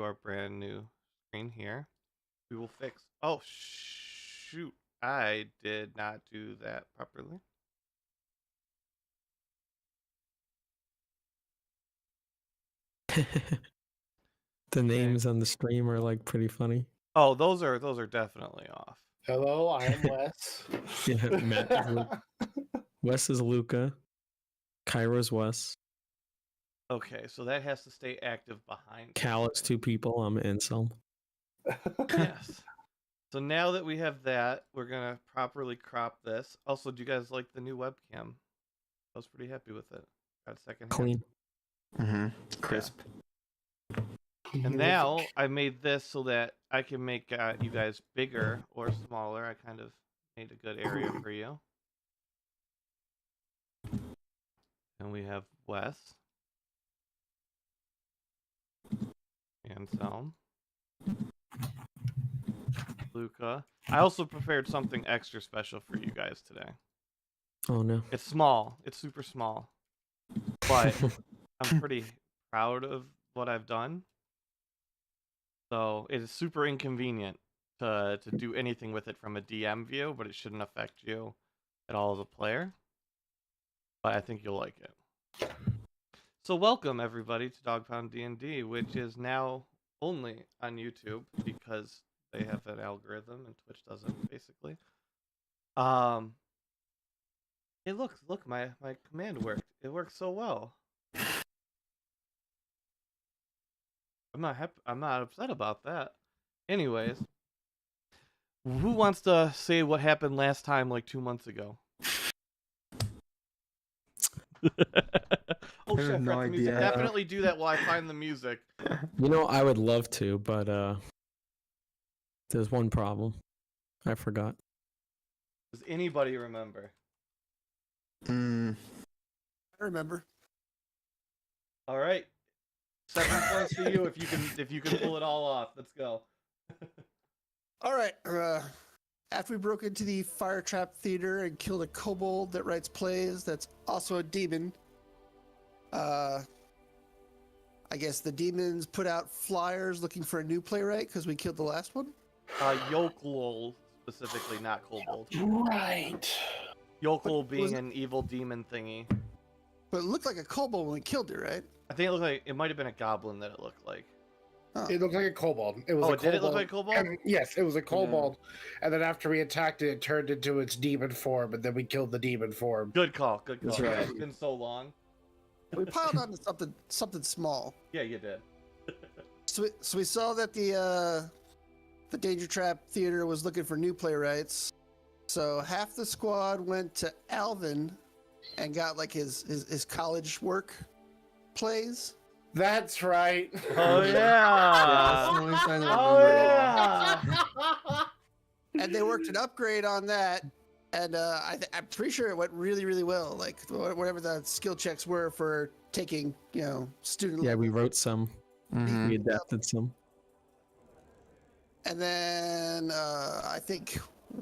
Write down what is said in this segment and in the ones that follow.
our brand new screen here. We will fix. Oh, shoot. I did not do that properly. The names on the stream are like pretty funny. Oh, those are definitely off. Hello, I am Wes. Yeah, Matt is Wes is Luca. Kyra's Wes. Okay, so that has to stay active behind. Cal is 2 people. I'm Anselm. Yes. So now that we have that, we're gonna properly crop this. Also, do you guys like the new webcam? I was pretty happy with it. Got a second hand. Clean. Crisp. And now I made this so that I can make you guys bigger or smaller. I kind of made a good area for you. And we have Wes. Anselm. Luca. I also prepared something extra special for you guys today. Oh no. It's small. It's super small. But I'm pretty proud of what I've done. So it is super inconvenient to do anything with it from a DM view, but it shouldn't affect you at all as a player. But I think you'll like it. So welcome everybody to Dog Pound D&D, which is now only on YouTube because they have an algorithm and Twitch doesn't, basically. Hey, look, my command worked. It worked so well. I'm not upset about that. Anyways, who wants to say what happened last time, like 2 months ago? Oh shit! no I the music. idea. Definitely do that while I find the music. You know, I would love to, but there's one problem. I forgot. Does anybody remember? Mm. I remember. All right, 7 points to you if you can pull it all off. Let's go. All right. After we broke into the Fire Trap Theater and killed a kobold that writes plays, that's also a demon. I guess the demons put out flyers looking for a new playwright because we killed the last one. Yokel specifically, not kobold. Right. Yokel being an evil demon thingy. But it looked like a kobold when we killed it, right? I think it looked like it might have been a goblin that it looked like. Oh. It looked like a kobold. It was Oh, a did kobold. it look like kobold? And yes, it was a kobold. And then after we attacked it, it turned into its demon form, and then we killed the demon form. Good call. Good call. That's right. It's been so long. We piled onto something small. Yeah, you did. So we saw that the Danger Trap Theater was looking for new playwrights. So half the squad went to Alvin and got like his college work plays. That's right. Oh yeah. Oh yeah. And they worked an upgrade on that. And I'm pretty sure it went really, really well. Like whatever the skill checks were for taking, student. Yeah, we wrote some. Mhm. We adapted some. And then I think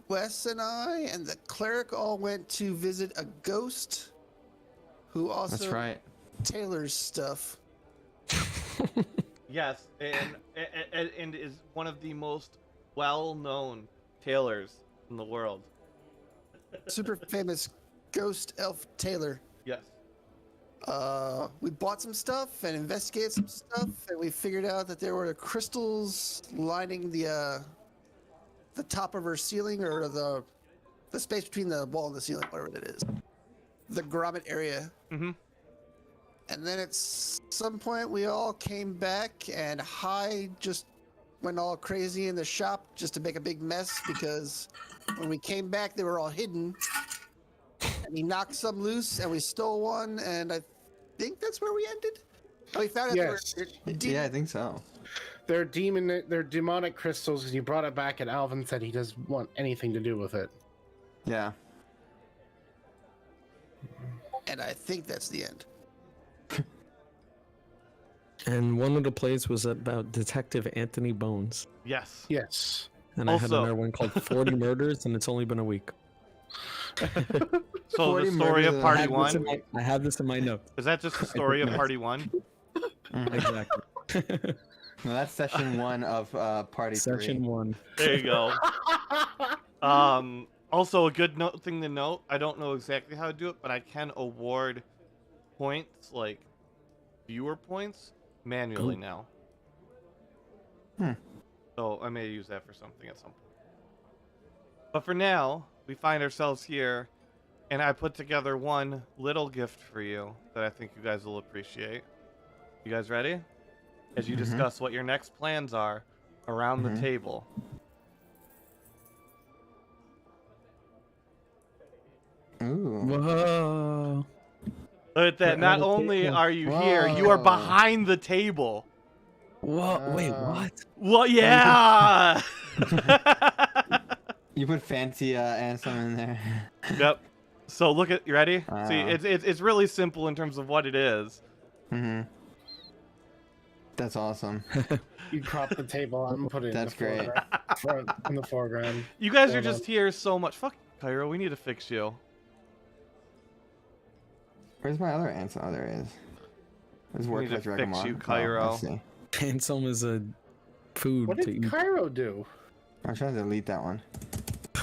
Wes and I and the cleric all went to visit a ghost who also That's right. tailors stuff. Yes, and is one of the most well-known tailors in the world. Super famous ghost elf tailor. Yes. We bought some stuff and investigated some stuff, and we figured out that there were crystals lining the top of her ceiling, or the space between the wall and the ceiling, whatever it is, the grommet area. Mm-hmm. And then at some point, we all came back, and Hyde just went all crazy in the shop just to make a big mess, because when we came back, they were all hidden. And he knocked some loose, and we stole one, and I think that's where we ended. Oh, we found out Yes. Yeah, I think so. They're demonic crystals, and you brought it back, and Alvin said he doesn't want anything to do with it. Yeah. And I think that's the end. And one of the plays was about Detective Anthony Bones. Yes. Yes. And I had Also- another one called 40 Murders, and it's only been a week. So 40 the story of murders. Party I had this in 1? I had this in my notes. Is that just the story of Party 1? Exactly. No, that's session 1 of party 3. Session 1. There you go. Also, a good thing to note, I don't know exactly how to do it, but I can award points, like viewer points, manually now. So I may use that for something at some point. But for now, we find ourselves here, and I put together one little gift for you that I think you guys will appreciate. You guys ready? As you discuss what your next plans are around the table. Ooh. Whoa. Look at that. Not only are you here, you are Whoa. behind the table. Whoa. Wait, what? Well, yeah. You put fancy Ansem in there. Yep. So look at, you ready? See, Wow. it's really simple in terms of what it is. That's awesome. You crop the table out and put it That's in the great. in the foreground. You guys are Hold just here so much. Fuck, Cairo, we need to fix you. Where's my other Ansem? Oh, there he is. His We work need to like fix Dragon you, Ball. Cairo. Oh, I see. Handsome is a food What to did eat. Cairo do? I'm trying to delete that one.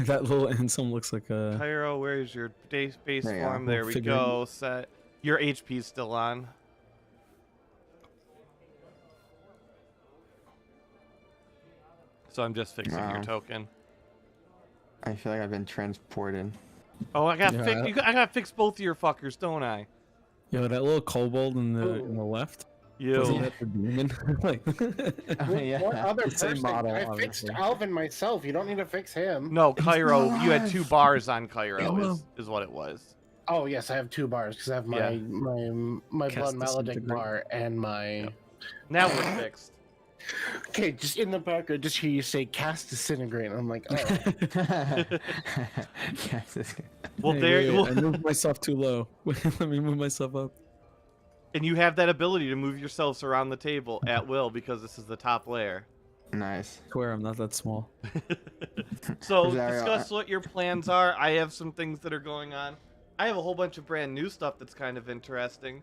That little Handsome looks like a... Cairo, where's your base There you go. form? There we Figure- go. Set. Your HP's still on. So I'm just fixing your Wow. token. I feel like I've been transported. Oh, I got Yeah, I gotta fix both of your fuckers, don't I? Yo, that little kobold in the left? Wasn't You. that the demon? Like, Oh, yeah. What other The same person? model, I fixed obviously. Alvin myself. You don't need to fix him. No, Cairo, you had alive. 2 bars on Cairo, Hello. is what it was. Oh yes, I have 2 bars because I have my Yeah. my Cast blood maledict disintegrate. bar and my. Yep. Now we're fixed. Okay, just in the background, just hear you say "cast disintegrate." And I'm like, oh, Yes, this guy. Well, hey, there. wait, Well, I moved myself too low. Wait, let me move myself up. and you have that ability to move yourselves around the table at will because this is the top layer. Nice. I swear I'm not that small. So Rosario, discuss what your plans are. I have some things that are going on. I have a whole bunch of brand new stuff that's kind of interesting.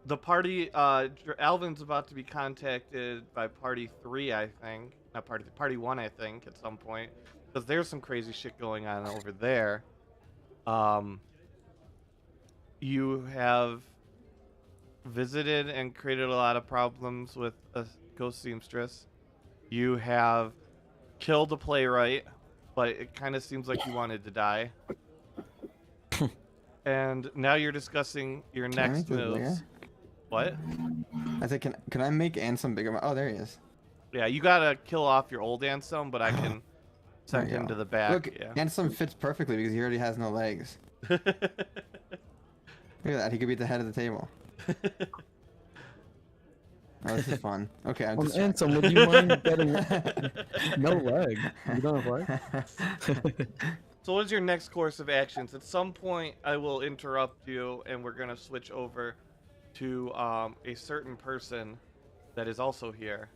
The party, Alvin's about to be contacted by Party 3, I think. Not Party 3, Party 1, I think, at some point. Because there's some crazy shit going on over there. You have visited and created a lot of problems with a ghost seamstress. You have killed a playwright, but it kind of seems like you wanted to die. And now you're discussing your Can I next make this moves. bigger? What? I think can I make Ansem bigger? Oh, there he is. Yeah, you gotta kill off your old Ansem, but I can There send you him go. to the back. Look, Yeah. Ansem fits perfectly because he already has no legs. Look at that. He could be at the head of the table. Oh, this is fun. Okay, I'm just. Handsome, would you mind getting no leg? You don't have leg? So what is your next course of actions? At some point, I will interrupt you, and we're gonna switch over to a certain person that is also here.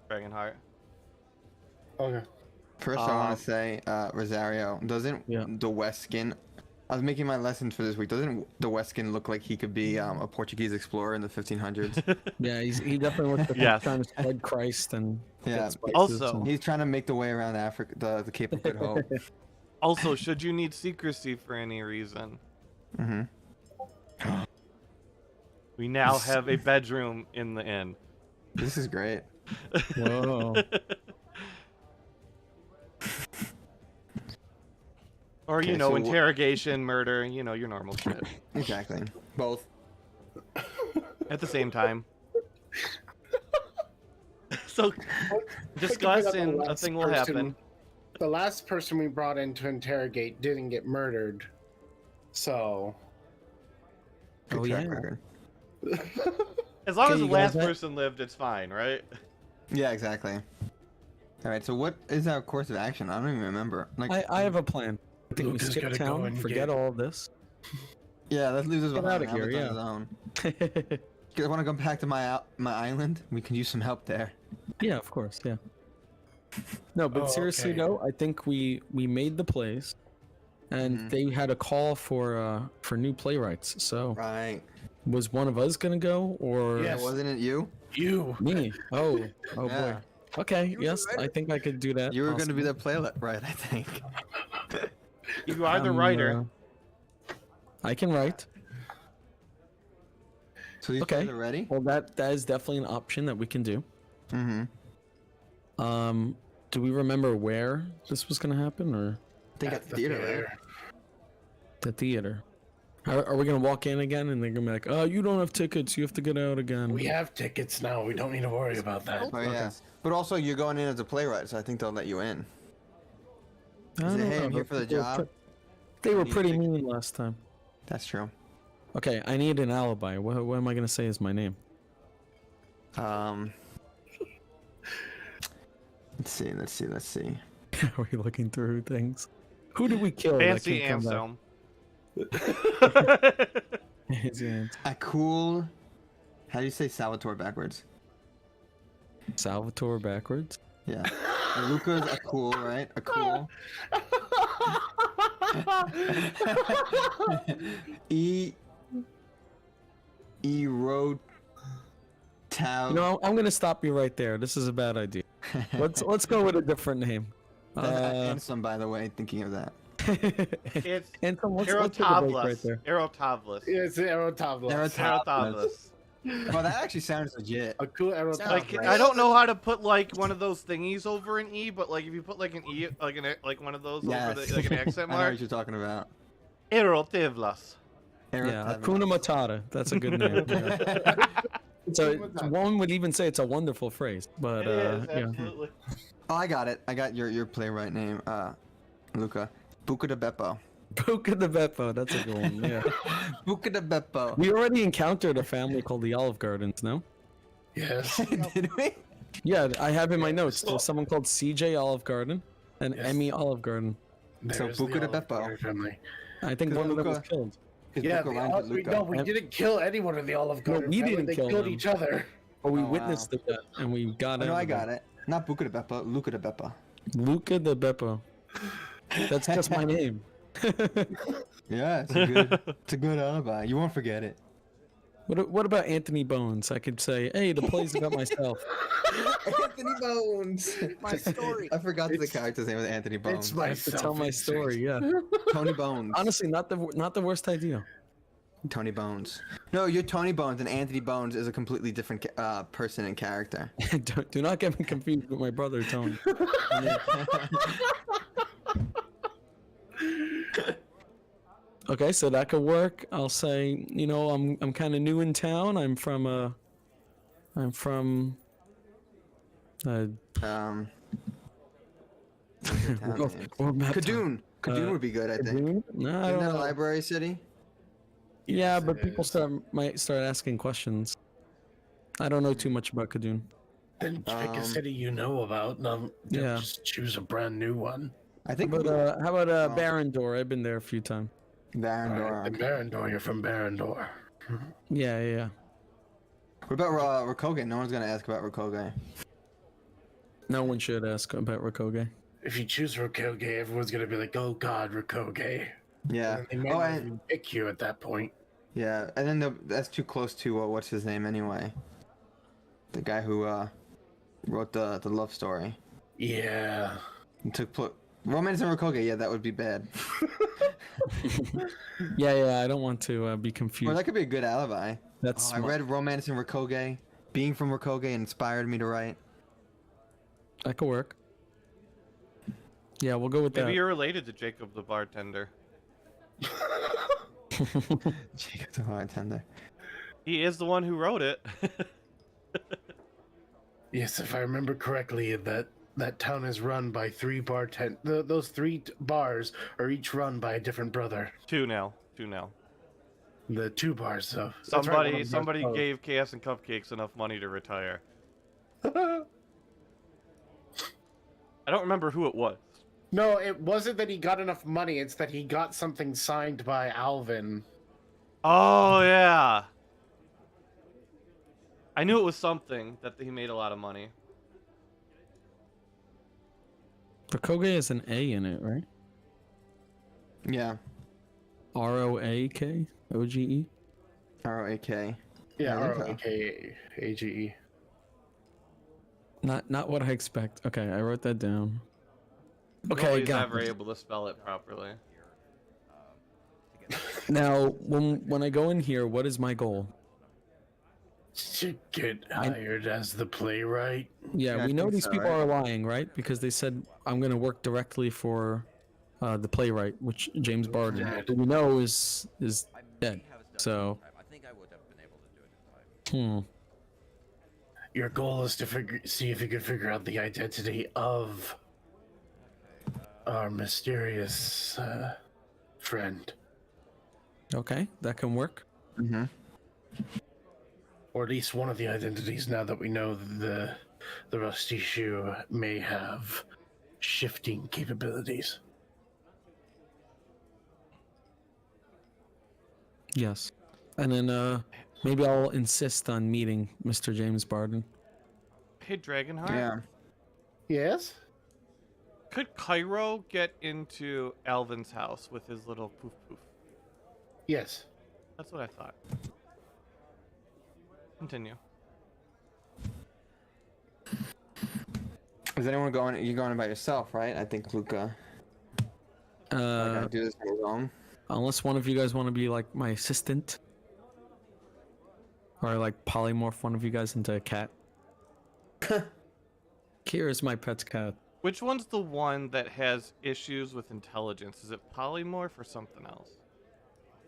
Dragonheart. okay. First, I want to say, Rosario, doesn't Yeah. the West skin? I was making my lessons for this week. Doesn't the West skin look like he could be a Portuguese explorer in the 1500s? Yeah, he definitely looks like Yes. he's trying to spread Christ and Yeah. get spices Also- and- He's trying to make the way around Africa, the Cape of Good Hope. Also, should you need secrecy for any reason, Mm-hmm. we now have a bedroom in the inn. This is great. Whoa. Or, you Okay, know, so interrogation, murder, you know, your normal shit. Exactly. Both. At the same time. So, Like, discuss I think and the a last thing will person- happen. The last person we brought in to interrogate didn't get murdered, so. Good Oh, track yeah. record. As long Okay, as the you guys last have- person lived, it's fine, right? Yeah, exactly. All right. So what is our course of action? I don't even remember. Like, I have a plan. I think Luca's we skip gotta go town, and forget get- all of this. yeah, let's leave this Get behind. outta Have here, it on yeah. his own. You guys want to come back to my island? We can use some help there. Yeah, of course, yeah. No, but Oh, seriously okay. though, I think we made the plays, and Mhm. they had a call for new playwrights. So Right. Was one of us gonna go or Yes. Wasn't it you? You. me? Oh Yeah. boy. Okay, were yes, the I think I could do that. You were going to be possibly. the playwright, I think. You are the writer. I can write. So these Okay. guys are ready? Well, that is definitely an option that we can do. Mm-hmm. Do we remember where this was gonna happen, or I think at the theater, right? the theater? Are we gonna walk in again and they're gonna be like, "Oh, you don't have tickets. You have to get out again." We have tickets now. We don't need to worry about that. Oh, yeah. But also, you're going in as a playwright, so I think they'll let you in. I Is it, don't hey, know, I'm here but for the they were job? They were need pretty tickets. mean last time. That's true. Okay, I need an alibi. What am I gonna say is my name? Let's see. Are we looking through things? Who did we kill? that Fancy can come back? Anselm. Fancy Anselm. A cool... How do you say Salvatore backwards? Salvatore backwards. Yeah. Luca's a cool, right? A cool. Road Tau. No, I'm gonna stop you right there. This is a bad idea. Let's go with a different name. Handsome, by the way, thinking of that. It's Anselm, let's take a break right Aerotavlus. there. Aerotavlus. It's Aerotavlos. Aerotavlus. Well, that actually sounds legit. A cool Aerotavlos. Like I don't know how to put like one of those thingies over an e, but like if you put like an e, like one of those over Yes. the, like an accent I know mark. what you're talking about. Aerotavlus. Yeah, Hakuna Matata. That's a good name. Yeah. So one would even say it's a wonderful phrase, but It is, yeah. absolutely. Oh, I got it. I got your playwright name, Luca. Buca de Beppo. Boca de Beppo. That's a good one. Yeah. Buca de Beppo. We already encountered a family called the Olive Gardens. No. Yes. Did we? Yeah, I have in my notes. There's someone called CJ Olive Garden and Yes. Emmy Olive Garden. There's Buca the de Olive Beppo. Garden family. I think 'Cause one of them was Luca- killed. Yeah, Buca rhymes with Luca. no, we didn't kill anyone in the Olive Garden. we family. didn't They kill killed them. each other. But we Oh, wow. witnessed it and we got Oh, out. no, I of got it. Not Buca de Beppo, Luca de Beppo. Luca de Beppo. That's just my name. Yeah, it's a good alibi. You won't forget it. What about Anthony Bones? I could say, hey, the play's about myself. Anthony Bones. My story. I forgot the character's name was Anthony Bones. It's I my have to tell my story. Yeah. Tony Bones. Honestly, not the worst idea. Tony Bones. No, you're Tony Bones, and Anthony Bones is a completely different person and character. Do not get me confused with my brother Tony. Okay, so that could work. I'll say, I'm kind of new in town. I'm from Um, Kadoon. Kadoon would be good, I think. No, I Isn't don't that a know. library city? Yeah, Yes, but it people is. might start asking questions. I don't know too much about Kadoon. Then pick a Um, city you know about. No, Yeah. just choose a brand new one. I think How about Barrendor? I've been there a few times. Barrendor. Alright, Barrendor, you're from Barrendor. Yeah. What about Rakoge? No one's gonna ask about Rakoge. No one should ask about Rakoge. If you choose Rakoge, everyone's gonna be like, "Oh God, Rakoge." Yeah. And they might Oh, not and even pick you at that point. yeah, and then that's too close to what's his name anyway? The guy who wrote the love story. Yeah. And Romance and Rakoge. Yeah, that would be bad. Yeah. I don't want to be Well, confused. that could be a good alibi. That's I read Romance and Rakoge. Being from Rakoge inspired me to write. that could work. Yeah, we'll go with Maybe that. you're related to Jacob the bartender. Jacob the bartender. He is the one who wrote it. Yes, if I remember correctly, that town is run by those three bars are each run by a different brother. 2-0. The two bars, so that's right, one of them Somebody does gave KS and Cupcakes enough money to retire. both. I don't remember who it was. No, it wasn't that he got enough money. It's that he got something signed by Alvin. Oh yeah. I knew it was something that he made a lot of money. Rakoge has an A in it, right? Yeah. Roake? OGE? R-O-A-K. Yeah, Lucha. R-O-A-K-A-G-E. Not what I expect. Okay, I wrote that down. Okay, I Nobody's got ever it. able to spell it properly. Now, when I go in here, what is my goal? To get hired as the playwright. Yeah, Yeah, I we know think these so, people right? are lying, right? Because they said I'm going to work directly for the playwright, which James Barden, Dead. who we know is dead. So, Your goal is to see if you can figure out the identity of our mysterious friend. okay, that can work. Mm-hmm. Or at least one of the identities, now that we know the Rusty Shoe may have shifting capabilities. Yes, and then maybe I'll insist on meeting Mr. James Barden. Hey, Dragonheart. Yeah. Yes? Could Cairo get into Alvin's house with his little poof poof? Yes. That's what I thought. Continue. Is anyone going? You're going by yourself, right? I think Luca. I gotta do this on his own. Unless one of you guys want to be like my assistant, or like polymorph one of you guys into a cat. Kira's my pet's cat. Which one's the one that has issues with intelligence? Is it polymorph or something else?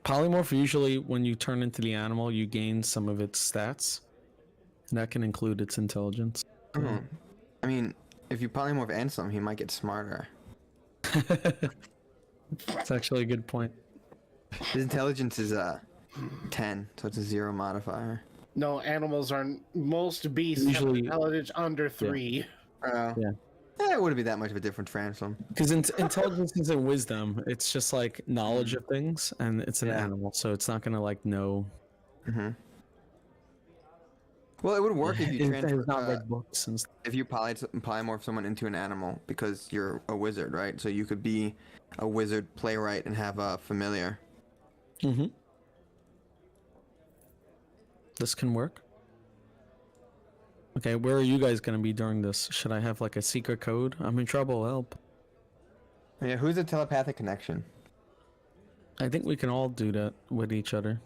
Polymorph, usually when you turn into the animal, you gain some of its stats. And that can include its intelligence. Oh. I mean, if you polymorph Ansem, he might get smarter. That's actually a good point. His intelligence is 10, so it's a 0 modifier. No, animals aren't. Most beasts Usually- have intelligence under 3. Yeah. It wouldn't be that much of a difference for Ansem. Because intelligence isn't wisdom. It's just like knowledge of things, and it's an Yeah. animal, so it's not gonna like know. Mm-hmm. Well, it would work if you transfer. It's not read books and stuff. If you polymorph someone into an animal, because you're a wizard, right? So you could be a wizard playwright and have a familiar. Mm-hmm. This can work. Okay, where are you guys gonna be during this? Should I have like a secret code? I'm in trouble. Help! Yeah, who's a telepathic connection? I think we can all do that with each other.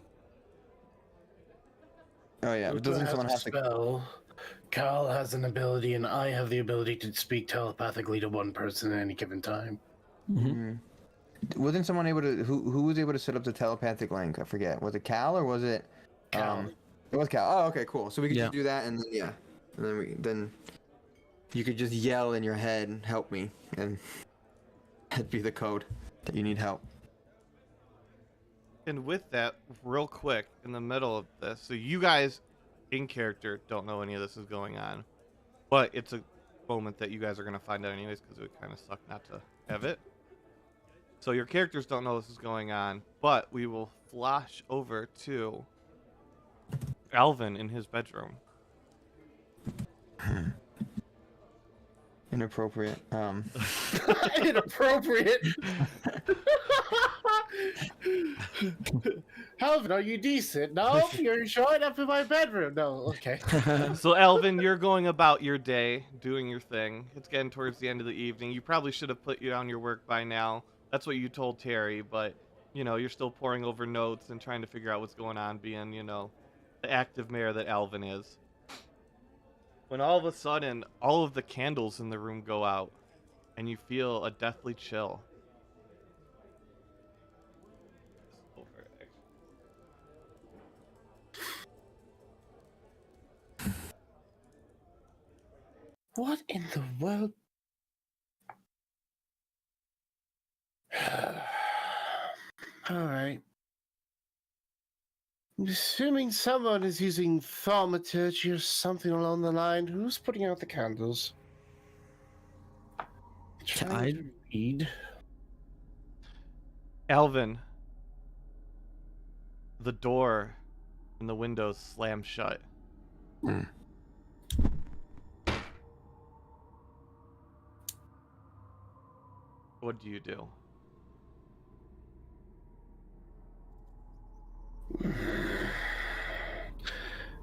Oh yeah, but doesn't someone have to? spell? Cal has an ability, and I have the ability to speak telepathically to one person at any given time. Mm-hmm. Wasn't someone able to? Who was able to set up the telepathic link? I forget. Was it Cal or was it? Cal. It was Cal. Oh, okay, cool. So we could Yeah. just do that, and then, and then you could just yell in your head, "Help me," and that'd be the code that you need help. And with that, real quick, in the middle of this, so you guys in character don't know any of this is going on, but it's a moment that you guys are going to find out anyways, because it would kind of suck not to have it. So your characters don't know this is going on, but we will flash over to Alvin in his bedroom. Inappropriate. Inappropriate. Alvin, are you decent? No, you're showing up in my bedroom. No, okay. So Alvin, you're going about your day, doing your thing. It's getting towards the end of the evening. You probably should have put you down your work by now. That's what you told Terry, but you know, you're still poring over notes and trying to figure out what's going on, being, you know, the active mayor that Alvin is. When all of a sudden, all of the candles in the room go out, and you feel a deathly chill. What in the world? All right. I'm assuming someone is using thaumaturgy or something along the line. Who's putting out the candles? Trying to read. Alvin, the door and the windows slam shut. What do you do?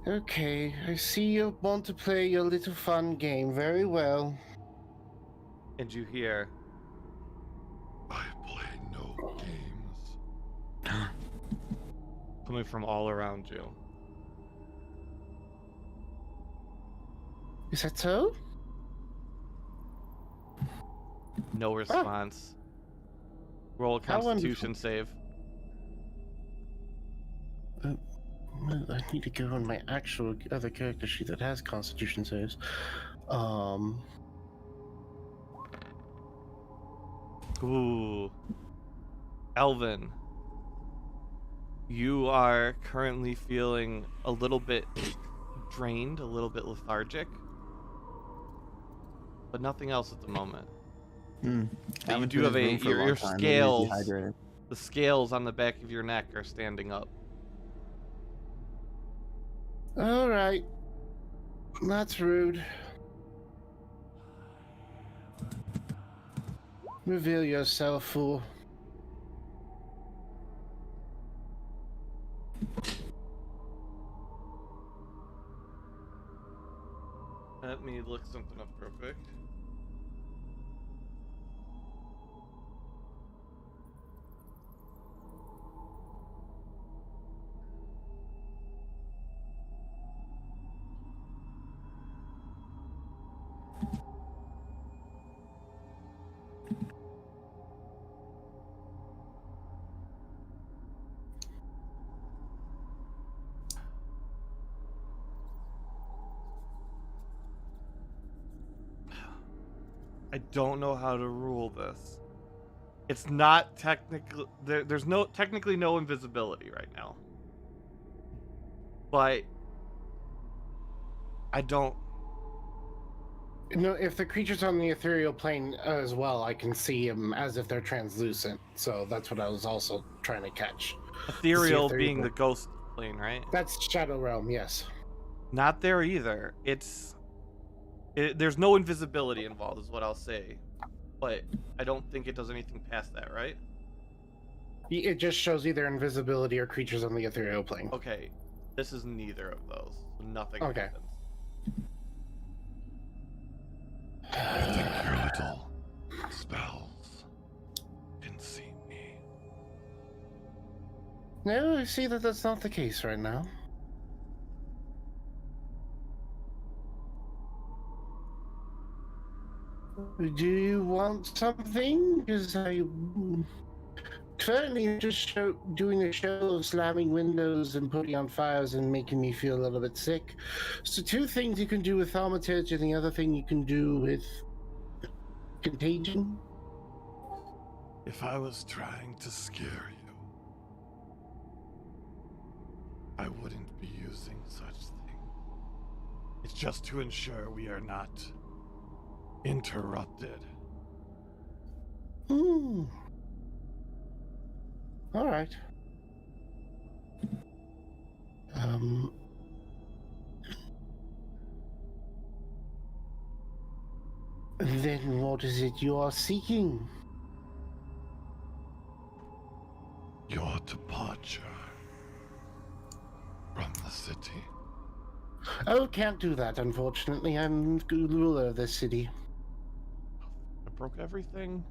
Okay, I see you want to play your little fun game. Very well. And you hear, I play no games. coming from all around you. Is that so? No response. Roll a How Constitution save. Well, I need to go on my actual other character sheet that has Constitution saves. Ooh. Elvin, you are currently feeling a little bit drained, a little bit lethargic, but nothing else at the moment. But you do have your scales. The scales on the back of your neck are standing up. All right. That's rude. Reveal yourself, fool. Let me look something up real quick. I don't know how to rule this. It's not technically there's technically no invisibility right now. But I don't. No, if the creature's on the ethereal plane as well, I can see them as if they're translucent. So that's what I was also trying to catch. Ethereal being the ghost plane, right? That's Shadow Realm, yes. Not there either. There's no invisibility involved, is what I'll say. But I don't think it does anything past that, right? It just shows either invisibility or creatures on the ethereal plane. Okay, this is neither of those. So nothing Okay. happens. I think your little spells can see me. No, I see that that's not the case right now. Do you want something? Because I currently just doing a show of slamming windows and putting on fires and making me feel a little bit sick. So two things you can do with thaumaturge, and the other thing you can do with contagion. If I was trying to scare you, I wouldn't be using such thing. It's just to ensure we are not interrupted. Hmm. All right. Then what is it you are seeking? Your departure from the city. Oh, can't do that, unfortunately. I'm the ruler of this city. I broke everything.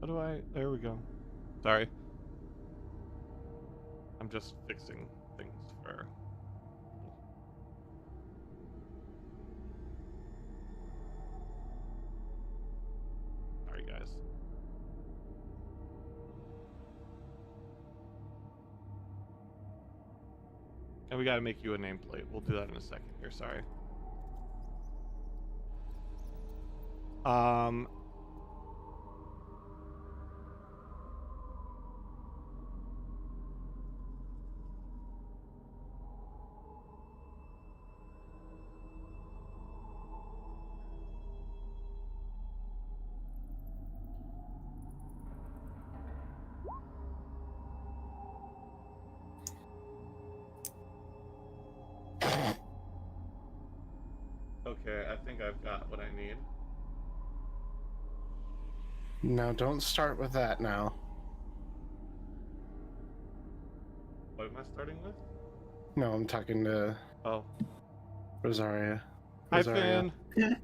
How do I? There we go. Sorry. I'm just fixing things for. Sorry, guys. And we gotta make you a nameplate. We'll do that in a second here. Sorry. Okay, I think I've got what I need. No, don't start with that now. What am I starting with? No, I'm talking to Oh. Rosaria. Hi, Rosaria. Finn.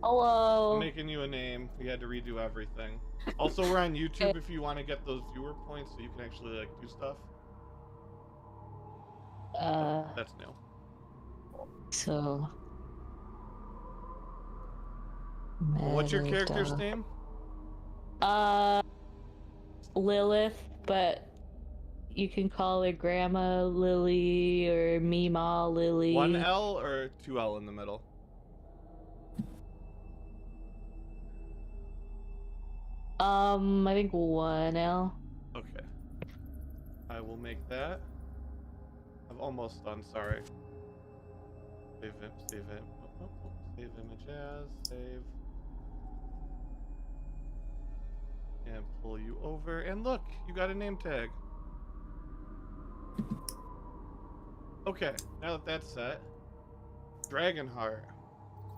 Hello. I'm making you a name. We had to redo everything. Also, we're on YouTube if you want to get those viewer points so you can actually, like, do stuff. That's new. So. What's your character's name? Lilith, but you can call her Grandma Lily or Meemaw Lily. 1 L or 2 L in the middle? I think 1 L. Okay. I will make that. I'm almost done, sorry. Save it, save it. Save image as, save. And pull you over, and look, you got a name tag. Okay, now that that's set, Dragonheart.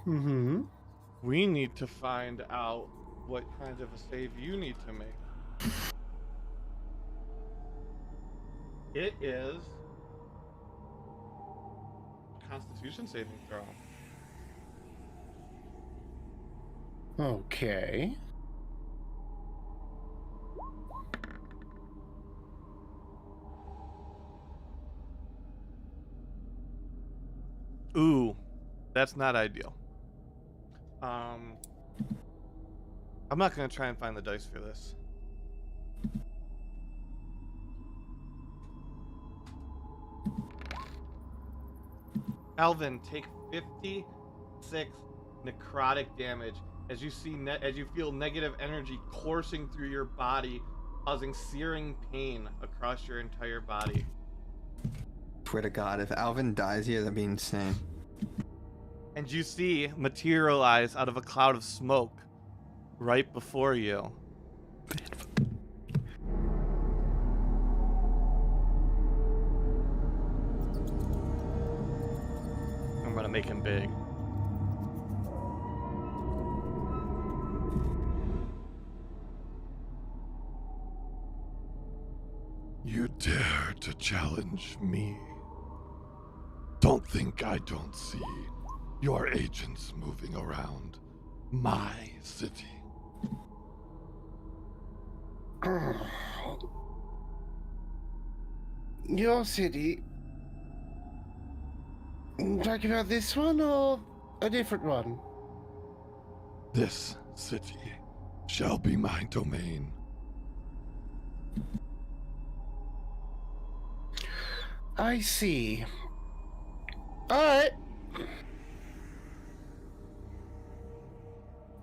Mm-hmm. We need to find out what kind of a save you need to make. It is a Constitution saving throw. Okay. Ooh, that's not ideal. I'm not gonna try and find the dice for this. Alvin, take 56 necrotic damage as you see as you feel negative energy coursing through your body, causing searing pain across your entire body. Swear to God, if Alvin dies here, that'd be insane. And you see materialize out of a cloud of smoke right before you. I'm gonna make him big. You dare to challenge me? Don't think I don't see your agents moving around my city. Your city? Talking about this one or a different one? This city shall be my domain. I see. Alright.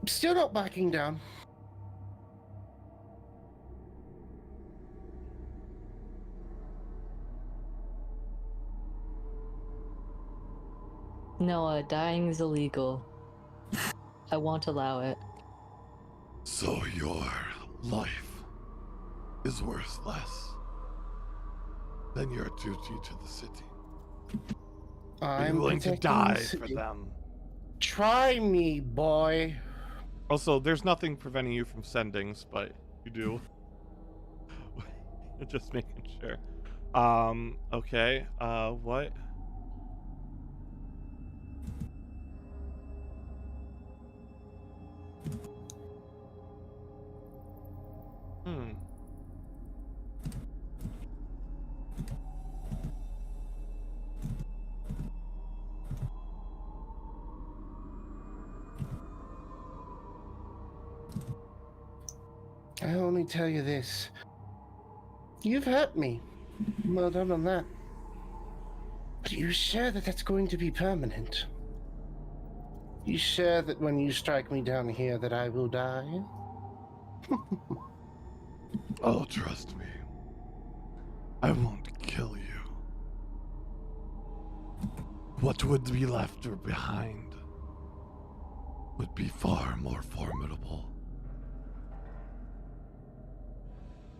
Still not backing down. No, dying is illegal. I won't allow it. So your life is worth less than your duty to the city. Are you I'm willing to protecting die the for city. them? Try me, boy. Also, there's nothing preventing you from sendings, but you do. Just making sure. Okay. What? I'll only tell you this. You've hurt me. Well done on that. But you sure that that's going to be permanent? You sure that when you strike me down here that I will die? Oh, trust me. I won't kill you. What would be left behind would be far more formidable.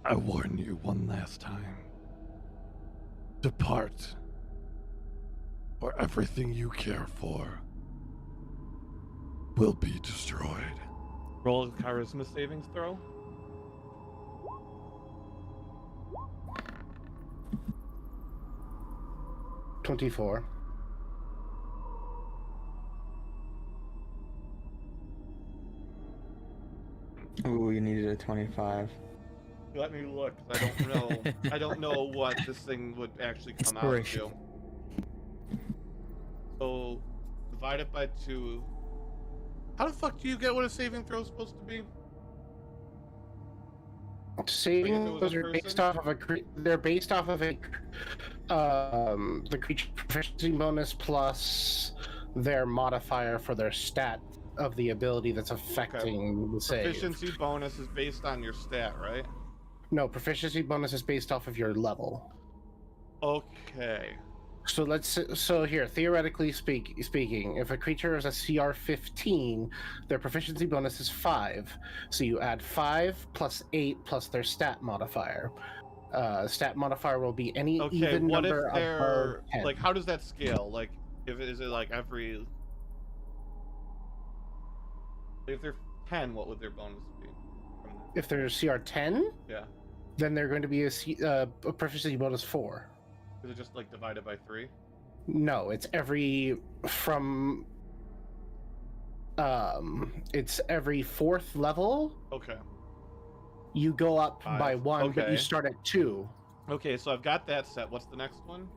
I warn you one last time. Depart, or everything you care for will be destroyed. Roll a charisma savings throw. 24. Ooh, you needed a 25. Let me look. I don't know. I don't know what this thing would actually come out to. So, divide it by 2. How the fuck do you get what a saving throw is supposed to be? Saving throws are based off of they're based off of the creature proficiency bonus plus their modifier for their stat of the ability that's affecting the save. Proficiency bonus is based on your stat, right? No, proficiency bonus is based off of your level. Okay. So here, theoretically speaking, if a creature is a CR 15, their proficiency bonus is 5. So you add 5 plus 8 plus their stat modifier. Stat modifier will be any even what number if they're above 10. like? How does that scale? Like, is it like every? If they're 10, what would their bonus be? If they're CR 10, Yeah. then they're going to be a proficiency bonus 4. Is it just like divided by 3? No, it's every from. It's every 4th level. Okay. You go up 5. by 1, but you Okay. start at 2. Okay, so I've got that set. What's the next one?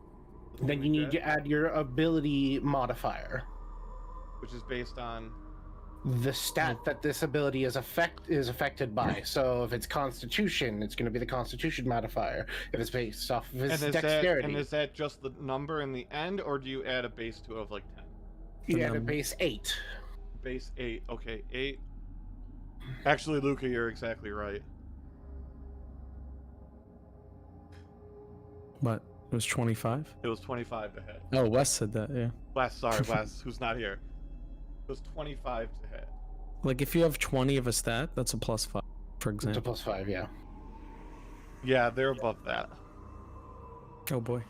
Then you need to add your ability modifier, which is based on the stat that this ability is affected by. So if it's Constitution, it's going to be the Constitution modifier. If it's based off of his dexterity, and is that just the number in the end, or do you add a base to it of like 10? you add a base 8. Base 8. Okay, 8. Actually, Luca, you're exactly right. What? It was 25? It was 25 to hit. Oh, Wes said that, yeah. Wes, who's not here. It was 25 to hit. Like, if you have 20 of a stat, that's a +5, for It's a example. +5, yeah. Yeah, they're above that. Oh, boy.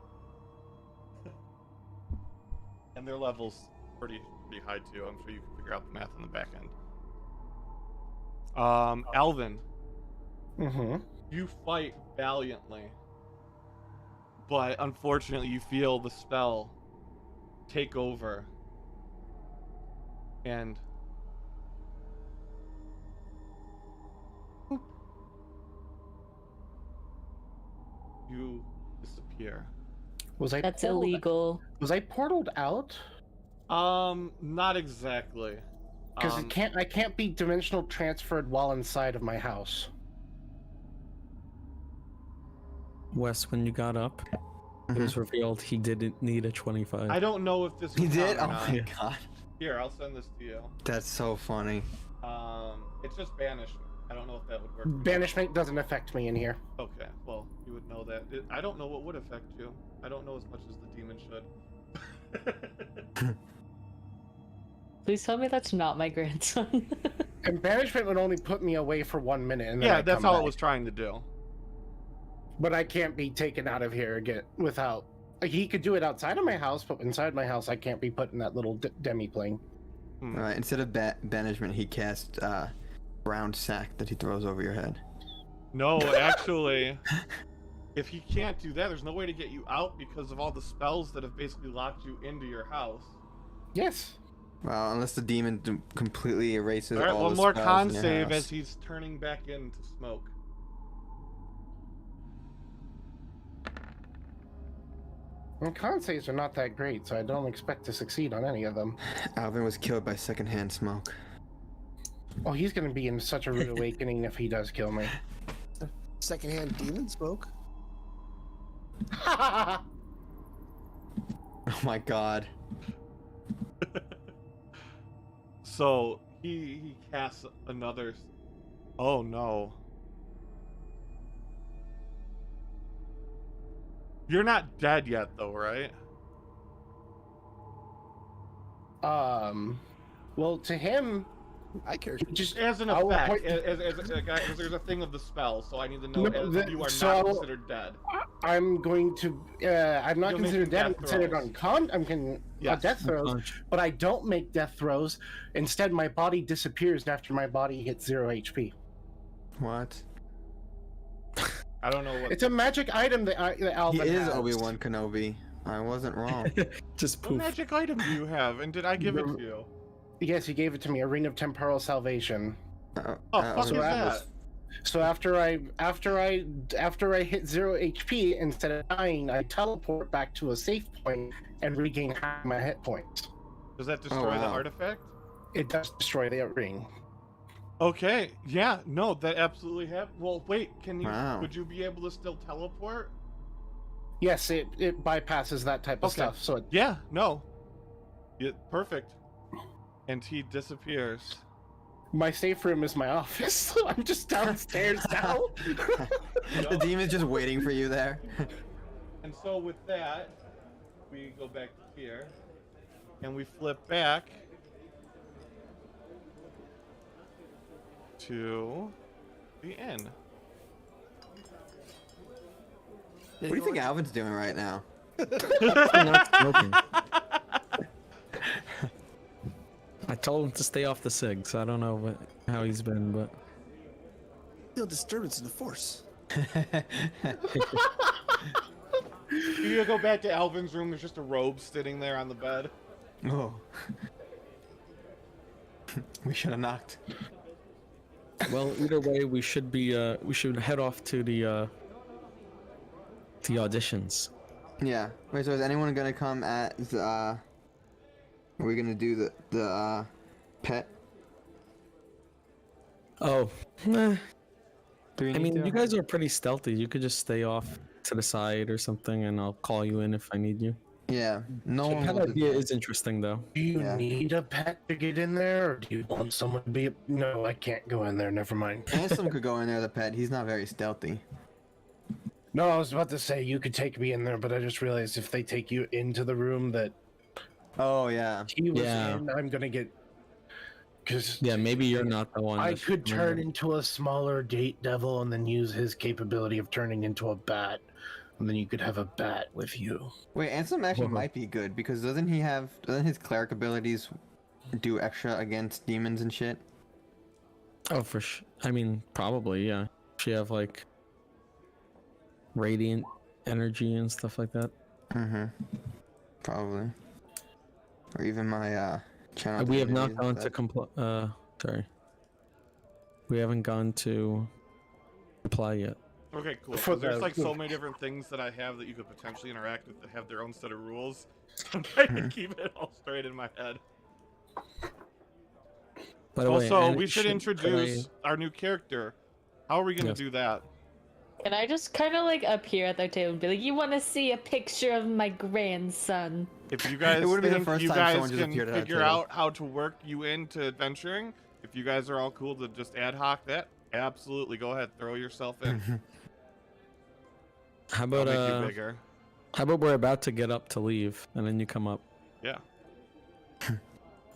And their level's pretty high, too. I'm sure you can figure out the math on the back end. Alvin. Mm-hmm. You fight valiantly. But unfortunately, you feel the spell take over. And you disappear. That's illegal. Was I portaled out? Not exactly. Because I can't be dimensional transferred while inside of my house. Wes, when you got up, it was revealed he didn't need a 25. I don't know if this He will did? count or Oh not. my god. Here, I'll send this to you. That's so funny. It's just banishment. I don't know if that would work. Banishment doesn't affect me in here. Okay, well, you would know that. I don't know what would affect you. I don't know as much as the demon should. Please tell me that's not my grandson. And banishment would only put me away for 1 minute. And then Yeah, I'd that's come all back. it was trying to do. But I can't be taken out of here again without. He could do it outside of my house, but inside my house, I can't be put in that little demi-plane. Alright, instead of banishment, he cast round sack that he throws over your head. No, actually, if he can't do that, there's no way to get you out because of all the spells that have basically locked you into your house. Yes. Well, unless the demon completely erases All right, all one the more spells con in your save house. as he's turning back into smoke. Well, con saves are not that great, so I don't expect to succeed on any of them. Alvin was killed by secondhand smoke. Oh, he's going to be in such a rude awakening if he does kill me. Secondhand demon smoke. Oh my god. So he casts another. Oh no. You're not dead yet, though, right? Well, to him, I care. just As an I'll effect, point- as there's a thing of the spell, so I need to know No, as you are so not considered dead. I'm going to. I'm not You're considered making dead. I'm death considered throws. Yes. death throws, but I don't make death throws. Instead, my body disappears after my body hits 0 HP. What? I don't know what. It's a magic item that He Alvin is has. Obi-Wan Kenobi. I wasn't wrong. Just What poof. magic item do you have, and did I give it to you? Yes, you gave it to me, a ring of temporal salvation. Oh, fuck so is I that? was- So after I hit 0 HP, instead of dying, I teleport back to a safe point and regain half my hit points. Does that destroy the wow. artifact? It does destroy the ring. Okay, yeah, no, that absolutely happened. Well, wait, can you? Wow. Would you be able to still teleport? Yes, it bypasses that type of Okay. stuff. So it, Yeah, no. Yeah, perfect. And he disappears. my safe room is my office. So I'm just downstairs now. The demon's just waiting for you there. And so with that, we go back to here, and we flip back to the inn. What do you think Alvin's doing right now? Not smoking. I told him to stay off the cigs. I don't know how he's been, but Feel disturbance in the force. You go back to Alvin's room. There's just a robe sitting there on the bed. Oh. We should have knocked. well, either way, we should head off to the auditions. Yeah. Wait, so is anyone gonna come at the, are we gonna do the pet? Oh, nah. Do we I need mean, to? you guys are pretty stealthy. You could just stay off to the side or something, and I'll call you in if I need you. Yeah. No The one pet will idea do is interesting, though. Do you Yeah. need a pet to get in there, or do you want someone to be? No, I can't go in there. Never mind. Ansem could go in there, the pet. He's not very stealthy. No, I was about to say you could take me in there, but I just realized if they take you into the room that Oh, yeah. he was Yeah. in, I'm gonna get. Because Yeah, maybe you're not the one. I that should could come in turn there. into a smaller gate devil and then use his capability of turning into a bat, and then you could have a bat with you. Wait, Ansem actually Whoa. might be good because doesn't his cleric abilities do extra against demons and shit? Oh, for sure. I mean, probably, yeah. She have like radiant energy and stuff like that. Mm-hmm. Probably. Or even my channel. We have not divinities gone and to stuff. sorry. We haven't gone to apply yet. Okay, cool. For 'Cause there's the- like so many different things that I have that you could potentially interact with that have their own set of rules. I'm trying to keep it all straight in my head. By the way, Also, and we should introduce our new character. How are we gonna Yes. do that? Can I just kind of like appear at their table and be like, "You want to see a picture of my grandson?" If you guys It wouldn't be the think first you time guys someone just can appeared at our figure table. out how to work you into adventuring, if you guys are all cool to just ad hoc that, absolutely go ahead, throw yourself in. How I'll about make you bigger. how about we're about to get up to leave and then you come up? Yeah.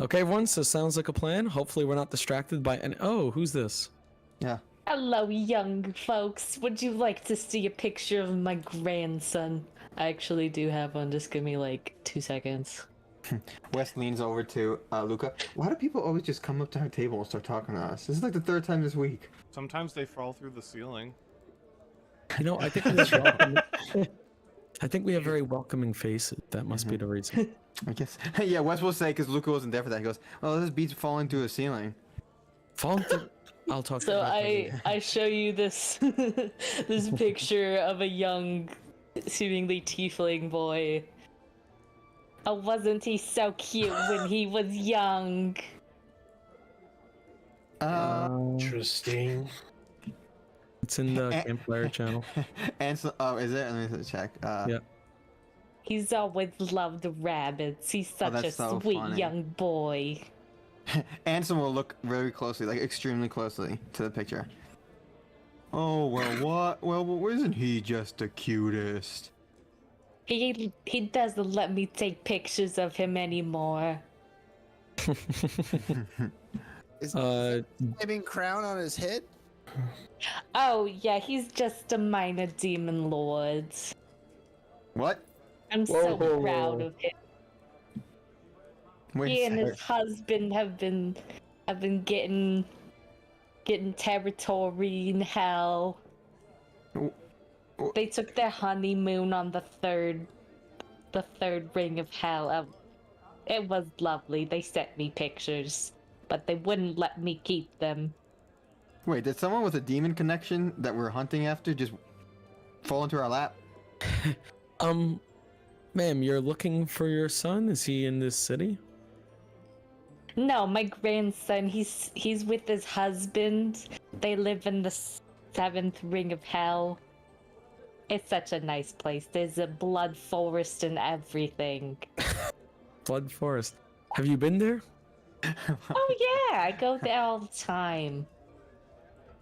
Okay, everyone. So sounds like a plan. Hopefully, we're not distracted by any. Oh, who's this? Yeah. Hello, young folks. Would you like to see a picture of my grandson? I actually do have one. Just give me like 2 seconds. Wes leans over to Luca. Why do people always just come up to our table and start talking to us? This is like the third time this week. Sometimes they fall through the ceiling. You know, I think we have I think we have very welcoming faces. That must be the reason. I guess. Yeah, Wes will say because Luca wasn't there for that. He goes, "Well, this beat's falling through the ceiling." Fall into. I'll talk to So you about I show you this this picture of a young, seemingly tiefling boy. Oh, wasn't he so cute when he was young? Interesting. It's in the campfire channel. And so, oh, is it? Let me check. Yeah. He's always loved rabbits. He's such a that's so sweet funny. young boy. Ansem will look very closely, like extremely closely, to the picture. Oh well, what? Well, isn't he just the cutest? He doesn't let me take pictures of him anymore. Is flaming crown on his head? Oh yeah, he's just a minor demon lord. What? I'm so proud of him. Wait He a and his second. husband have been getting territory in hell. W- w- They took their honeymoon on the third the third ring of hell. It was lovely. They sent me pictures, but they wouldn't let me keep them. Wait, did someone with a demon connection that we're hunting after just fall into our lap? Ma'am, you're looking for your son? Is he in this city? No, my grandson, he's with his husband. They live in the seventh ring of hell. It's such a nice place. There's a blood forest and everything. Blood Forest. Have you been there? Oh yeah, I go there all the time.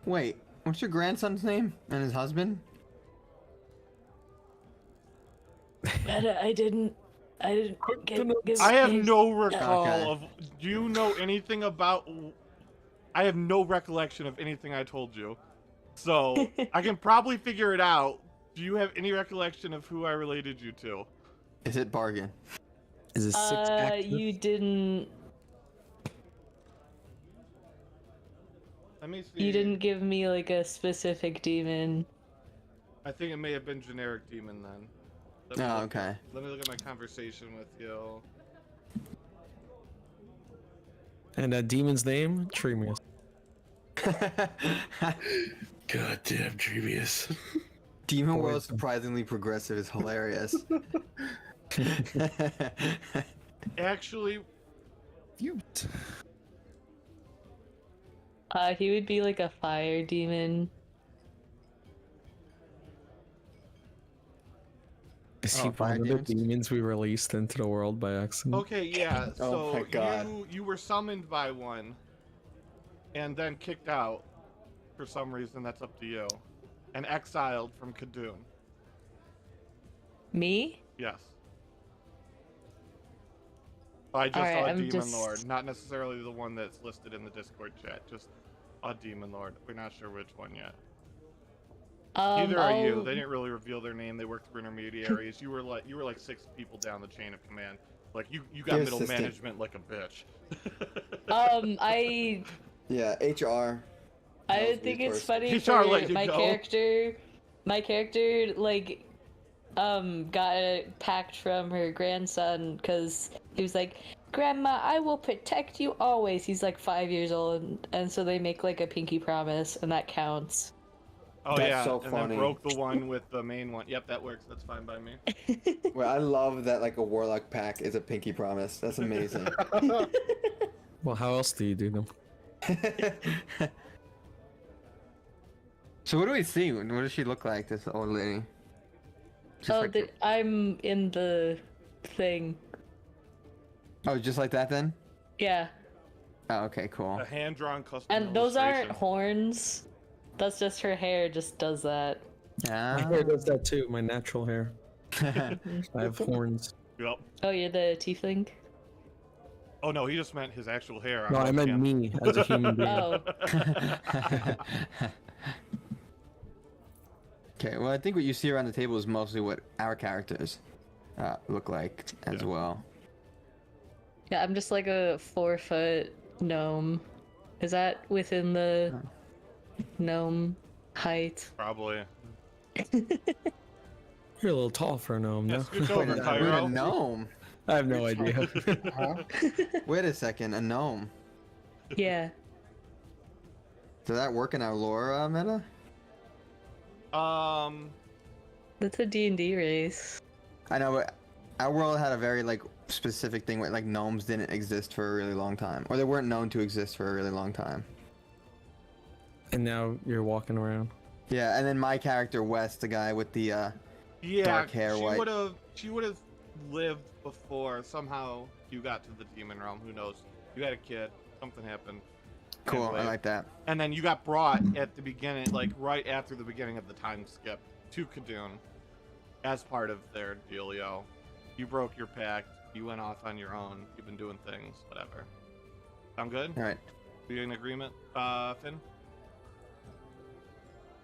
Wait, what's your grandson's name and his husband? I didn't give I have names. no recall Okay. of. Do you know anything about? I have no recollection of anything I told you, so I can probably figure it out. Do you have any recollection of who I related you to? Is it Bargain? Is it six active? You didn't. Let me see. You didn't give me like a specific demon. I think it may have been generic demon then. Let me Oh, look- okay. Let me look at my conversation with you. And that demon's name? Tremius. Goddamn Trevious. Demon World surprisingly progressive is hilarious. Actually, He would be like a fire demon. Is Oh, he fire one of the demons? demons we released into the world by accident? okay, yeah. Oh So my God. you were summoned by one, and then kicked out for some reason. That's up to you, and exiled from Kadun. Me? Yes. I just Alright, saw a I'm Demon just- Lord, not necessarily the one that's listed in the Discord chat. Just a Demon Lord. We're not sure which one yet. Neither are you. I'll- They didn't really reveal their name. They worked through intermediaries. You were like 6 people down the chain of command. Like you got Your middle assistant. management like a bitch. I Yeah, HR. I Knows think me it's first. funny HR for let you my go. character like got a pact from her grandson because he was like, Grandma, I will protect you always. He's like 5 years old, and so they make like a pinky promise, and that counts. Oh That's yeah, so and funny. then broke the one with the main one. Yep, that works. That's fine by me. Well, I love that like a warlock pack is a pinky promise. That's amazing. Well, how else do you do them? So what do we see? What does she look like, this old lady? Just like I'm in the thing. Oh, just like that then? Yeah, Oh, okay, cool. A hand-drawn custom and those aren't illustration. horns. That's just her hair. Just does that. My hair does that too, my natural hair. I have horns. Yep. Oh, you're the tiefling. Oh no, he just meant his actual hair. No, I meant me as a human being. Oh, Okay, well, I think what you see around the table is mostly what our characters look like as Yeah. well. yeah. I'm just like a 4-foot gnome. Is that within the gnome height? Probably. You're a little tall for a gnome, Yeah, no? scooch Wait, over, a Cairo. gnome? I have no idea. Wait a second, a gnome. Yeah. Does that work in our lore meta? That's a D&D race. I know, but our world had a very like specific thing where like gnomes didn't exist for a really long time, or they weren't known to exist for a really long time. And now you're walking around. Yeah, and then my character Wes, the guy with the Yeah, dark hair, she white. would have lived before somehow you got to the demon realm. Who knows? You had a kid. Something happened. Cool, Anyway. I like that. And then you got brought at the beginning, like right after the beginning of the time skip, to Kadun as part of their dealio. You broke your pact. You went off on your own. You've been doing things, whatever. Sound good? All right. Are you in agreement, Finn?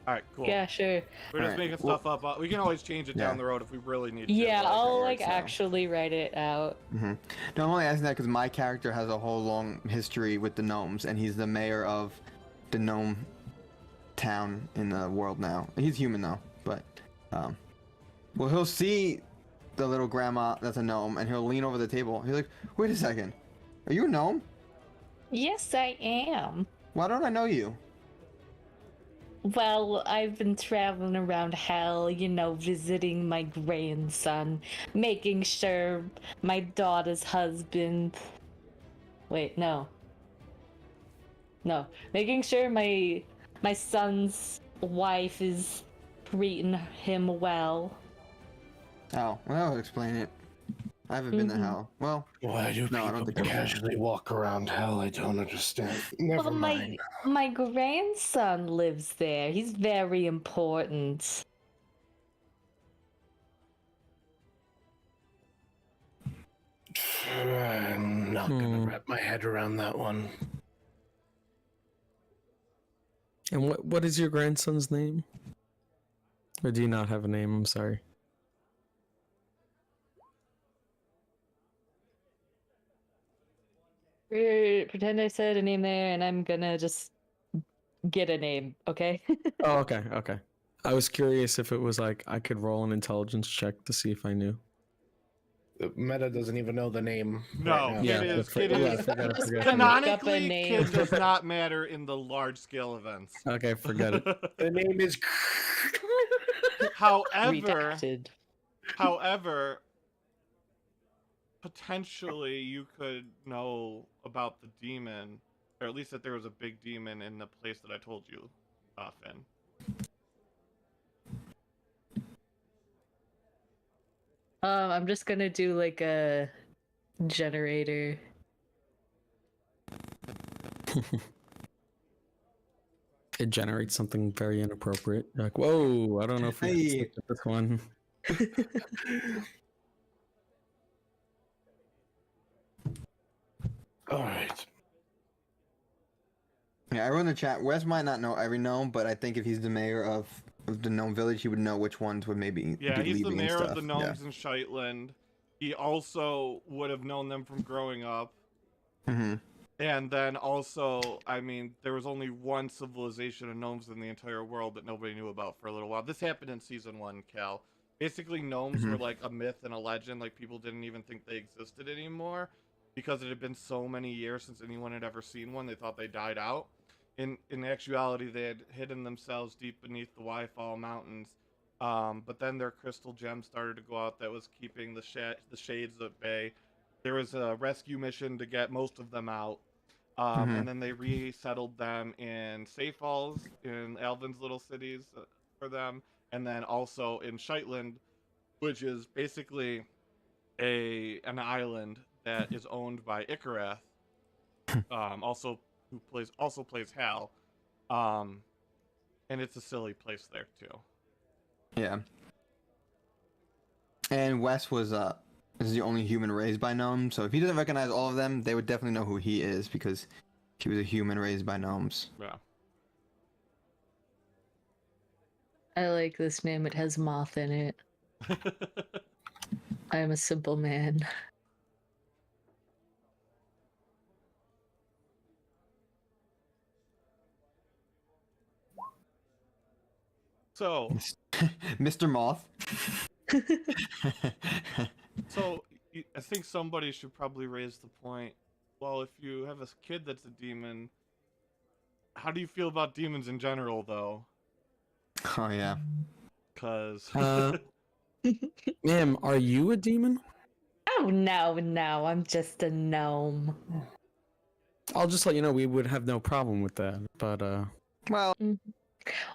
All right, cool. Yeah, sure. We're just Alright, making well- stuff up. We can always change it down Yeah. the road if we really need to. Yeah, I'll works like out. actually write it out. No, I'm only asking that because my character has a whole long history with the gnomes, and he's the mayor of the gnome town in the world now. He's human though, but well, he'll see the little grandma that's a gnome, and he'll lean over the table. He's like, "Wait a second, are you a gnome? Yes, I am. Why don't I know you?" Well, I've been traveling around hell, visiting my grandson, making sure my daughter's husband. Wait, no. No, making sure my son's wife is treating him well. Oh, well, that would explain it. I haven't been to hell. Well, Why do no, I don't people think I have. casually walk around hell? I don't understand. Never Well, mind. my grandson lives there. He's very important. I'm not gonna wrap my head around that one. And what is your grandson's name? Or do you not have a name? I'm sorry. Pretend I said a name there, and I'm gonna just get a name, okay? Oh, okay, okay. I was curious if it was like I could roll an intelligence check to see if I knew. Meta doesn't even know the name. No, right now. Yeah, Kid I is forgot it. canonically, name. Kid does not matter in the large scale events. Okay, forget it. The name is. However, Redacted. however, potentially you could know about the demon, or at least that there was a big demon in the place that I told you off in. I'm just gonna do like a generator. It generates something very inappropriate. You're like, whoa, I don't know if we can Hey. stick with this one. All right. Yeah, everyone in the chat. Wes might not know every gnome, but I think if he's the mayor of the gnome village, he would know which ones would maybe Yeah, be he's the leaving mayor and of stuff. the gnomes in Shetland. He also would have known them from growing up. Yeah. Mm-hmm. And then also, I mean, there was only one civilization of gnomes in the entire world that nobody knew about for a little while. This happened in season 1, Cal. Basically, gnomes were like a myth and a legend. Like, people didn't even think they existed anymore because it had been so many years since anyone had ever seen one. They thought they died out. In actuality, they had hidden themselves deep beneath the Wyfall Mountains. But then their crystal gem started to go out that was keeping the shades at bay. There was a rescue mission to get most of them out. And then they resettled them in Safe Falls, in Alvin's little cities for them, and then also in Shetland, which is basically an island that is owned by Ikarath, who plays Hal, and it's a silly place there too. Yeah. And Wes is the only human raised by gnomes, so if he doesn't recognize all of them, they would definitely know who he is because he was a human raised by gnomes. Yeah. I like this name. It has moth in it. I am a simple man. So, Mr. Moth. so I think somebody should probably raise the point. Well, if you have a kid that's a demon, how do you feel about demons in general, though? Oh yeah. Because Ma'am, are you a demon? Oh no, I'm just a gnome. I'll just let you know we would have no problem with that. But Well,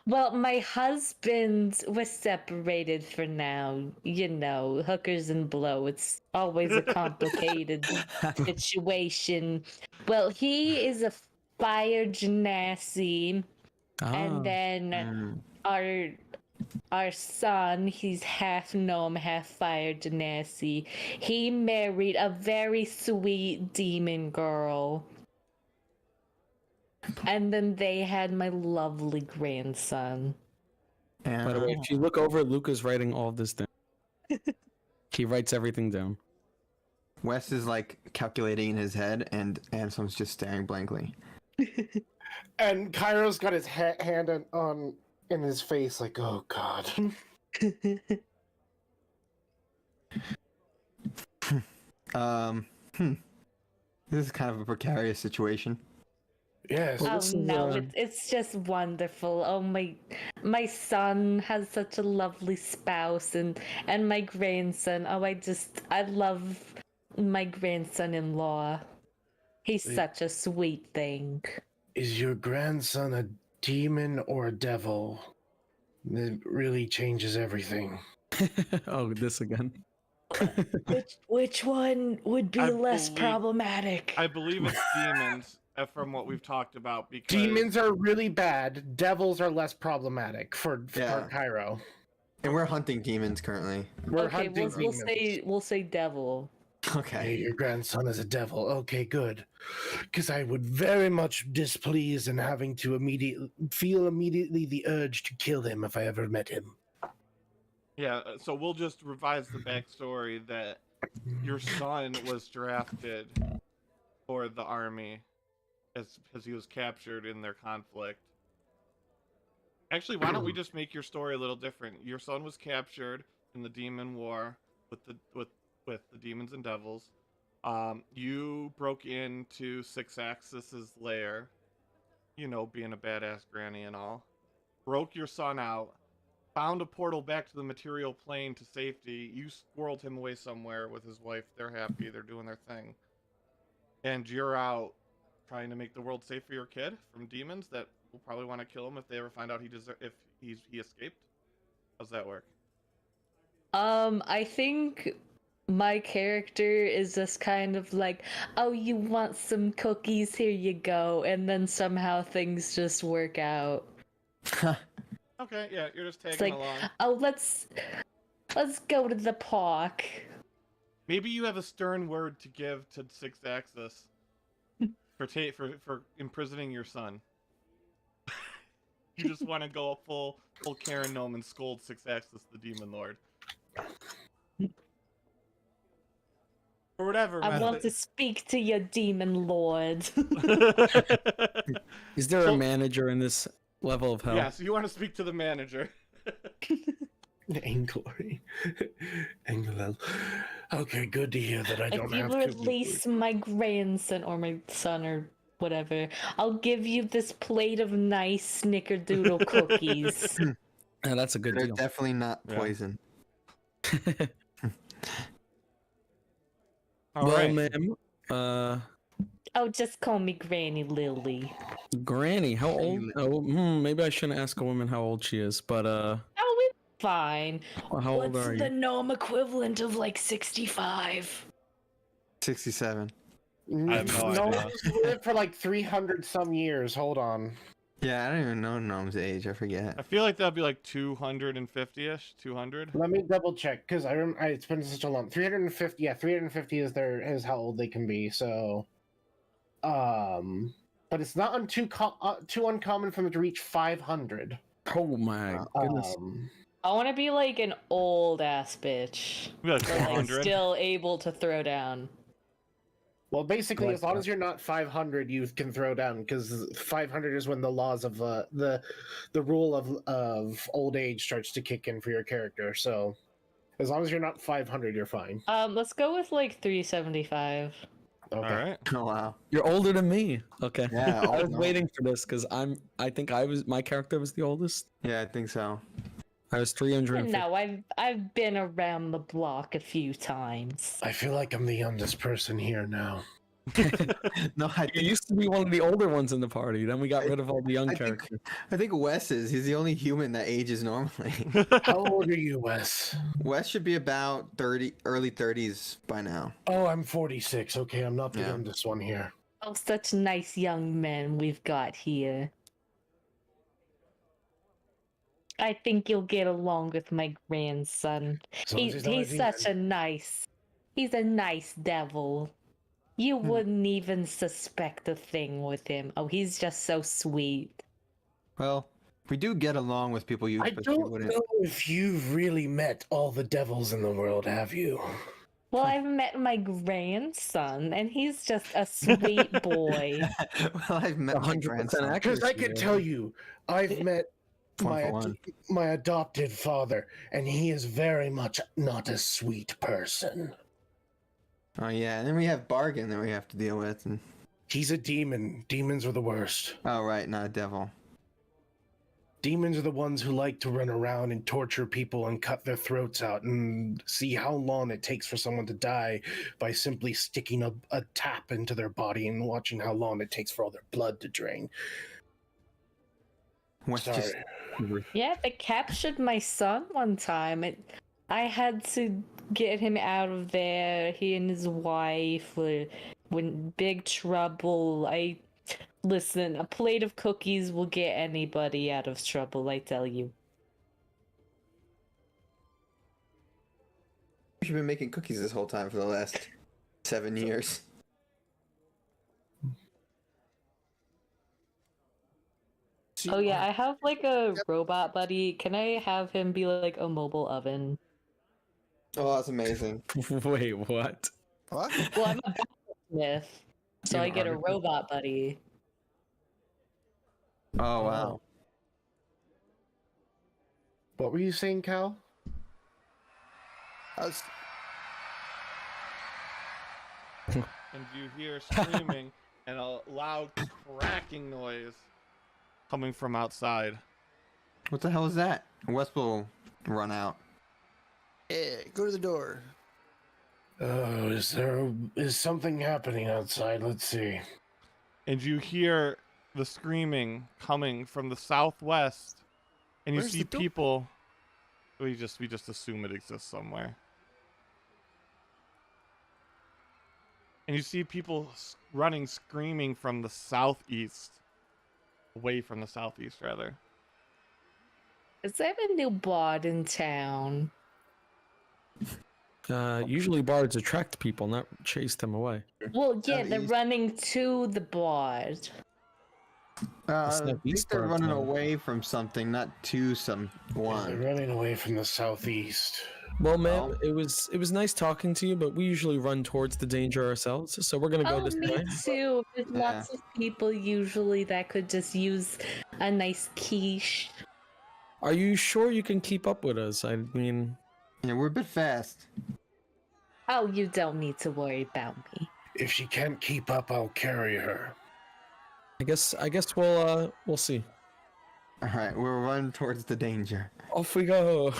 Well, my husband was separated for now. Hookers and blow. It's always a complicated situation. Well, he is a fire genasi, and then our son, he's half gnome, half fire genasi. He married a very sweet demon girl. And then they had my lovely grandson. by the way, if you look over, Luca's writing all of this down. He writes everything down. Wes is like calculating in his head, and Anselm's just staring blankly. And Cairo's got his hand in his face, like, oh god. This is kind of a precarious situation. Yes. Well, Oh this is, no, it's just wonderful. Oh my son has such a lovely spouse and my grandson. Oh, I love my grandson-in-law. He's Wait. such a sweet thing. Is your grandson a demon or a devil? It really changes everything. oh, this again. Which one would be I less believe- problematic? I believe it's demons from what we've talked about because Demons are really bad. Devils are less problematic for Yeah. Cairo. And we're hunting demons currently. We're Okay, hunting demons. we'll say devil. Hey, Okay. your grandson is a devil. Okay, good. Because I would very much displease in having to immediately the urge to kill him if I ever met him. Yeah, so we'll just revise the backstory that your son was drafted for the army because he was captured in their conflict. Actually, why don't we just make your story a little different? Your son was captured in the demon war with the demons and devils. You broke into Six-Axis's lair, you know, being a badass granny and all. Broke your son out, found a portal back to the material plane to safety. You squirreled him away somewhere with his wife. They're happy. They're doing their thing. And you're out trying to make the world safe for your kid from demons that will probably want to kill him if they ever find out if he escaped. How's that work? I think my character is just kind of like, oh, you want some cookies? Here you go. And then somehow things just work out. Okay, yeah, you're just tagging It's like, along. oh, let's go to the park. Maybe you have a stern word to give to Six-Axis for imprisoning your son. You just want to go full Karen Gnome and scold Six-Axis, the Demon Lord. Or whatever. I want to speak to your demon lord. Is there So- a manager in this level of hell? Yeah, so you want to speak to the manager. Anglory. Anglel. Okay, good to hear that I If don't you have to. release my grandson or my son or whatever, I'll give you this plate of nice snickerdoodle cookies. Yeah, that's a good They're deal. definitely not Yeah. poison. All well, right. ma'am, Oh, just call me Granny Lily. Granny, how old? Oh, maybe I shouldn't ask a woman how old she is, but Oh, it's fine. how old What's are the you? gnome equivalent of like 65? 67. I have no idea. Gnomes live for like 300 some years. Hold on. Yeah, I don't even know Gnome's age. I forget. I feel like that'd be like 250-ish, 200. Let me double check because it's been such a long 350. Yeah, 350 is how old they can be. So, but it's not too uncommon for them to reach 500. Oh my goodness. I want to be like an old ass bitch, Maybe like but like 400. still able to throw down. Well, basically, Like as long that. as you're not 500, you can throw down because 500 is when the laws of the rule of old age starts to kick in for your character. So, as long as you're not 500, you're fine. Let's go with like 375. Okay. All right. Oh wow. You're older than me. Okay. Yeah, I was no. waiting for this because I think my character was the oldest. Yeah, I think so. I was 350. No, I've been around the block a few times. I feel like I'm the youngest person here now. No, I You think used to be one of the older ones in the party. Then we got rid of all the young I think- characters. Wes is. He's the only human that ages normally. How old are you, Wes? Wes should be about 30, early 30s by now. Oh, I'm 46. Okay, I'm not the Yeah. youngest one here. Oh, such nice young men we've got here. I think you'll get along with my grandson. As long as he's not a He's such a demon. he's a nice devil. You wouldn't even suspect a thing with him. Oh, he's just so sweet. Well, we do get along with people you I expect you don't wouldn't. know if you've really met all the devils in the world, have you? Well, I've met my grandson, and he's just a sweet boy. Well, I've met my 100% grandson. accurate. Because I can tell you, I've met One my for one. my adopted father, and he is very much not a sweet person. Oh yeah, and then we have Bargain that we have to deal with. And... He's a demon. Demons are the worst. Oh right, not a devil. Demons are the ones who like to run around and torture people and cut their throats out and see how long it takes for someone to die by simply sticking a tap into their body and watching how long it takes for all their blood to drain. What's Sorry. just... Yeah, they captured my son one time. I had to get him out of there. He and his wife were in big trouble. Listen, a plate of cookies will get anybody out of trouble, I tell you. You've been making cookies this whole time for the last 7 years. Oh yeah, I have like a robot buddy. Can I have him be like a mobile oven? Oh, that's amazing. Wait, what? What? Well, I'm a smith, so You're I an get a article. robot buddy. Oh wow. What were you saying, Cal? I was, And you hear screaming and a loud cracking noise coming from outside. What the hell is that? West will run out. yeah, go to the door. Oh, is something happening outside? Let's see. And you hear the screaming coming from the southwest. And you Where's see the door? people. We just assume it exists somewhere. And you see people running, screaming from the southeast. Away from the southeast, rather. Is there a new bard in town? Usually bards attract people, not chase them away. Well, yeah, they're Southeast. running to the bard. I not think East they're Bar running Town. away from something, not to They're someone. running away from the southeast. Well, man, Well- it was nice talking to you, but we usually run towards the danger ourselves, so we're gonna go Oh, this me way. too. There's Yeah. lots of people usually that could just use a nice quiche. Are you sure you can keep up with us? I mean, Yeah, we're a bit fast. Oh, you don't need to worry about me. If she can't keep up, I'll carry her. I guess we'll see. All right, we'll run towards the danger. Off we go.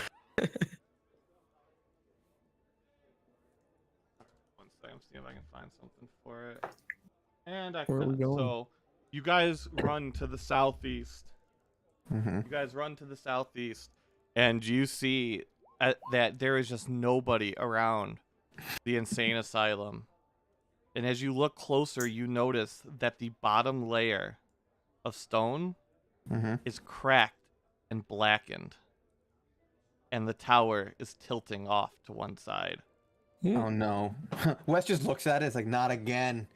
One second, see if I can find something for it. And I Where are we can. going? So, you guys run to the southeast. Mm-hmm. You guys run to the southeast, and you see that there is just nobody around the insane asylum. And as you look closer, you notice that the bottom layer of stone Mm-hmm. is cracked and blackened, and the tower is tilting off to one side. Oh no. Wes just looks at it, it's like, not again.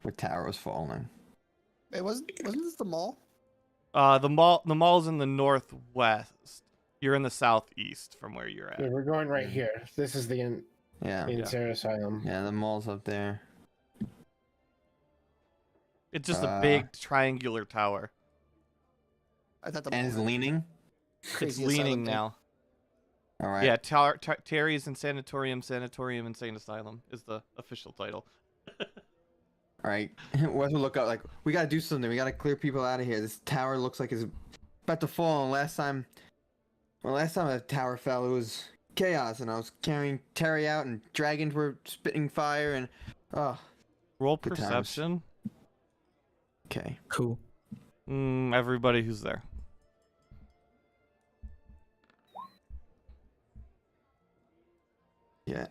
The tower was falling. Hey, wasn't this the mall? The mall's in the northwest. You're in the southeast from where you're Yeah, at. we're going right here. This is the Yeah. insane asylum. Yeah, the mall's up there. It's just a big triangular tower. I thought the And mall it's had leaning. It's crazy leaning asylum thing. now. All right. Yeah, Terry's and Sanatorium Insane Asylum is the official title. All right. Wes will look up like, we gotta do something. We gotta clear people out of here. This tower looks like it's about to fall. And last time a tower fell, it was chaos, and I was carrying Terry out, and dragons were spitting fire, and Roll Good times. perception. okay. Cool. Everybody who's there. Yeah.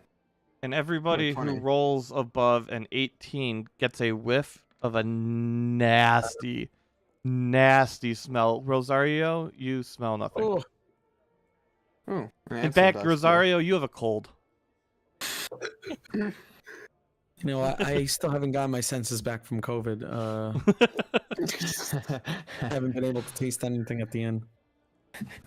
And everybody who 20. rolls above an 18 gets a whiff of a nasty, nasty smell. Rosario, you smell nothing. Oh, Oh. In fact, Rosario, you have a cold. you know, I still haven't gotten my senses back from COVID. I haven't been able to taste anything at the end.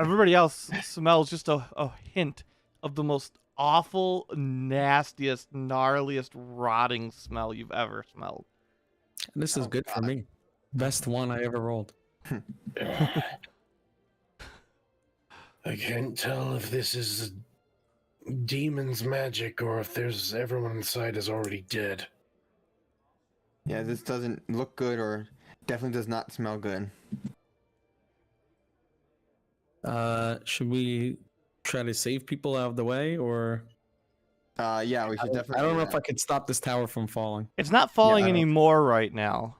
Everybody else smells just a hint of the most awful, nastiest, gnarliest, rotting smell you've ever smelled. And this is good for me. Best one I ever rolled. I can't tell if this is demon's magic or if there's everyone inside is already dead. Yeah, this doesn't look good or definitely does not smell good. Should we try to save people out of the way, or Yeah, we should definitely. I don't know do if I could stop this tower from falling. It's not falling I don't- anymore right now,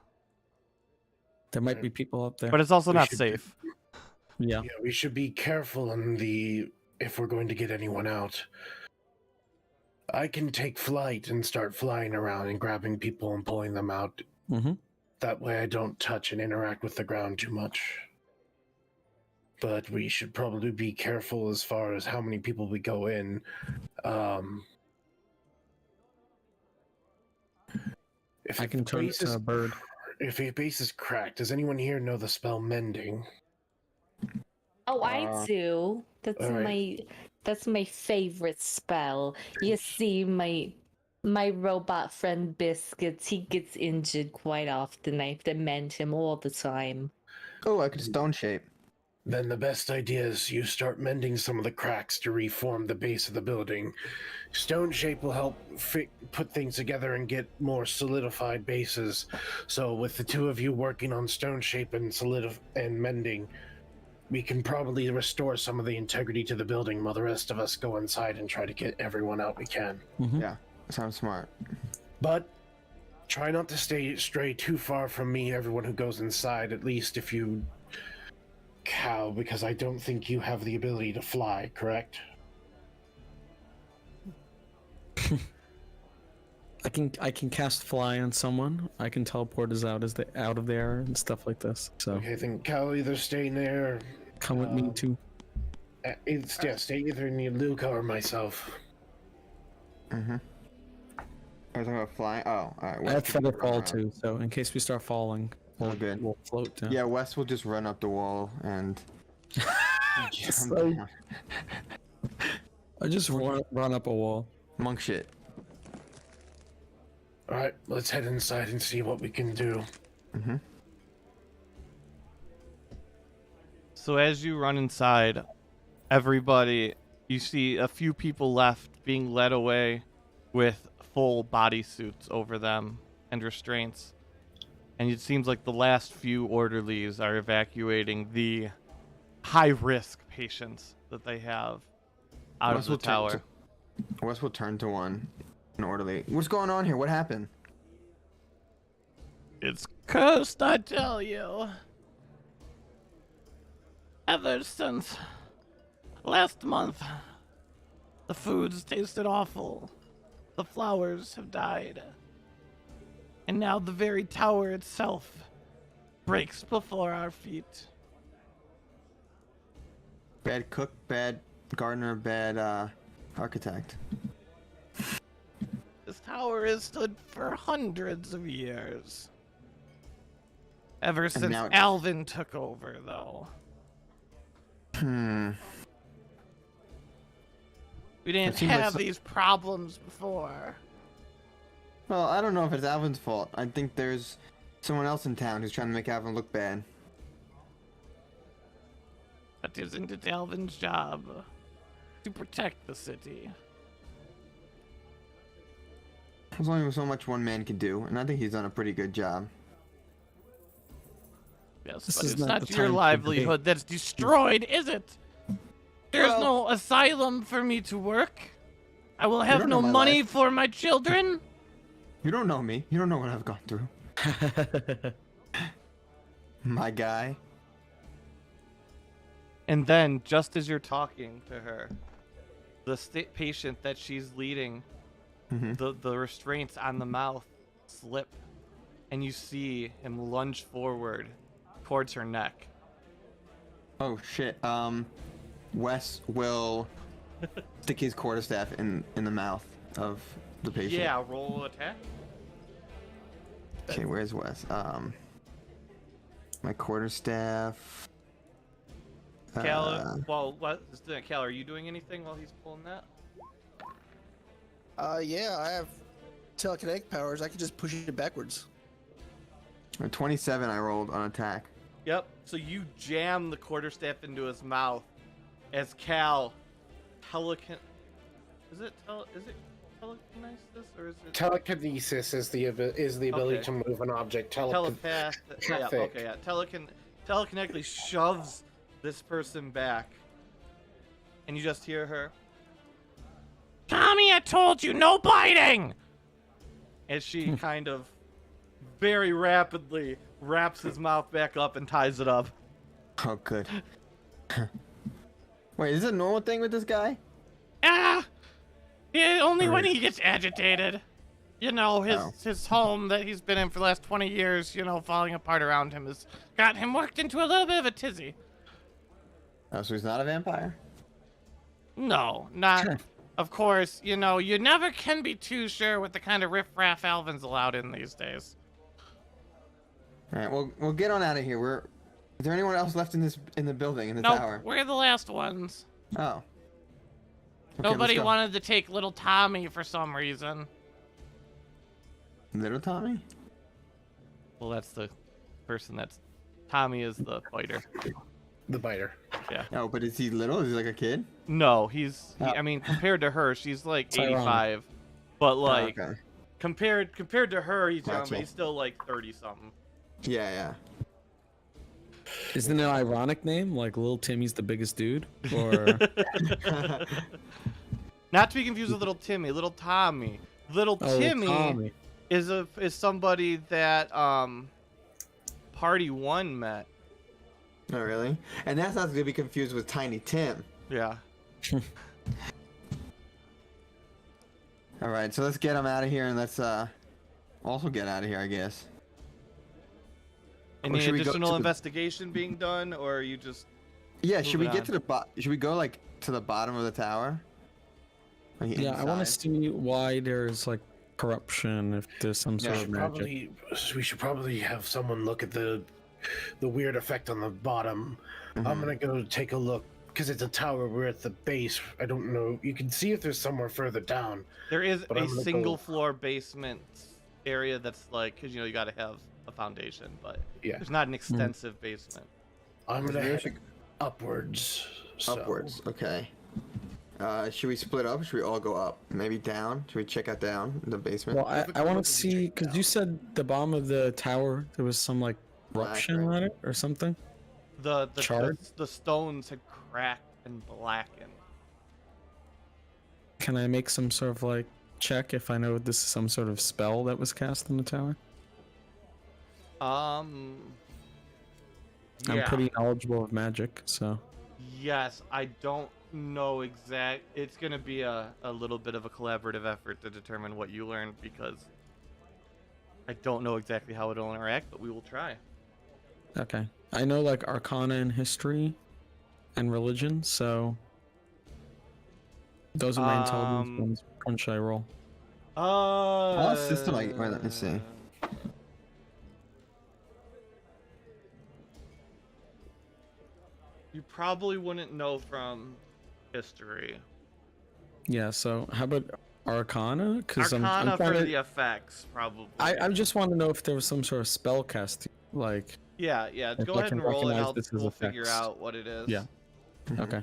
There might be people up there. but it's also We not should- safe. Yeah. Yeah, we should be careful if we're going to get anyone out. I can take flight and start flying around and grabbing people and pulling them out. Mm-hmm. That way I don't touch and interact with the ground too much. But we should probably be careful as far as how many people we go in. If I the can turn base into is- a bird. If a base is cracked, does anyone here know the spell mending? Oh, I do. alright. That's my favorite spell. You see, my robot friend Biscuits, he gets injured quite often. I have to mend him all the time. Oh, I could stone shape. Then the best idea is you start mending some of the cracks to reform the base of the building. Stone shape will help put things together and get more solidified bases. So with the two of you working on stone shape and mending, we can probably restore some of the integrity to the building while the rest of us go inside and try to get everyone out we can. Mm-hmm. Yeah, sounds smart. But try not to stray too far from me, everyone who goes inside, at least if you cow, because I don't think you have the ability to fly, correct? I can cast fly on someone. I can teleport us out out of there and stuff like this. So Okay, then Cal either stay in there. come with me too. Stay either near Luca or myself. Mm-hmm. I was talking about flying. Oh, all right. I Wes have can feather run fall around. too, so in case we start falling, Oh, good. we'll float down. Yeah, Wes will just run up the wall and jump So- down. I just run up a wall. Monk shit. Alright, let's head inside and see what we can do. Mm-hmm. So as you run inside, everybody, you see a few people left being led away with full bodysuits over them and restraints. And it seems like the last few orderlies are evacuating the high-risk patients that they have out of the tower. Wes will turn to an orderly. What's going on here? What happened? It's cursed, I tell you. Ever since last month, the foods tasted awful. The flowers have died. And now the very tower itself breaks before our feet. Bad cook, bad gardener, bad architect. This tower has stood for hundreds of years. Ever since now it- Alvin took over, though. We didn't seems like have so- these problems before. Well, I don't know if it's Alvin's fault. I think there's someone else in town who's trying to make Alvin look bad. That isn't it Alvin's job to protect the city. There's only so much one man can do, and I think he's done a pretty good job. Yes, This but is it's not not the your time for livelihood that's destroyed, is it? There's no asylum for me to work. I will have don't no know my money life. for my children. You don't know me. You don't know what I've gone through. My guy. And then, just as you're talking to her, the patient that she's leading, Mhm. the restraints on the mouth slip, and you see him lunge forward towards her neck. Oh shit. Wes will stick his quarterstaff in the mouth of the patient. Yeah, roll attack. Okay, where's Wes? My quarterstaff. Cal, Cal, are you doing anything while he's pulling that? Yeah, I have telekinetic powers. I can just push it backwards. A 27 I rolled on attack. Yep. So you jam the quarterstaff into his mouth as Cal Is it telekinesis or is it Telekinesis is the ability Okay. to move an object. telepath? Yeah, okay, yeah. Telekinetically shoves this person back, and you just hear her. Tommy, I told you, no biting! As she kind of very rapidly wraps his mouth back up and ties it up. Oh, good. Wait, is it a normal thing with this guy? Ah! Yeah, only when he gets agitated. You know, his home that he's been in for the last 20 years, you know, falling apart around him has got him worked into a little bit of a tizzy. Oh, so he's not a vampire? No, not... Of course, you know, you never can be too sure with the kind of riffraff Alvin's allowed in these days. Alright, we'll get on out of here. Is there anyone else left in the building, in the tower? We're the last ones. Oh. Okay, Nobody let's go. wanted to take little Tommy for some reason. Little Tommy? Well, that's the person that's... Tommy is the fighter. The biter. Yeah. Oh, but is he little? Is he like a kid? No, Oh. I mean, compared to her, she's like It's ironic. 85. But like, Oh, okay. compared to her, he's young, Gotcha. but he's still like 30-something. Yeah. Isn't it an ironic name? Like Little Timmy's the biggest dude? Or Not to be confused with Little Timmy. Little Tommy. Little Timmy Tommy. is somebody that Party 1 met. Oh, really? And that's not to be confused with Tiny Tim. Yeah. Alright, so let's get him out of here and let's also get out of here, I guess. Any should we go additional to the- investigation being done, or are you just... Yeah, should we Moving get to the should we go like to the bottom of the tower? Like, Yeah, I want to inside? see why there's like corruption, if there's some Yeah, sort of magic. We should probably have someone look at the weird effect on the bottom. I'm Mhm. gonna go take a look because it's a tower. We're at the base. I don't know. You can see if there's somewhere further down. There is But a I'm gonna single go- floor basement area that's like, because you know you got to have a foundation, but Yeah. there's not an extensive basement. I'm gonna Maybe we head should- upwards. So. Upwards, okay. Should we split up? Should we all go up? Maybe down? Should we check out down the basement? Well, I want to see, because you said the bottom of the tower, there was some like corruption right? on it or something. The Charred? the stones had cracked and blackened. Can I make some sort of like check if I know this is some sort of spell that was cast in the tower? I'm I'm pretty knowledgeable of magic, so. Yes, I don't know exact. It's gonna be a little bit of a collaborative effort to determine what you learn, because I don't know exactly how it'll interact, but we will try. Okay. I know like arcana and history and religion, so those are my intelligence ones. Which should I roll? What system wait, let me see. You probably wouldn't know from history. Yeah, so how about arcana? Because Arcana I'm for trying to, the effects, probably. I just want to know if there was some sort of spell casting, like. Yeah. If Go I ahead can and roll it. recognize this as We'll figure effects. out what it is. Yeah. Okay.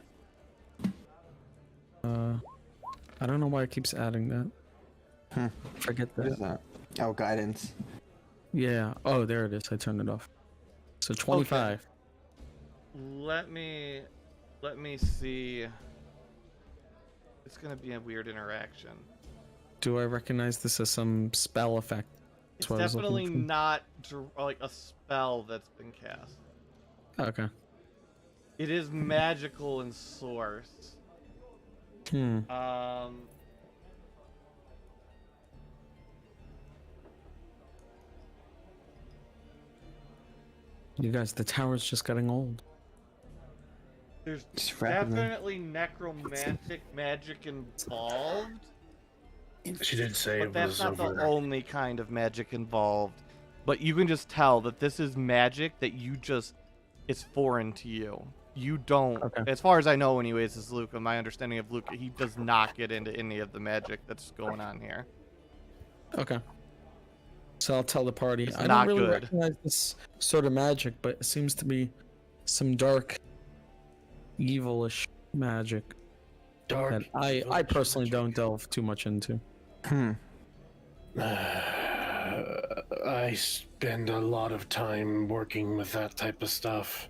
I don't know why it keeps adding that. Forget What is that. that? Oh, guidance. Yeah. Oh, there it is. I turned it off. So 25. Let me see. It's gonna be a weird interaction. Do I recognize this as some spell effect? It's what I was looking definitely for. not like a spell that's been cast. Okay. It is magical in source. Hmm. You guys, the tower's just getting old. There's Just rapidly. definitely necromantic magic involved, She did say but it that's was not over. the only kind of magic involved. But you can just tell that this is magic that it's foreign to you. You don't, Okay. as far as I know anyways, is Luca. My understanding of Luca, he does not get into any of the magic that's going on here. Okay. So I'll tell the party. It's I not don't really good. recognize this sort of magic, but it seems to be some dark, evilish magic. Dark. that I personally don't delve too much into. I spend a lot of time working with that type of stuff.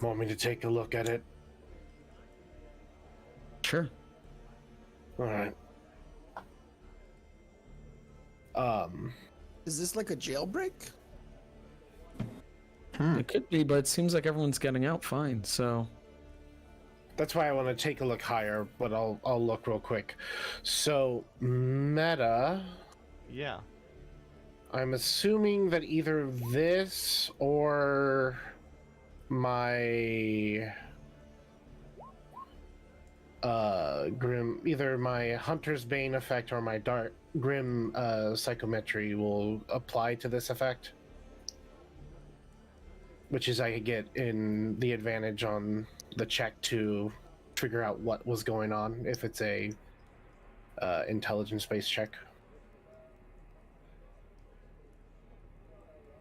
Want me to take a look at it? Sure. All right. Is this like a jailbreak? It could be, but it seems like everyone's getting out fine. So That's why I want to take a look higher, but I'll look real quick. So, meta, Yeah. I'm assuming that either this or my grim, either my Hunter's Bane effect or my dark grim psychometry will apply to this effect, which is I get in the advantage on the check to figure out what was going on if it's a intelligence-based check.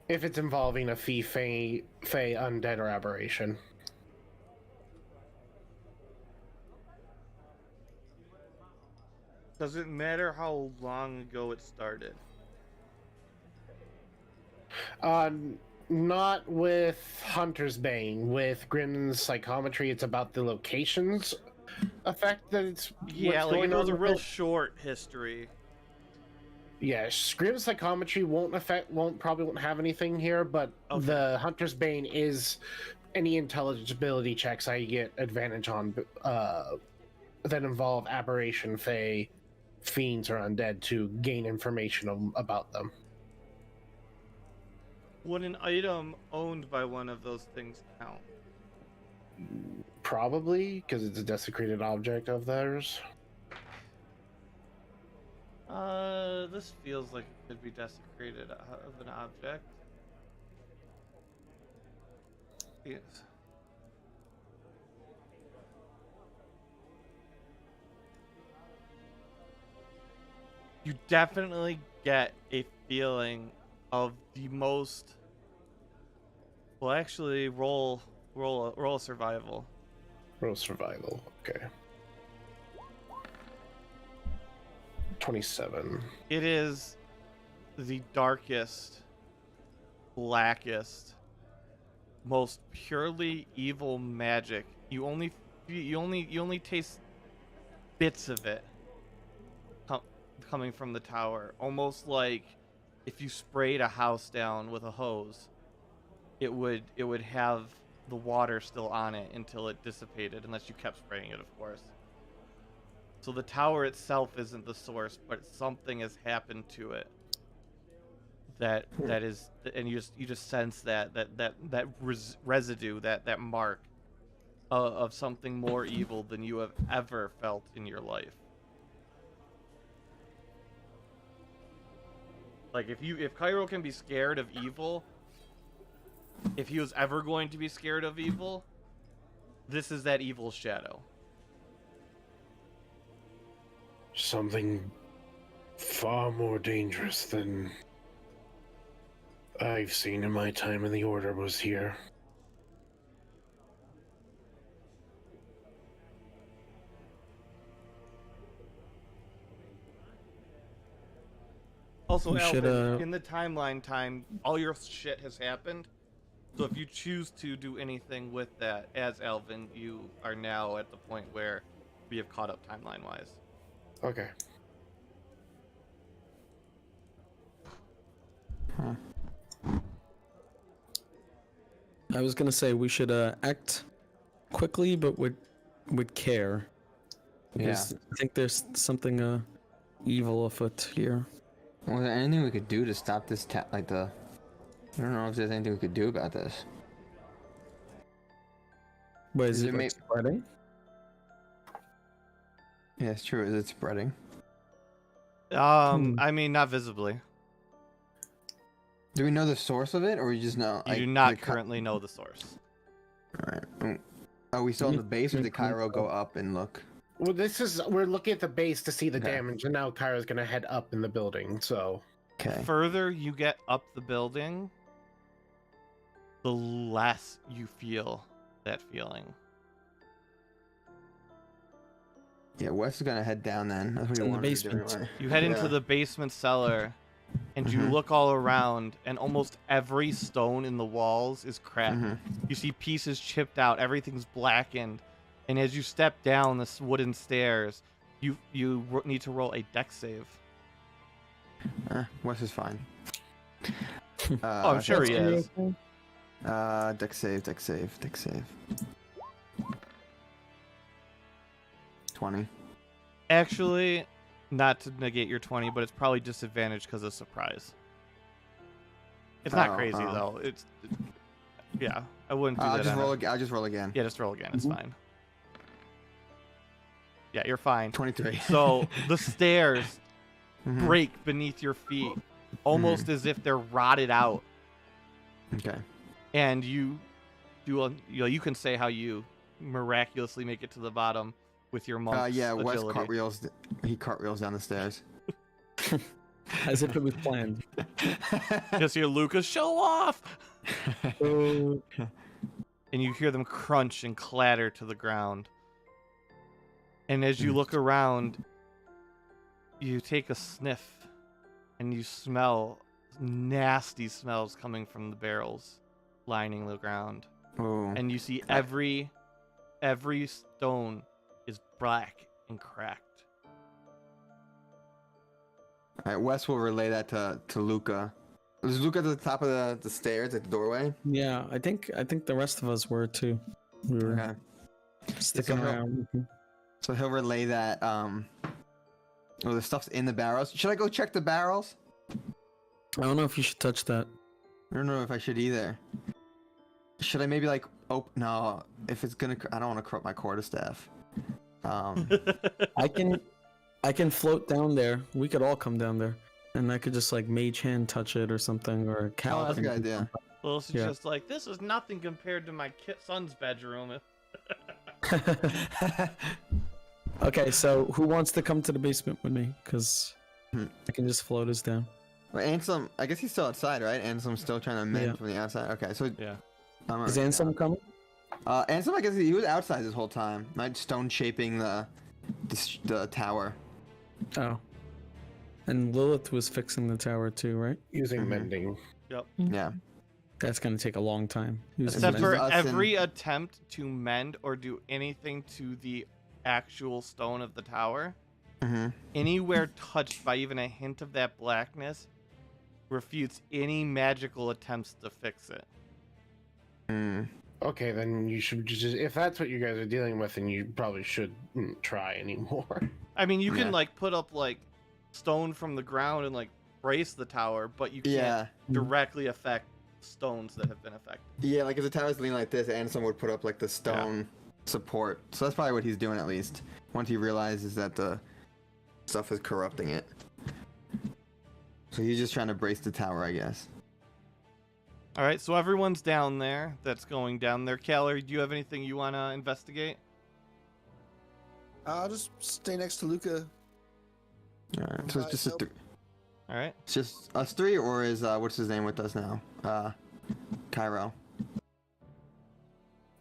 If it's involving a fey, undead, or aberration. Does it matter how long ago it started? Not with Hunter's Bane. With Grim's psychometry, it's about the locations effect that it's Yeah, what's like if going it was on a with real it. short history. Yeah, Grim's psychometry probably won't have anything here, but Okay. the Hunter's Bane is any intelligibility checks I get advantage on that involve aberration, fey, fiends, or undead to gain information about them. Would an item owned by one of those things count? Probably, because it's a desecrated object of theirs. This feels like it could be desecrated of an object. Yes. You definitely get a feeling of the most. Well, actually, roll a survival. Roll survival. Okay. 27. It is the darkest, blackest, most purely evil magic. You only taste bits of it coming from the tower, almost like if you sprayed a house down with a hose, it would have the water still on it until it dissipated, unless you kept spraying it, of course. So the tower itself isn't the source, but something has happened to it that is, and you just sense that residue, that mark of something more evil than you have ever felt in your life. Like if Cairo can be scared of evil, if he was ever going to be scared of evil, this is that evil shadow. Something far more dangerous than I've seen in my time in the Order was here. Also, We should, Alvin, in the timeline time, all your shit has happened. So if you choose to do anything with that as Alvin, you are now at the point where we have caught up timeline-wise. Okay. I was gonna say we should act quickly, but with care. Because I think there's something evil afoot here. Was there anything we could do to stop this I don't know if there's anything we could do about this. But is Is it it like spreading? Yeah, it's true. Is it spreading? I mean, not visibly. Do we know the source of it, or we just know? You do not currently know the source. Alright. Are we still on the base, or did Cairo go up and look? Well, we're looking at the base to see the Okay. damage, and now Kyra's gonna head up in the building, so. Okay. Further you get up the building, the less you feel that feeling. Yeah, Wes is gonna head down then. That's what he in the wanted to do basement. anyway. You head into Yeah. the basement cellar, and you Mhm. look all around, and almost every stone in the walls is cracked. Mhm. You see pieces chipped out, everything's blackened, and as you step down this wooden stairs, you need to roll a dex save. Wes is fine. Oh, I'm sure he is. Dex save. 20. Actually, not to negate your 20, but it's probably disadvantaged because of surprise. It's not crazy though. Yeah, I wouldn't do that. I'll just roll again. Yeah, just roll again. It's fine. Yeah, you're fine. 23. So the stairs Mhm. break beneath your feet, almost as if they're rotted out. Okay. And you can say how you miraculously make it to the bottom with your monk's Yeah, Wes agility. cartwheels. He cartwheels down the stairs. As if it was planned. Just hear Lucas show off, Oh, and you hear them crunch and clatter to the ground. And as you look around, you take a sniff, and you smell nasty smells coming from the barrels lining the ground. Oh. And you see every stone is black and cracked. All right, Wes will relay that to Luca. Was Luca at the top of the stairs at the doorway? yeah, I think the rest of us were too. We were Okay. sticking So he'll- around. So he'll relay that. The stuff's in the barrels. Should I go check the barrels? I don't know if you should touch that. I don't know if I should either. Should I maybe like? Oh no! If it's gonna, I don't want to corrupt my quarterstaff. I can float down there. We could all come down there, and I could just like mage hand touch it or something, or Cal. Oh, that's a can- good idea. Well, it's Yeah. just like, this is nothing compared to my son's bedroom. Okay, so who wants to come to the basement with me? Because I can just float us down. Well, Ansem, I guess he's still outside, right? Ansom's still trying to mend Yeah. from the outside. Okay, so Yeah. I'm Is already Ansem coming? down. Ansem, I guess he was outside this whole time, right? Stone shaping the tower. Oh. And Lilith was fixing the tower too, right? Using Mhm. mending. Yeah. That's gonna take a long time. Who's Except gonna- for us and- every attempt to mend or do anything to the actual stone of the tower, Mm-hmm. anywhere touched by even a hint of that blackness refutes any magical attempts to fix it. Mm. Okay, then you should just, if that's what you guys are dealing with, then you probably shouldn't try anymore. I mean, you can Yeah. like put up like stone from the ground and like brace the tower, but you can't Yeah. directly affect stones that have been affected. Yeah, like if the tower's leaning like this, Ansem would put up like the stone support. So that's probably what he's doing at least. Once he realizes that the stuff is corrupting it. So he's just trying to brace the tower, I guess. All right, so everyone's down there. That's going down there. Calorie, do you have anything you want to investigate? I'll just stay next to Luca. Alright, so it's just Nope. All right. it's just us three, or is what's his name with us now? Cairo.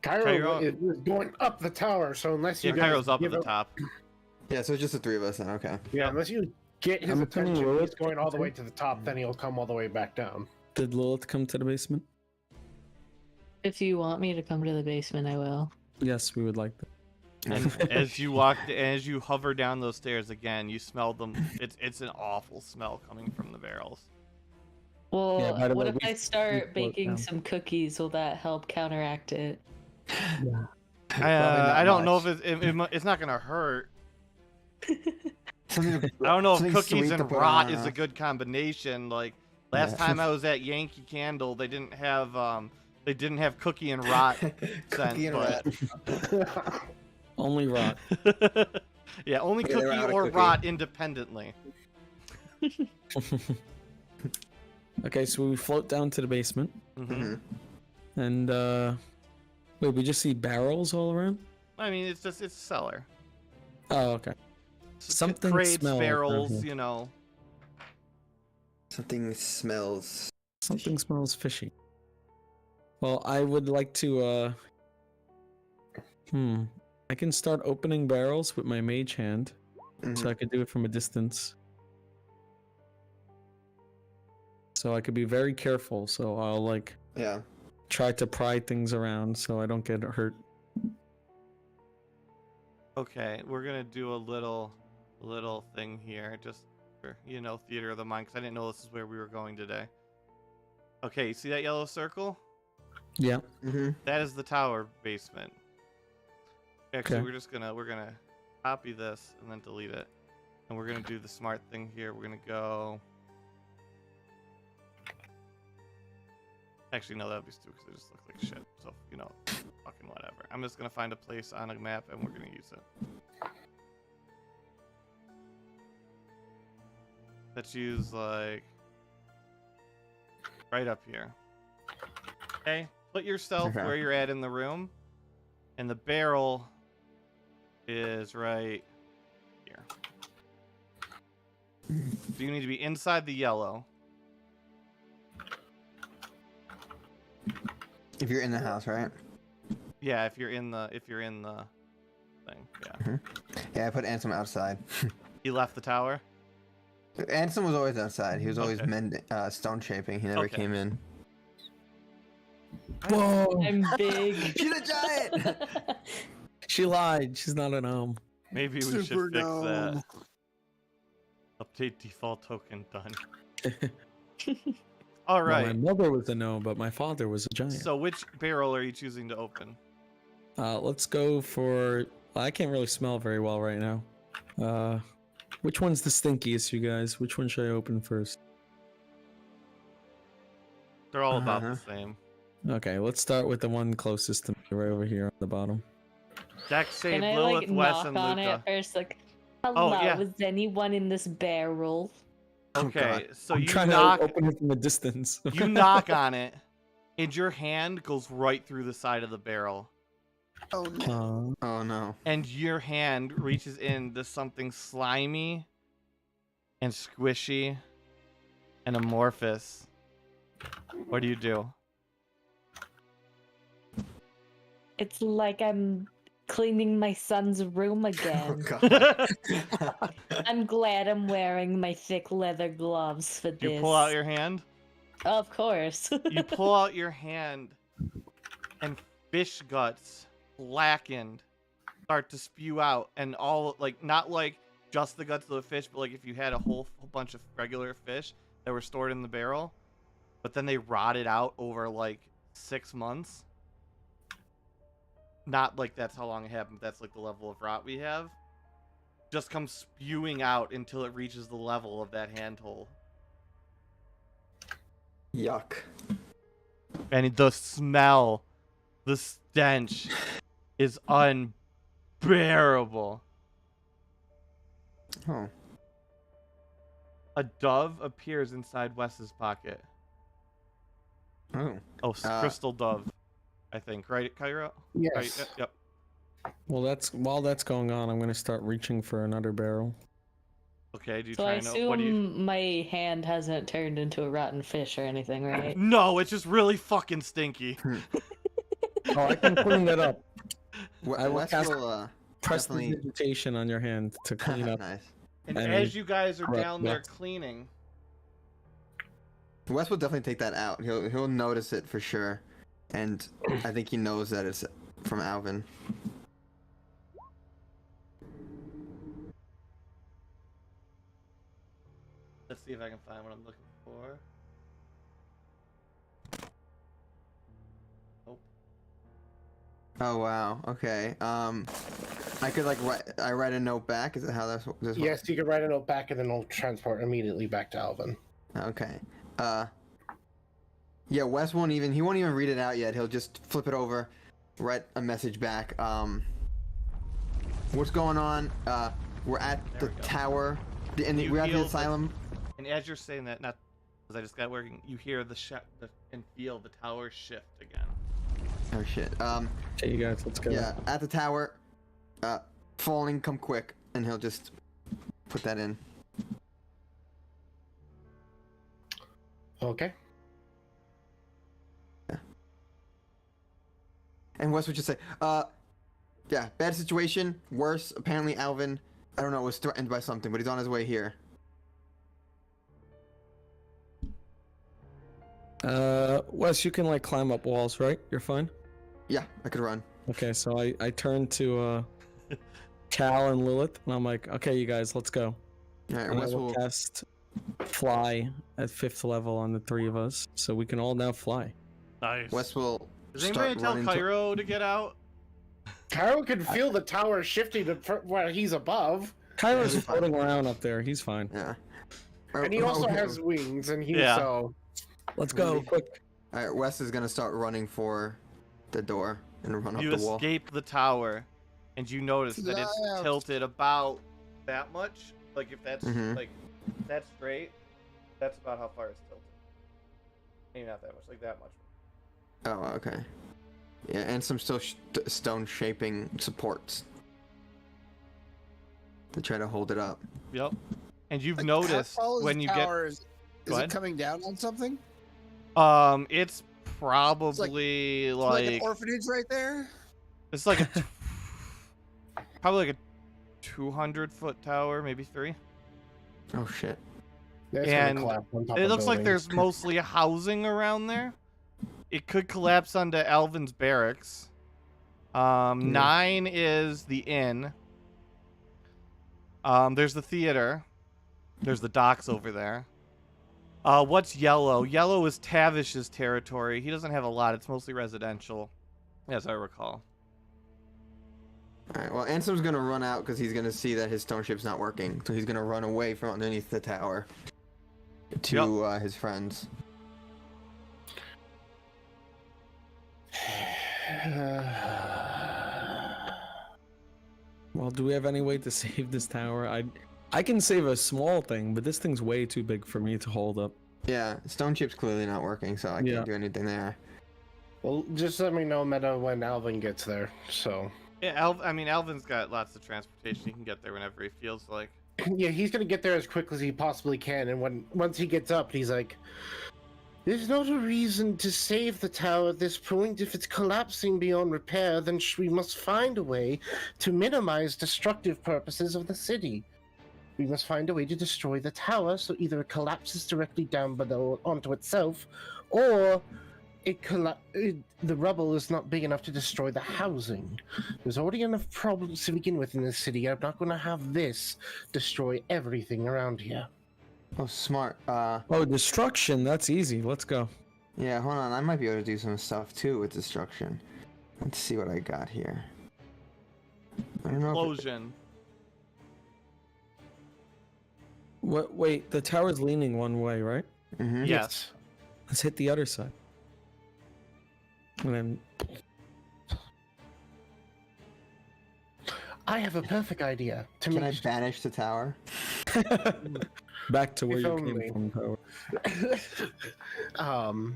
Cairo is going up the tower, so unless you Yeah, guys Cairo's up at give the up- top. Yeah, so it's just the three of us then. Okay. Yeah, unless you get his I'm putting attention, Lilith he's going all the way to the top, then he'll come all the way back down. Did Lilith come to the basement? If you want me to come to the basement, I will. Yes, we would like that. And as you hover down those stairs again, you smell them. It's an awful smell coming from the barrels. Well, Yeah, by the what way, if we- I start float baking down. some cookies? Will that help counteract it? I don't know much. if it's not gonna hurt. Something I don't know if something cookies sweet to and put rot on, is a good combination. Like last Yeah. time I was at Yankee Candle, they didn't have cookie and rot Cookie and but- rat. Only rock. Yeah, only Yeah, they were cookie out of or cookie. rot independently. Okay, so we float down to the basement, Hmm. and wait, we just see barrels all around. I mean, it's a cellar. Oh, okay. Something Crates, smells barrels, around here. you know. Something smells. Something smells fishy. Well, I would like to. I can start opening barrels with my mage hand, Mhm. so I could do it from a distance. So I could be very careful. So I'll like Yeah. try to pry things around so I don't get hurt. Okay, we're gonna do a little thing here, just for, theater of the mind, because I didn't know this is where we were going today. Okay, you see that yellow circle? Yeah. Mm-hmm. That is the tower basement. Actually, Okay. we're gonna copy this and then delete it, and we're gonna do the smart thing here. We're gonna go. Actually, no, that'd be stupid because it just looks like shit. So fucking whatever. I'm just gonna find a place on a map and we're gonna use it. Let's use like right up here. Okay, put yourself Okay. where you're at in the room, and the barrel is right here. So you need to be inside the yellow. If you're in the house, right? Yeah, if you're in the thing. Yeah. Mm-hmm. Yeah, I put Ansem outside. He left the tower. Ansem was always outside. He was always Okay. stone shaping. He never Okay. came in. Whoa! I'm big. She's a giant! She lied. She's not a gnome. Maybe we Super should fix gnome. that. Update default token done. All Well, right. my mother was a gnome, but my father was a giant. So which barrel are you choosing to open? Let's go for. I can't really smell very well right now. Which one's the stinkiest, you guys? Which one should I open first? They're all about Uh-huh. the same. Okay, let's start with the one closest to me, right over here on the bottom. Dex save Can I Lilith, Wes, knock and on it Luca. first? Like, hello, yeah. is anyone in this barrel? Okay, so I'm you trying knock. to open it from a distance. You knock on it, and your hand goes right through the side of the barrel. Oh no. Oh no. And your hand reaches into something slimy and squishy and amorphous. What do you do? It's like I'm cleaning my son's room Oh again. god. I'm glad I'm wearing my thick leather gloves for this. You pull out your hand. Of course. You pull out your hand, and fish guts, blackened, start to spew out, and all not like just the guts of the fish, but like if you had a whole bunch of regular fish that were stored in the barrel, but then they rotted out over like 6 months. Not like that's how long it happened, but that's like the level of rot we have. Just comes spewing out until it reaches the level of that handhole. Yuck. And the smell, the stench is unbearable. Oh. A dove appears inside Wes's pocket. Oh. Oh, crystal dove, I think. Right, Cairo? Yes. Right, yep. Well, while that's going on, I'm gonna start reaching for another barrel. Okay, do you So try I and assume what do you... my hand hasn't turned into a rotten fish or anything, right? No, it's just really fucking stinky. Oh, I can clean that up. I will Wes cast will, Press the definitely... vegetation on your hand to clean up. Nice. And And as you guys are correct, down there yes. cleaning, Wes will definitely take that out. He'll notice it for sure. And I think he knows that it's from Alvin. let's see if I can find what I'm looking for. Oh wow. Okay. I could I write a note back. Is that how this works? Yes, you can write a note back and then it'll transport immediately back to Alvin. Okay. Yeah, Wes won't even read it out yet. He'll just flip it over, write a message back. What's going on? We're at There the we go. tower. We're at the heal asylum. And as you're saying that, not because I just got working, you hear and feel the tower shift again. Oh shit. Okay, you guys, let's go. Yeah, at the tower. Falling, come quick, and he'll just put that in. Okay. And Wes would just say, Yeah, bad situation. Worse. Apparently, Alvin, I don't know, was threatened by something, but he's on his way here. Wes, you can like climb up walls, right? You're fine. Yeah, I could run. Okay, so I turn to Cal and Lilith, and I'm like, okay, you guys, let's go. All right, And I Wes will will. cast fly at 5th level on the 3 of us, so we can all now fly. Nice. Wes will. Does anybody start tell running Cairo to get out? Cairo can feel the tower shifting to where he's above, Kylo's he's fine. floating around up there. He's fine. Yeah. and he also has wings, and he's Yeah. so. Let's go, Maybe. quick. All right, Wes is gonna start running for the door and run up You the wall. escape the tower, and you notice that it's Fly out. tilted about that much. Like if that's Mhm. like that's straight, that's about how far it's tilted. Maybe not that much, like that much. Oh, okay. Yeah, and some still stone shaping supports to try to hold it up. Yep. And you've Like, noticed how tall is when the you tower? get Is Go it ahead. coming down on something? it's probably Like an like orphanage right there? it's like a probably like a 200-foot tower, maybe 3. Oh shit. It's And gonna collapse on top It of looks like buildings. there's mostly housing around there. It could collapse onto Alvin's barracks. 9 is the inn. There's the theater. There's the docks over there. What's yellow? Yellow is Tavish's territory. He doesn't have a lot. It's mostly residential, as I recall. All right. Well, Ansem's gonna run out because he's gonna see that his stone ship's not working, so he's gonna run away from underneath the tower to his friends. Well, do we have any way to save this tower? I can save a small thing, but this thing's way too big for me to hold up. Yeah, stone ship's clearly not working, so I Yeah. can't do anything there. Well, just let me know, Meta, when Alvin gets there. So. Yeah, Alvin's got lots of transportation. He can get there whenever he feels like. Yeah, he's gonna get there as quick as he possibly can, and once he gets up, he's like, "There's not a reason to save the tower at this point. If it's collapsing beyond repair, then we must find a way to minimize destructive purposes of the city. We must find a way to destroy the tower so either it collapses directly down below onto itself, or the rubble is not big enough to destroy the housing. There's already enough problems to begin with in this city. I'm not going to have this destroy everything around here." Oh, smart. Oh, destruction. That's easy. Let's go. Yeah, hold on. I might be able to do some stuff too with destruction. Let's see what I got here. I don't know. Explosion. What? Wait, the tower's leaning one way, right? Mm-hmm. Yes. Let's hit the other side. And then I have a perfect idea to Can I make. banish the tower? back to where If you only. came from, tower.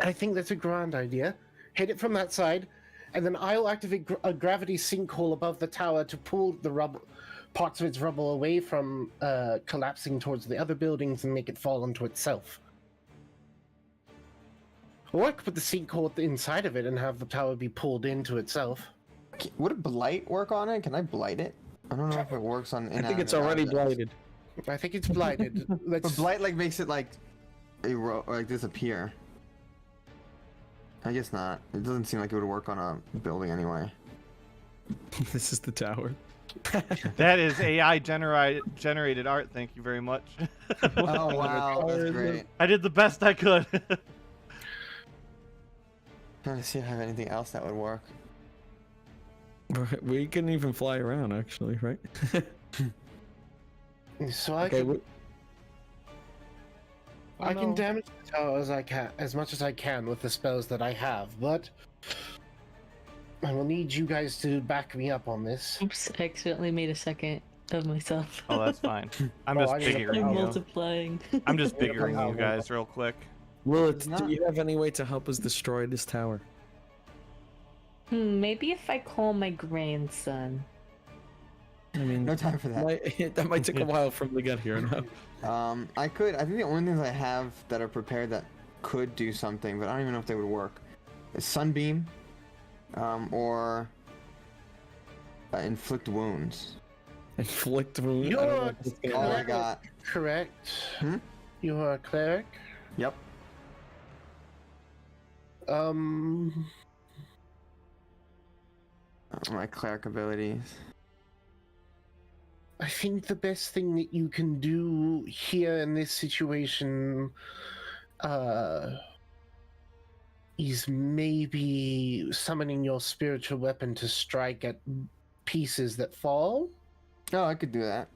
I think that's a grand idea. Hit it from that side, and then I'll activate a gravity sinkhole above the tower to pull the rubble, parts of its rubble away from collapsing towards the other buildings and make it fall onto itself. Or I could put the sinkhole inside of it and have the tower be pulled into itself. Would a blight work on it? Can I blight it? I don't know if it works on. I think it's already blighted. I think it's blighted. But Let's. blight like makes it like or like disappear. I guess not. It doesn't seem like it would work on a building anyway. This is the tower. That is AI generated art. Thank you very much. Oh wow, that's great. I did the best I could. Trying to see if I have anything else that would work. We can even fly around, actually, right? So I Okay. can. I no. can damage the tower as much as I can with the spells that I have, but I will need you guys to back me up on this. Oops, I accidentally made a second of myself. Oh, that's fine. I'm Oh, just I didn't figuring know. I'm you. multiplying. I'm just Yeah, figuring come you on. guys real quick. Lilith, It's do not- you have any way to help us destroy this tower? Maybe if I call my grandson. I mean, No time for that. that might take a while for him to get here now. I could. I think the only things I have that are prepared that could do something, but I don't even know if they would work, is sunbeam, or inflict wounds. Inflict wounds. I You're don't know if it's gonna All I work. got. correct. Hmm? You are a cleric. Yep. My cleric abilities. I think the best thing that you can do here in this situation, is maybe summoning your spiritual weapon to strike at pieces that fall. Oh, I could do that.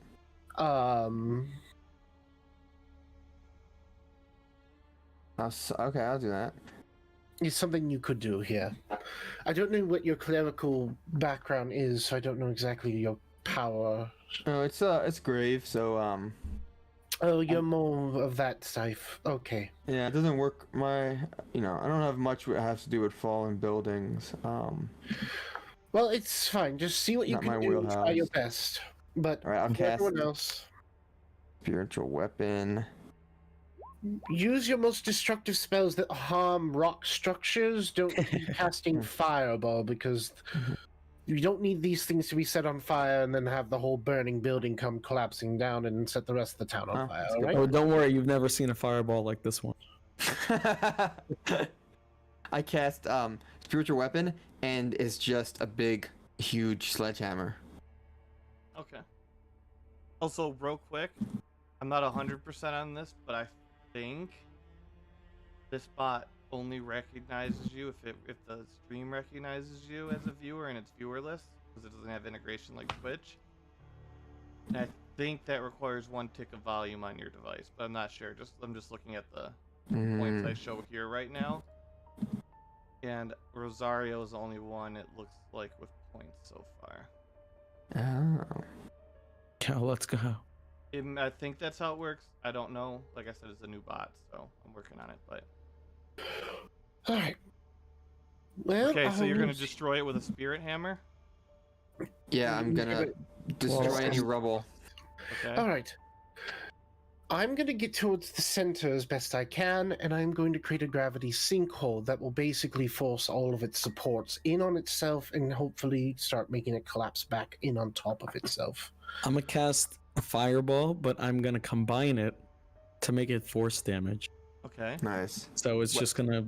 Okay, I'll do that. Is something you could do here. I don't know what your clerical background is, so I don't know exactly your power. Oh, it's grave, so Oh, you're more of that type. Okay. yeah, it doesn't work. I don't have much that has to do with fallen buildings. Well, it's fine. Just see what you Not can my do. Try wheelhouse. your best. But All right, I'll for cast everyone else, spiritual weapon. use your most destructive spells that harm rock structures. Don't keep casting fireball because you don't need these things to be set on fire and then have the whole burning building come collapsing down and set the rest of the town on fire. that's All good. right? Oh, don't worry. You've never seen a fireball like this one. I cast spiritual weapon, and it's just a big, huge sledgehammer. Okay. Also, real quick, I'm not 100% on this, but I think this bot only recognizes you if the stream recognizes you as a viewer in its viewer list, because it doesn't have integration like Twitch. And I think that requires 1 tick of volume on your device, but I'm not sure. I'm just looking at the points I show here right now. And Rosario is the only one it looks like with points so far. Oh. Yeah, let's go. I think that's how it works. I don't know. Like I said, it's a new bot, so I'm working on it. But All right. Well, okay, so you're gonna destroy it with a spirit hammer. Yeah, I'm gonna destroy any rubble. Okay. All right. I'm going to get towards the center as best I can, and I'm going to create a gravity sinkhole that will basically force all of its supports in on itself and hopefully start making it collapse back in on top of itself. I'm gonna cast a fireball, but I'm gonna combine it to make it force damage. Okay. Nice. So it's just gonna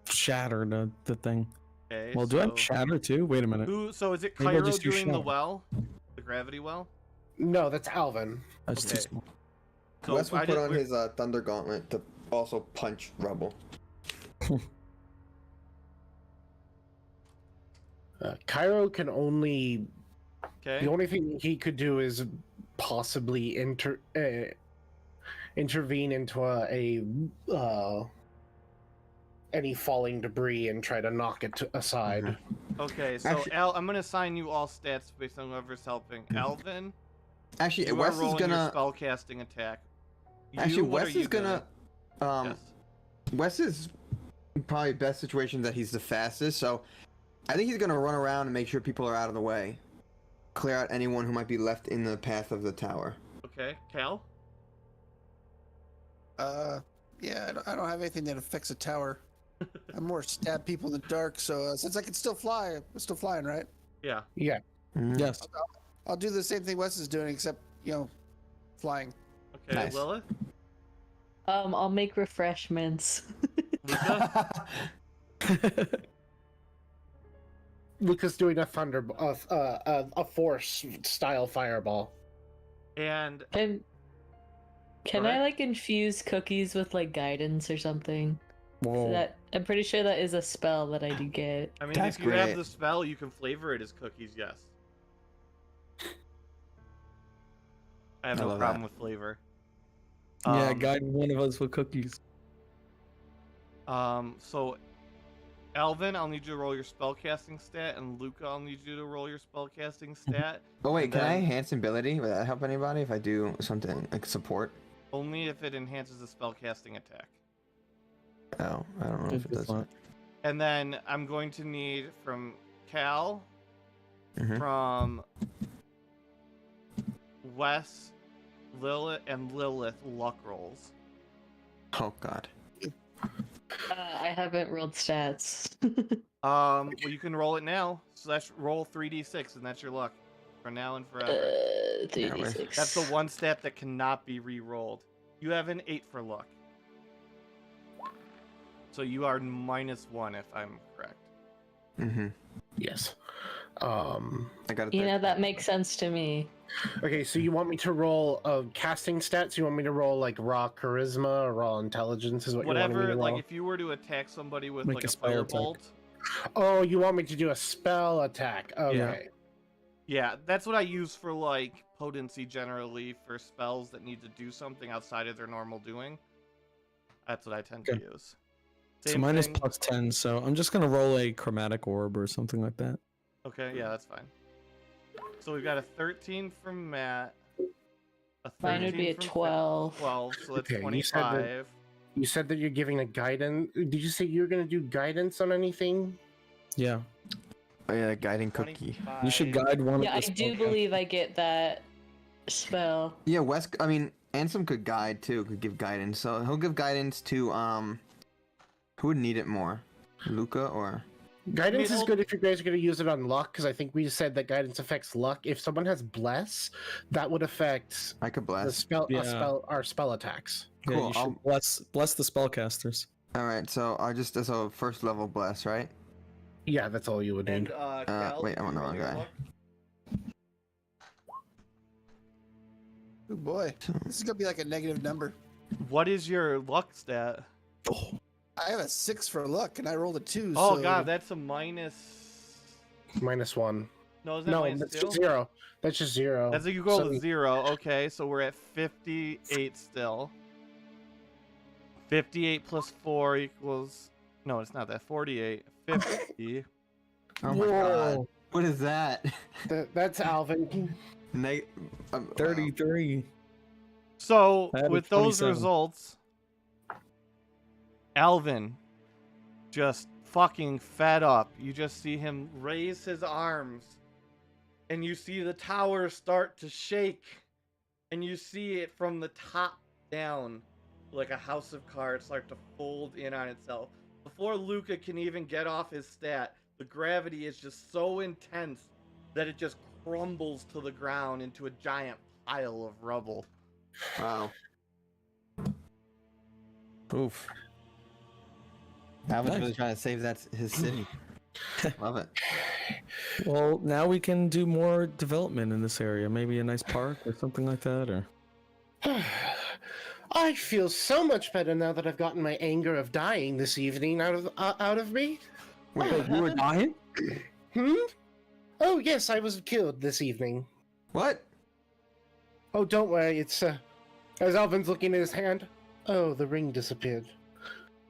shatter the thing. Okay. Well, do I have shatter too? Wait a minute. So is it Maybe I'll Cairo just do doing the shatter. well? The gravity well? No, that's Alvin. That's too Okay. small. So Wes will I put did- on we're- his thunder gauntlet to also punch rubble. Cairo can only... Okay. The only thing he could do is possibly intervene into any falling debris and try to knock it aside. Okay. So Actually- I'm gonna assign you all stats based on whoever's helping. Alvin, Actually, you Wes are rolling is gonna. your spellcasting attack. Actually, You, what Wes are you is gonna. doing? Yes. Wes is probably best situation that he's the fastest, so I think he's gonna run around and make sure people are out of the way, clear out anyone who might be left in the path of the tower. Okay. Cal. Yeah, I don't have anything that affects a tower. I'm more stab people in the dark, so since I can still fly, I'm still flying, right? Yeah. Yeah. Yes. I'll do the same thing Wes is doing, except, flying. Okay. Nice. Lilith. I'll make refreshments. Lucha. Luca's doing a force style fireball. And Can Alright. I like infuse cookies with like guidance or something? Whoa. That I'm pretty sure that is a spell that I do get. I mean, That's if you have great. the spell, you can flavor it as cookies. Yes. I have I no love problem that. with flavor. Yeah, guide one of us with cookies. So, Alvin, I'll need you to roll your spellcasting stat, and Luca, I'll need you to roll your spellcasting stat. Oh wait, And can I then- enhance ability? Would that help anybody if I do something like support? Only if it enhances the spellcasting attack. Oh, I don't know if it does. That. And then I'm going to need from Cal, Mhm. from Wes, Lilith luck rolls. Oh god. I haven't rolled stats. Well, you can roll it now. Roll 3d6, and that's your luck for now and forever. 3d6. That's the one stat that cannot be re-rolled. You have an 8 for luck. So you are -1 if I'm correct. Mm-hmm. Yes. I got it. You know, that makes sense to me. Okay, so you want me to roll casting stats? You want me to roll like raw charisma or raw intelligence? Is what you want me to Whatever, roll? like if you were to attack somebody with Make like a a spell attack. firebolt. Oh, you want me to do a spell attack? Okay. Yeah, that's what I use for like potency generally for spells that need to do something outside of their normal doing. That's what I tend to use. So mine is +10, so I'm just gonna roll a chromatic orb or something like that. Okay, yeah, that's fine. So we've got a 13 from Matt. A Mine would be a 13 from 12. 12, so that's Okay, 25. You said that you're giving a guidance. Did you say you were going to do guidance on anything? Yeah, Oh yeah, guiding cookie. you should guide one Yeah, I of the do believe I get that spell. Yeah, Ansem could guide too. Could give guidance. So he'll give guidance to who would need it more, Luca or? Guidance is good if you guys are going to use it on luck, because I think we said that guidance affects luck. If someone has bless, that would affect I could the bless. spell, Yeah. our spell attacks. Yeah, Cool, you should bless the spellcasters. All right, so I just as a first level bless, right? Yeah, that's all you would need. And Cal, wait, I'm on the you wrong roll your guy. luck? Oh boy, this is gonna be like a negative number. What is your luck stat? I have a 6 for luck, and I rolled a 2. Oh so god, that's a minus. -1. No, is that No, minus that's 2? just 0. That's just 0. That's like you roll So- a 0. Okay, so we're at 58 still. 58 plus 4 equals. No, it's not that. 48. 50. Oh my god, what is that? That's Alvin. 33. So, I had a with those 27. results, Alvin just fucking fed up. You just see him raise his arms, and you see the tower start to shake, and you see it from the top down, like a house of cards, start to fold in on itself. Before Luca can even get off his stat, the gravity is just so intense that it just crumbles to the ground into a giant pile of rubble. Wow. Oof. Alvin's Nice. really trying to save his city. Love it. Well, now we can do more development in this area. Maybe a nice park or something like that, or I feel so much better now that I've gotten my anger of dying this evening out of me. wait, you were dying? Oh yes, I was killed this evening. What? Oh, don't worry. It's as Alvin's looking at his hand. Oh, the ring disappeared.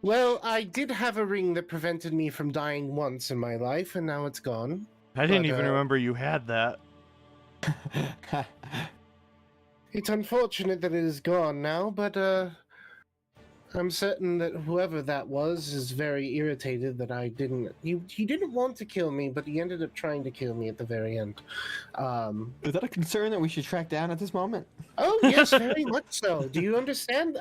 Well, I did have a ring that prevented me from dying once in my life, and now it's gone. I didn't But, even remember you had that. It's unfortunate that it is gone now, but I'm certain that whoever that was is very irritated that I didn't. He didn't want to kill me, but he ended up trying to kill me at the very end. Is that a concern that we should track down at this moment? Oh yes, very much so. Do you understand?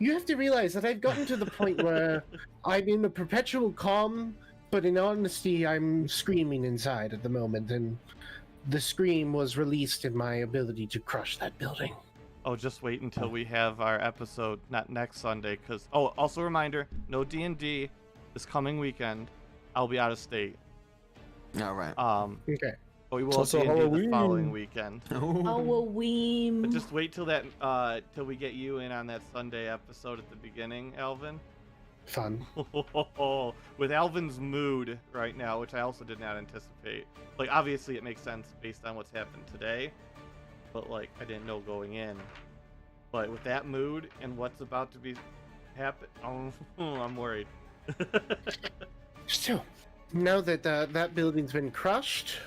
You have to realize that I've gotten to the point where I'm in a perpetual calm, but in honesty, I'm screaming inside at the moment, and the scream was released in my ability to crush that building. Oh, just wait until we have our episode, not next Sunday, because... Oh, also a reminder, no D&D this coming weekend. I'll be out of state. All right. Okay. But we will It's have also D&D the Halloween. following weekend. Halloween. But just wait till that, till we get you in on that Sunday episode at the beginning, Alvin. Fun. With Alvin's mood right now, which I also did not anticipate. Like, obviously it makes sense based on what's happened today, but like, I didn't know going in. But with that mood and what's about to be happen, I'm worried. So, now that that building's been crushed,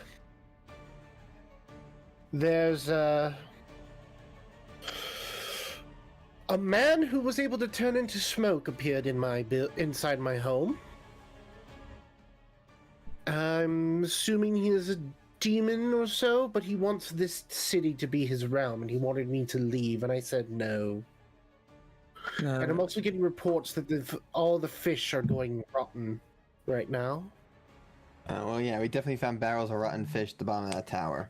there's a man who was able to turn into smoke appeared in inside my home. I'm assuming he is a demon or so, but he wants this city to be his realm, and he wanted me to leave, and I said no. And I'm also getting reports that all the fish are going rotten right now. Well, yeah, we definitely found barrels of rotten fish at the bottom of that tower.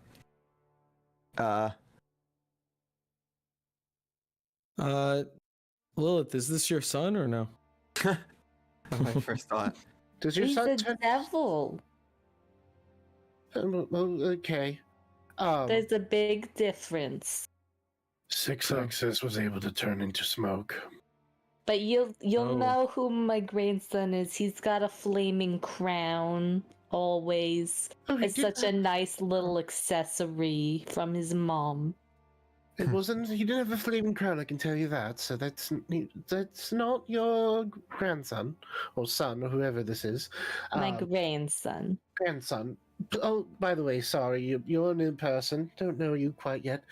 Lilith, is this your son or no? That's my first thought. Does your He's son a turn? devil. Okay. There's a big difference. 6x's was able to turn into smoke. But you'll Oh. know who my grandson is. He's got a flaming crown always. Oh, he It's did such a nice little accessory from his mom. It wasn't. He didn't have a flaming crown. I can tell you that. So that's not your grandson or son or whoever this is. My grandson. Grandson. Oh, by the way, sorry, you're a new person. Don't know you quite yet.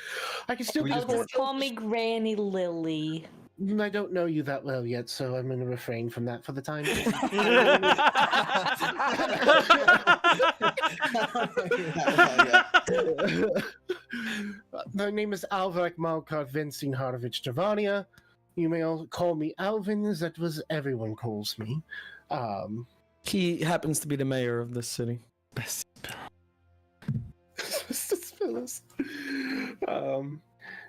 I can still We be just- Just call me Granny Lily. I don't know you that well yet, so I'm going to refrain from that for the time being. My name is Alvarek Malkar Vincin Harovich Javania. You may all call me Alvin, as that was everyone calls me. He happens to be the mayor of this city. Phyllis.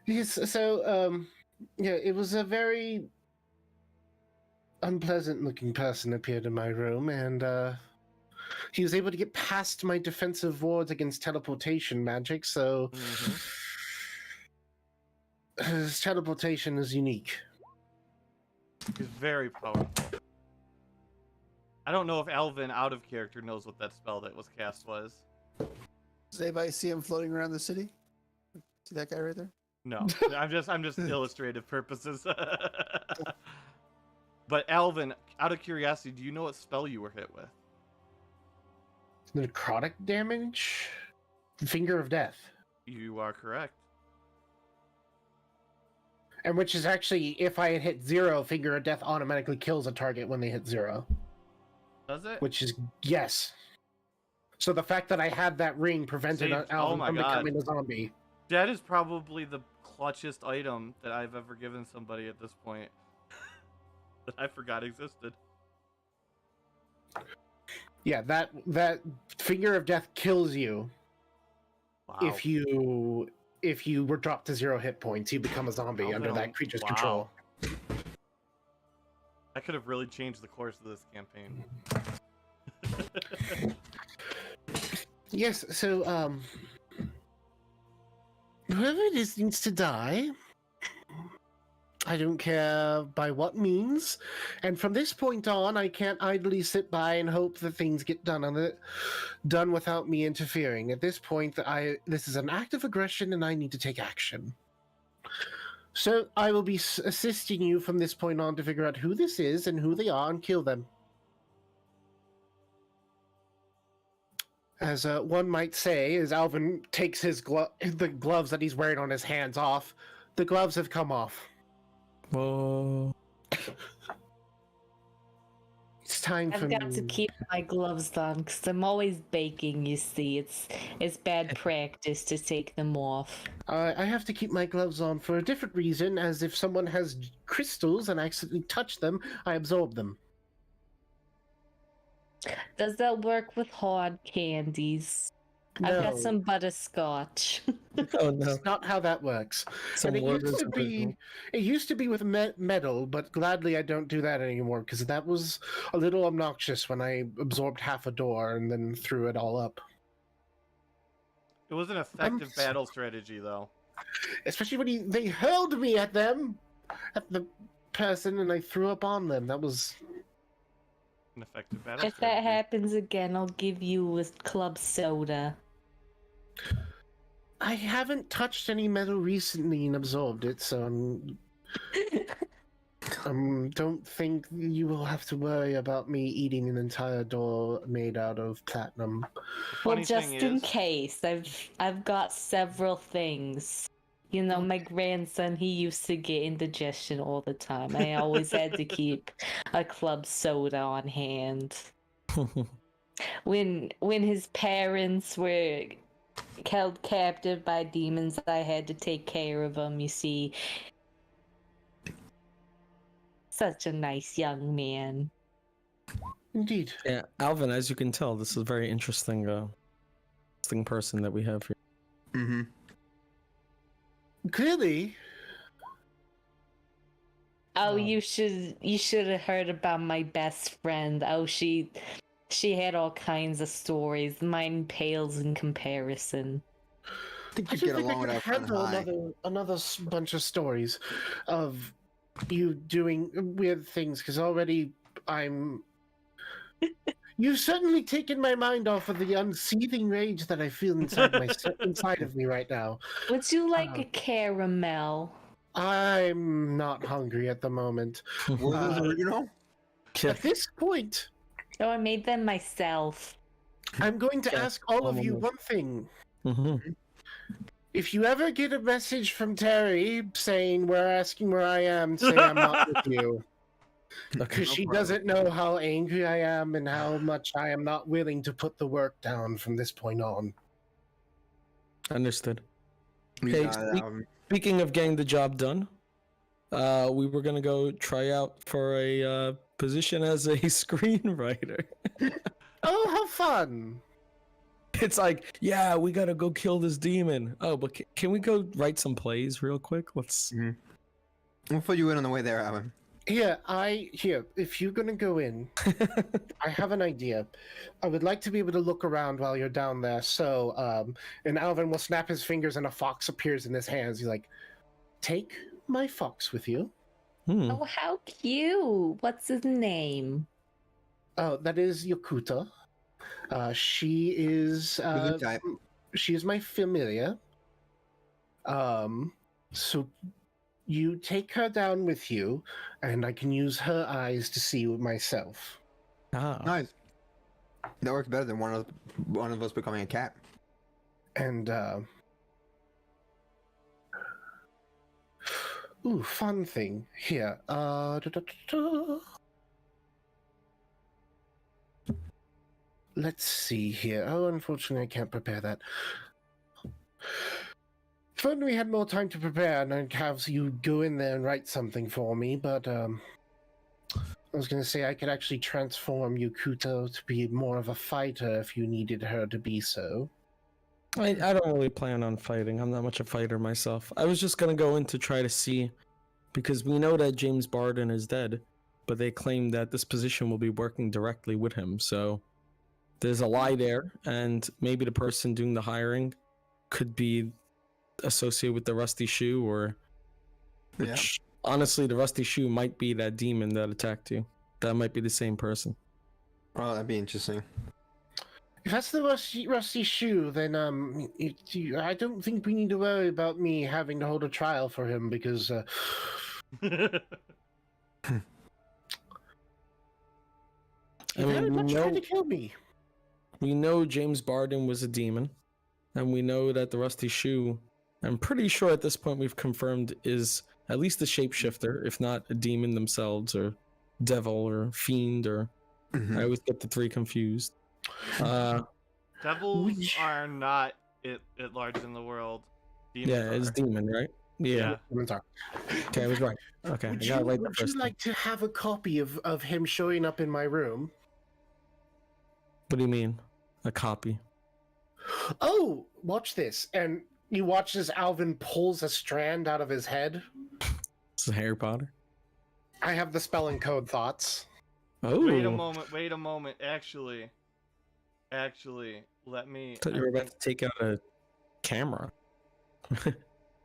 Yes, so, yeah, it was a very unpleasant looking person appeared in my room, and he was able to get past my defensive wards against teleportation magic, so his teleportation is unique. He's very powerful. I don't know if Alvin, out of character, knows what that spell that was cast was. Does anybody see him floating around the city? See that guy right there? No, I'm just illustrative purposes. But Alvin, out of curiosity, do you know what spell you were hit with? Necrotic damage? Finger of Death. You are correct. And which is actually, if I had hit 0, Finger of Death automatically kills a target when they hit 0. Does it? Which is, yes. So the fact that I had that ring prevented See, Alvin oh my from God. becoming a zombie. That is probably the clutchest item that I've ever given somebody at this point. That I forgot existed. Yeah, that Finger of Death kills you Wow. if you were dropped to 0 hit points. You become a zombie Alvin, under that creature's wow. control. That could have really changed the course of this campaign. Yes, so whoever it is needs to die. I don't care by what means, and from this point on, I can't idly sit by and hope that things get done without me interfering. At this point, this is an act of aggression, and I need to take action. So I will be assisting you from this point on to figure out who this is and who they are and kill them. As one might say, as Alvin takes the gloves that he's wearing on his hands off, the gloves have come off. Whoa. It's time for I've got me. to keep my gloves on because I'm always baking. You see, it's bad practice to take them off. I have to keep my gloves on for a different reason, as if someone has crystals and I accidentally touch them, I absorb them. Does that work with hard candies? I've got No. some butterscotch. Oh no. That's not how that works. Some And orders of it used to be with metal, but gladly I don't do that anymore because that was a little obnoxious when I absorbed half a door and then threw it all up. It was an effective battle strategy, though. Especially when they hurled me at them, at the person, and I threw up on them. That was... An effective battle If strategy. that happens again, I'll give you a club soda. I haven't touched any metal recently and absorbed it, so don't think you will have to worry about me eating an entire door made out of platinum. The Well, funny just thing in is, case, I've got several things. You know, my grandson, he used to get indigestion all the time. I always had to keep a club soda on hand. When his parents were held captive by demons, I had to take care of him, you see. Such a nice young man. Indeed. Yeah, Alvin, as you can tell, this is a very interesting, interesting person that we have here. Mm-hmm. Clearly. Oh, you should have heard about my best friend. Oh, she had all kinds of stories. Mine pales in comparison. I think I you don't get think I along with could our friend handle High. another bunch of stories of you doing weird things, because already I'm. You've certainly taken my mind off of the unseething rage that I feel inside of me right now. Would you like a caramel? I'm not hungry at the moment. Were those original? At this point, Oh, I made them myself. I'm going to Yeah, ask all of you almost. one thing. Mm-hmm. If you ever get a message from Terry saying we're asking where I am, say I'm not with you. Because she doesn't know how angry I am and how much I am not willing to put the work down from this point on. Understood. We Okay, got it, speaking of getting the job done, we were gonna go try out for a position as a screenwriter. Oh, how fun! It's like, yeah, we gotta go kill this demon. Oh, but can we go write some plays real quick? Let's. We'll put you in on the way there, Alvin. Here, if you're gonna go in, I have an idea. I would like to be able to look around while you're down there. So, and Alvin will snap his fingers and a fox appears in his hands. He's like, take my fox with you. Oh, how cute! What's his name? Oh, that is Yakuta. She is my familiar. So you take her down with you, and I can use her eyes to see myself. Ah. Nice. That works better than one of us becoming a cat. And ooh, fun thing here. Let's see here. Oh, unfortunately, I can't prepare that. If only we had more time to prepare, and I'd have you go in there and write something for me, but I was going to say I could actually transform Yakuto to be more of a fighter if you needed her to be so. I don't really plan on fighting. I'm not much a fighter myself. I was just gonna go in to try to see, because we know that James Barden is dead, but they claim that this position will be working directly with him, so there's a lie there, and maybe the person doing the hiring could be associated with the Rusty Shoe, or which honestly, the Rusty Shoe might be that demon that attacked you. That might be the same person. Oh, that'd be interesting. If that's the rusty shoe, then I don't think we need to worry about me having to hold a trial for him, because he very much tried to kill me. We know James Barden was a demon, and we know that the Rusty Shoe, I'm pretty sure at this point we've confirmed, is at least a shapeshifter, if not a demon themselves, or devil, or fiend, or I always get the three confused. Devils are not at large in the world. Demons it's demon, right? Yeah. Okay, I was right. Okay, Would I got it right the would you first like to have a copy of him showing up in my room? What do you mean? A copy? Oh, watch this. And you watch as Alvin pulls a strand out of his head. This is Harry Potter. I have the spelling code thoughts. Oh. Wait a moment. Actually, let me. I thought you were about to take out a camera.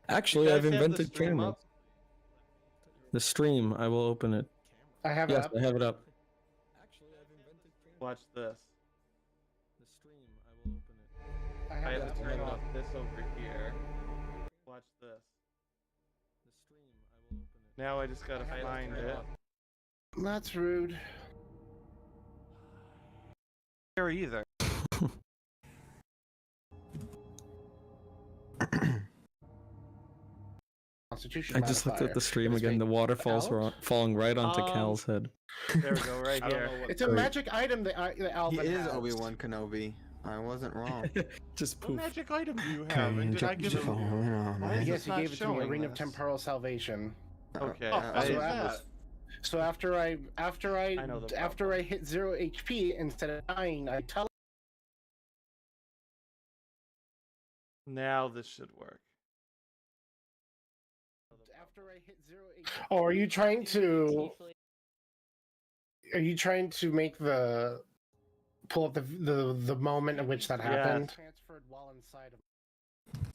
Actually, You I've guys have the invented stream cameras. up? The stream, I will open it. I have it Yes, up. I have it up. Watch this. The stream, I will open it. I I have have it to up. turn off this over here. Watch this. The stream, I will open it. Now I just gotta find it. That's rude. Here either. Constitution I just looked at the stream again. The waterfalls were falling right onto Cal's head. There we go, right here. It's a magic item that He Alvin is has. Obi-Wan Kenobi. I wasn't wrong. Just What poof. magic item do you have? And did I give it? Why is Yes, this he not gave it to me, a showing ring of this? temporal salvation. Okay. Oh, I so did that that. So after I know the problem. hit 0 HP, instead of dying, I tell. Now this should work. After I hit 0 HP. Oh, are you trying to? Are you trying to make the pull up the moment in which that happened? Yes. Transferred while inside of.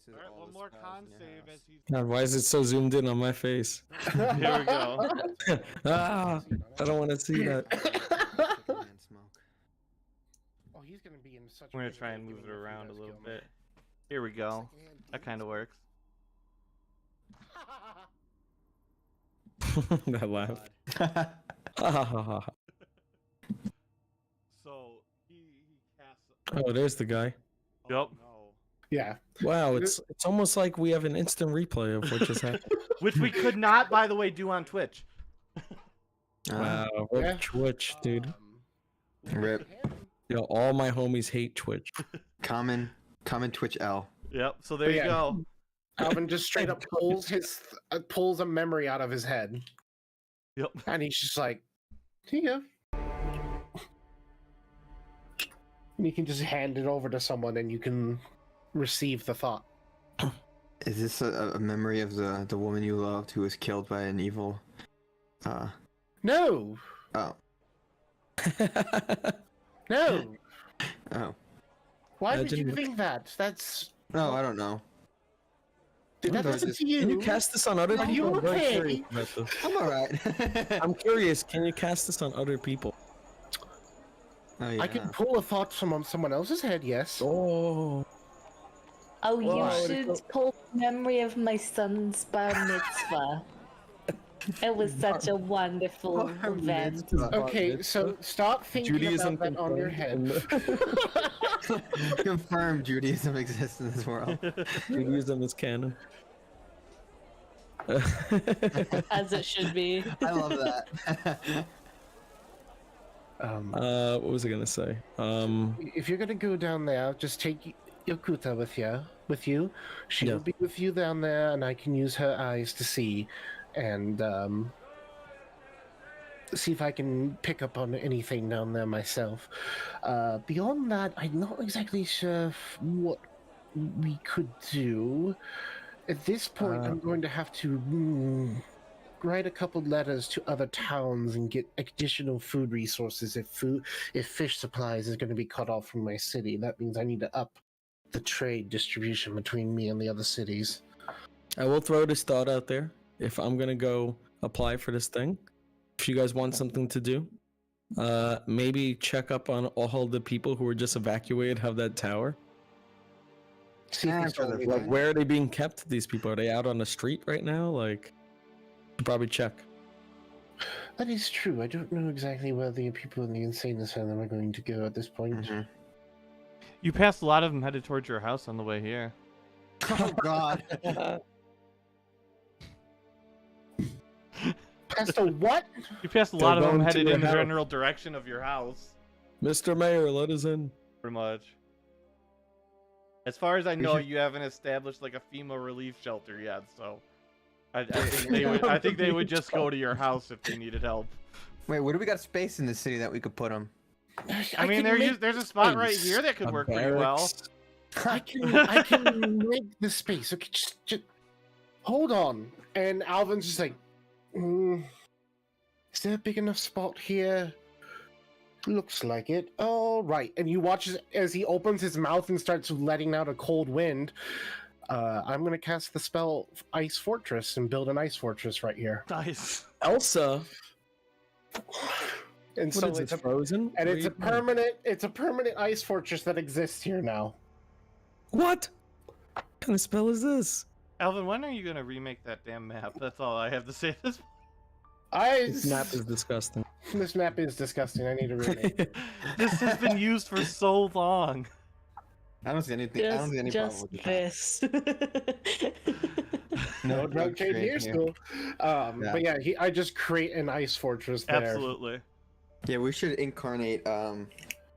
Alright, one more con save as he's. God, why is it so zoomed in on my face? Here we go. Ah, I don't want to see that. Oh, he's gonna be in such. I'm gonna try and move it around a little bit. Here we go. That kind of works. That laugh. So he casts. Oh, there's the guy. Yep. Yeah. Wow, it's almost like we have an instant replay of what just happened. Which we could not, by the way, do on Twitch. Wow, rip Twitch, dude. Rip. Yo, all my homies hate Twitch. Common Twitch L. Yep. So there you go. Alvin just straight up pulls a memory out of his head. Yep. And he's just like, here you go. And you can just hand it over to someone and you can receive the thought. Is this a memory of the woman you loved who was killed by an evil? No. Oh. No. Oh. Why would you think that? That's. No, I don't know. Did that happen to you? Can you cast this on other Are people? you I'm very okay? curious about this. I'm alright. I'm curious. Can you cast this on other people? Oh, yeah. I can pull a thought from someone else's head, yes. Oh. Oh, you Wow. should pull memory of my son's bar mitzvah. It was such a wonderful event. Okay, so stop thinking Judaism about that on your head. Confirm Judaism exists in this world. Judaism is canon. As it should be. I love that. What was I gonna say? If you're gonna go down there, just take Yokuta with you. She will be with you down there, and I can use her eyes to see, and see if I can pick up on anything down there myself. Beyond that, I'm not exactly sure what we could do. At this point, I'm going to have to write a couple letters to other towns and get additional food resources if fish supplies is going to be cut off from my city. That means I need to up the trade distribution between me and the other cities. I will throw this thought out there. If I'm gonna go apply for this thing, if you guys want something to do, maybe check up on all the people who were just evacuated of that tower. See if he's only Like, where are they being kept? These people, are they out on the street right now? Like, probably check. That is true. I don't know exactly where the people in the insane asylum are going to go at this point. Mm-hmm. You passed a lot of them headed towards your house on the way here. Oh God. Past a what? You passed a lot of them going to headed your in the house. general direction of your house. Mr. Mayor, let us in. Pretty much. As far as I know, you haven't established like a FEMA relief shelter yet, so I think they would just go to your house if they needed help. Wait, what do we got space in the city that we could put them? I mean, there's a spot right here that could work pretty well. I can make the space. Okay, just hold on. And Alvin's just like, is there a big enough spot here? Looks like it. All right. And you watch as he opens his mouth and starts letting out a cold wind. I'm gonna cast the spell Ice Fortress and build an ice fortress right here. Nice. Elsa. And What so is it's it, Frozen? and What it's are a you doing? permanent ice fortress that exists here now. What? What kind of spell is this? Alvin, when are you gonna remake that damn map? That's all I have to say. This map is disgusting. This map is disgusting. I need to rename it. This has been used for so long. I don't see anything. I don't see any problem with This. No drug trade here still. But yeah, I just create an ice fortress there. Absolutely. Yeah, we should incarnate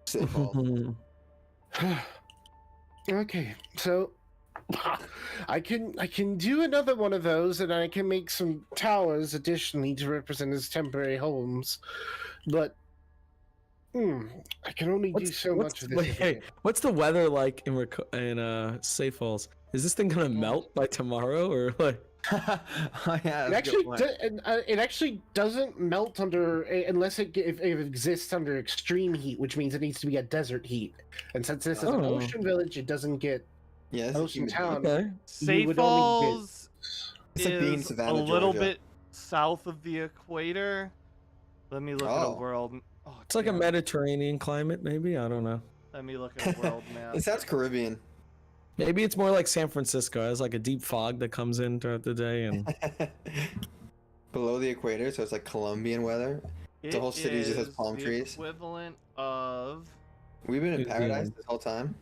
City Hall. Okay, so I can do another one of those, and I can make some towers additionally to represent as temporary homes, but I can only do so much of this. Wait, what's the weather like in Safe Falls? Is this thing gonna melt by tomorrow or like? Oh, yeah, It actually doesn't melt under unless if it exists under extreme heat, which means it needs to be at desert heat. And since this is an ocean village, it doesn't get ocean town. Okay. Safe Falls It's like being in is a Savannah, little Georgia. bit south of the equator. Let me look at a world. Oh, It's like a damn. Mediterranean climate, maybe. I don't know. Let me look at a world map. It sounds Caribbean. Maybe it's more like San Francisco. It has like a deep fog that comes in throughout the day, and Below the equator, so it's like Colombian weather. The whole city just has is palm the trees. Equivalent of We've been in New paradise Zealand. this whole time.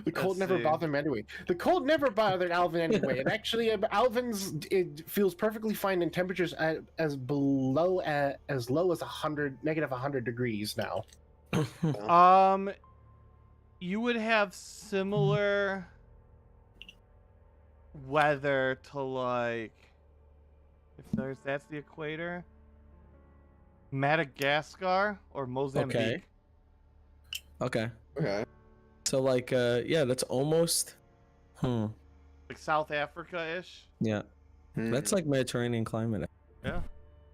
The cold Let's never see. bothered him anyway. The cold never bothered Alvin anyway. And actually, Alvin's it feels perfectly fine in temperatures as low as -100 degrees now. You would have similar weather to like if that's the equator, Madagascar or Mozambique. okay. Okay. So like, yeah, that's almost. Like South Africa-ish. Yeah, Hmm. that's like Mediterranean climate. Yeah.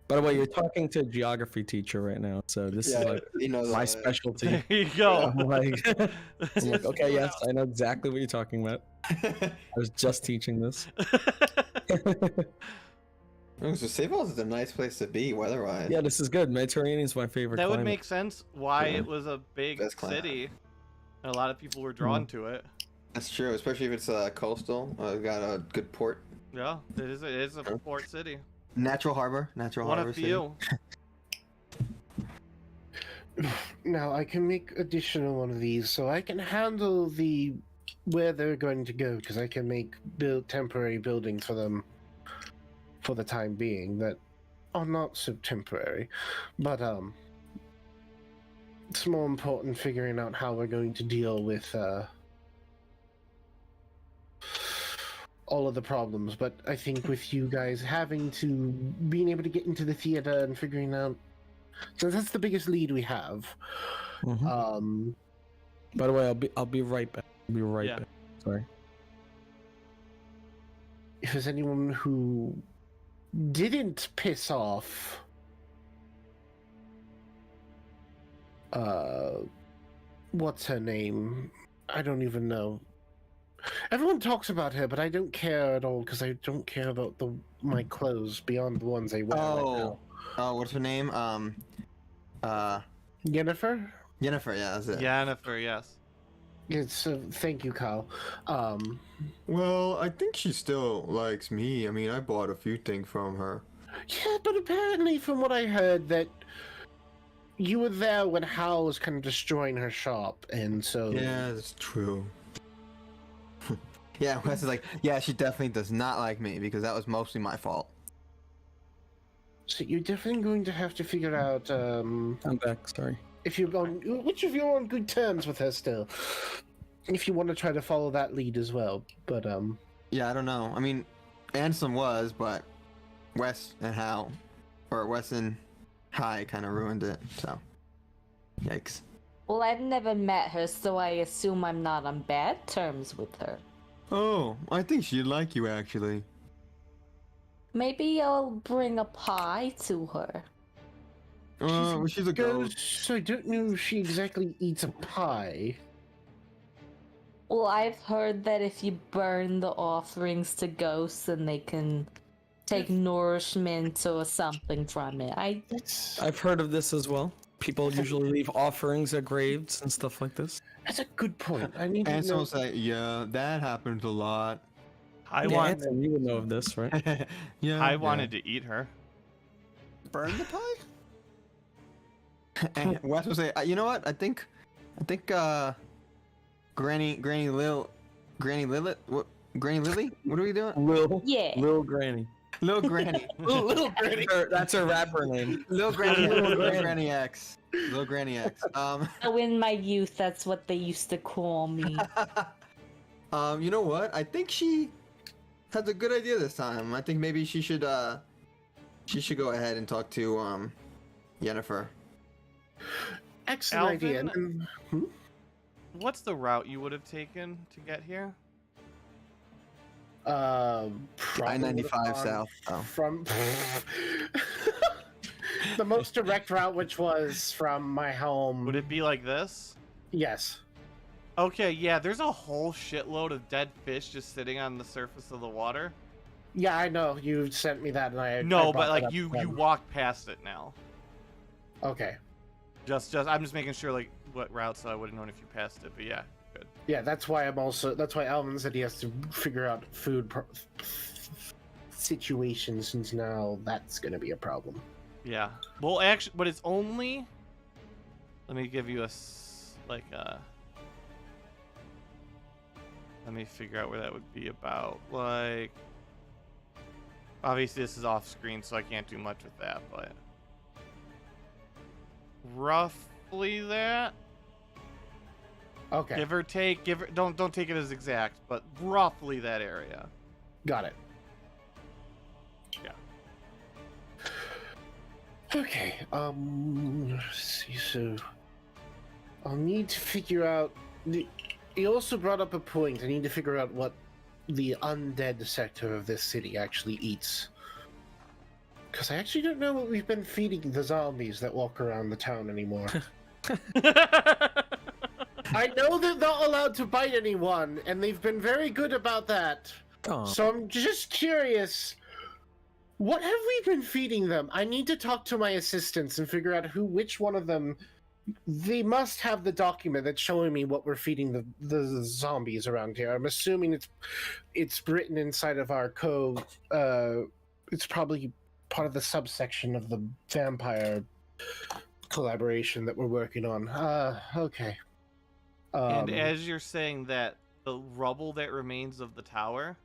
By the way, you're talking to a geography techer right now, so this is like he knows my all that. specialty. There you go. I'm like, okay, yes, I know exactly what you're talking about. I was just teaching this. Oh, so Safe Falls is a nice place to be weather-wise. Yeah, this is good. Mediterranean is my favorite. That would climate. make sense why Yeah. it was a big Best climate. city. And a lot of people were drawn to it. That's true, especially if it's coastal. Got a good port. Yeah, it is a port city. Natural harbor. One harbor of city. few. Now I can make additional one of these, so I can handle where they're going to go, because I can make temporary buildings for them for the time being that are not so temporary. But it's more important figuring out how we're going to deal with all of the problems. But I think with you guys being able to get into the theater and figuring out, so that's the biggest lead we have. Mhm. By the way, I'll be right back. I'll be right Yeah. back. Sorry. If there's anyone who didn't piss off what's her name? I don't even know. Everyone talks about her, but I don't care at all because I don't care about my clothes beyond the ones I wear right now. Oh, what's her name? Jennifer? Jennifer, yeah, that's it. Yennefer, yes. It's thank you, Kyle. Well, I think she still likes me. I mean, I bought a few things from her. Yeah, but apparently, from what I heard, that you were there when Hal was kind of destroying her shop, and so Yeah, that's true. Yeah, Wes is like, yeah, she definitely does not like me because that was mostly my fault. So you're definitely going to have to figure out I'm back. Sorry. if you're on which of you're on good terms with her still. If you want to try to follow that lead as well, but Yeah, I don't know. I mean, Ansem was, but Wes and Hal, or Wes and Hi kind of ruined it, so. Yikes. Well, I've never met her, so I assume I'm not on bad terms with her. Oh, I think she'd like you actually. Maybe I'll bring a pie to her. Well, she's a ghost. so I don't know if she exactly eats a pie. Well, I've heard that if you burn the offerings to ghosts, then they can take nourishment or something from it. I've heard of this as well. People usually leave offerings at graves and stuff like this. That's a good point. I need to know. Ansem was like, yeah, that happens a lot. I Yeah, want. Anthony, you would know of this, right? Yeah. I wanted to eat her. Burn the pie? And Wes was like, you know what? I think, Granny Lily, what? Granny Lily? What are we doing? Yeah. Lil Granny. Lil Granny. Little Granny. That's her rapper name. Lil Granny. Lil Lil Granny. Granny X. Lil Granny X. So in my youth, that's what they used to call me. You know what? I think she has a good idea this time. I think maybe she should go ahead and talk to Yennefer. Excellent idea. Alvin? And, What's the route you would have taken to get here? probably I-95 would've gone south. Oh. From the most direct route, which was from my home. Would it be like this? Yes. Okay, yeah, there's a whole shitload of dead fish just sitting on the surface of the water. Yeah, I know. You sent me that, and I No, I but brought like that up you then. walk past it now. Okay. I'm just making sure like what route, so I would have known if you passed it. But yeah, good. Yeah, that's why Alvin said he has to figure out situations, since now that's gonna be a problem. Yeah. Well, actually, but it's only. Let me give you Let me figure out where that would be about. Like, obviously this is off screen, so I can't do much with that, but roughly that. Okay. Give or take. Don't take it as exact, but roughly that area. Got it. Yeah. Okay, let's see, so I'll need to figure out he also brought up a point. I need to figure out what the undead sector of this city actually eats. Because I actually don't know what we've been feeding the zombies that walk around the town anymore. I know they're not allowed to bite anyone, and they've been very good about that. Oh. So I'm just curious, what have we been feeding them? I need to talk to my assistants and figure out which one of them. They must have the document that's showing me what we're feeding the zombies around here. I'm assuming it's written inside of our code. It's probably part of the subsection of the vampire collaboration that we're working on. Okay. And as you're saying that, the rubble that remains of the tower,